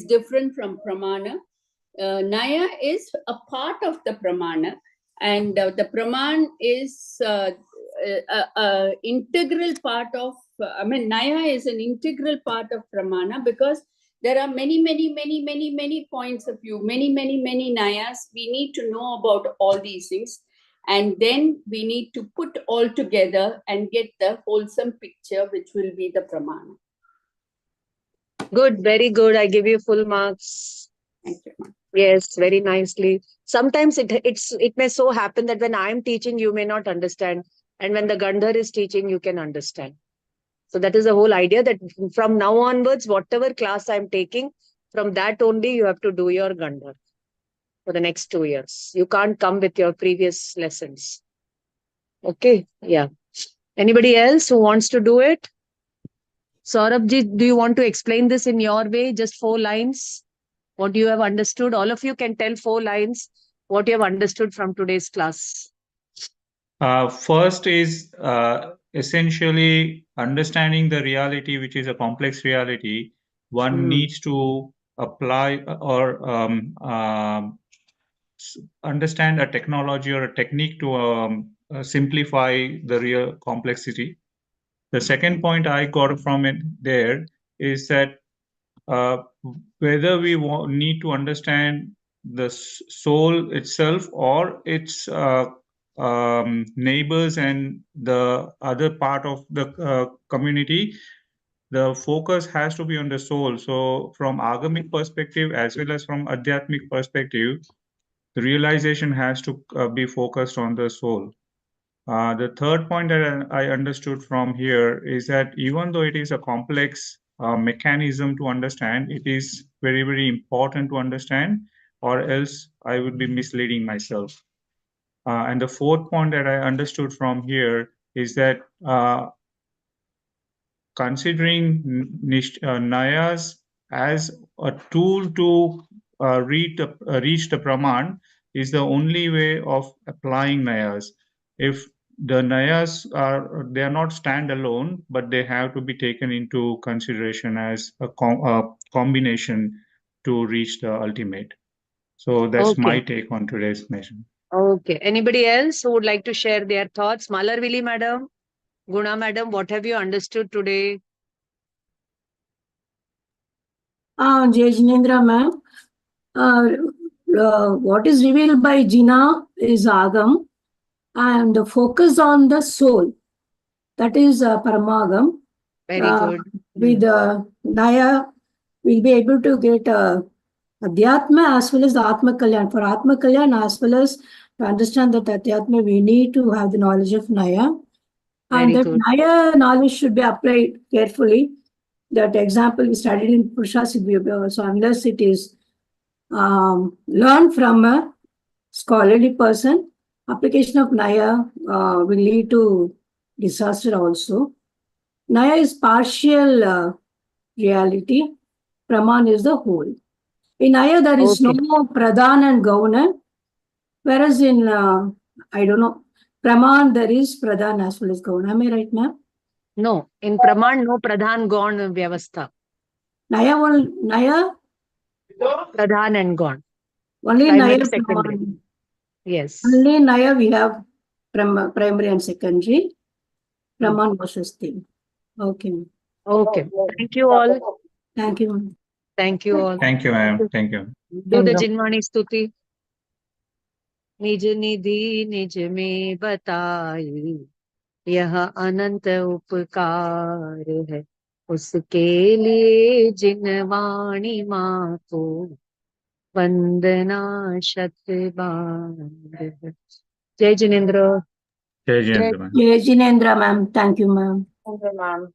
different from Pramana. Naya is a part of the Pramana, and the Praman is an integral part of, Naya is an integral part of Pramana, because there are many points of view, many Nayas. We need to know about all these things. And then we need to put all together and get the wholesome picture, which will be the Pramana. Good, very good. I give you full marks. Thank you. Yes, very nicely. Sometimes it may so happen that when I am teaching, you may not understand. And when the Gandhar is teaching, you can understand. So that is the whole idea, that from now onwards, whatever class I'm taking, from that only you have to do your Gandhar for the next 2 years. You can't come with your previous lessons. Okay, yeah. Anybody else who wants to do it? Saurabh-ji, do you want to explain this in your way? Just 4 lines. What you have understood. All of you can tell 4 lines what you have understood from today's class. First is essentially understanding the reality, which is a complex reality. One needs to apply or understand a technology or a technique to simplify the real complexity. The second point I got from it there is that whether we need to understand the soul itself or its neighbors and the other part of the community, the focus has to be on the soul. So from agamic perspective as well as from adhyatmic perspective, the realization has to be focused on the soul. The third point that I understood from here is that even though it is a complex mechanism to understand, it is very, very important to understand, or else I would be misleading myself. And the fourth point that I understood from here is that considering Nayas as a tool to reach the Praman is the only way of applying Nayas. If the Nayas they are not standalone, but they have to be taken into consideration as a combination to reach the ultimate. So that's my take on today's mission. Okay. Anybody else who would like to share their thoughts? Malarvili madam, Guna madam, what have you understood today? Jai Jinendra ma'am, what is revealed by Jina is Agam, and the focus on the soul, that is Paramagam. Very good. With Naya, we'll be able to get Adhyatma as well as the Atma Kalyan. For Atma Kalyan, as well as to understand that Adhyatma, we need to have the knowledge of Naya. And that Naya knowledge should be applied carefully. That example we studied in Purusha Siddhi. So unless it is learned from a scholarly person, application of Naya will lead to disaster also. Naya is partial reality. Praman is the whole. In Naya, there is no Pradhan and Gauna, whereas in, I don't know, Praman, there is Pradhan as well as Gauna. Am I right, ma'am? No, in Praman, no Pradhan Gaun Vyavastha. Naya, Pradhan and Gaun. Only Primary, Naya, secondary. Praman. Yes. Only Naya we have primary and secondary. Praman versus thing. Okay. Okay. Thank you all. Thank you. Thank you all. Thank you, ma'am. Thank you. Do the Jinvani Stuti. निज निधि निज में बताई, यह अनंत उपकार है, उसके लिए जिनवाणी माँ को वंदना शत बार। जय Jinendra. Jai Jinendra, ma'am. Jai Jinendra, ma'am. Thank you, ma'am. Thank you, ma'am.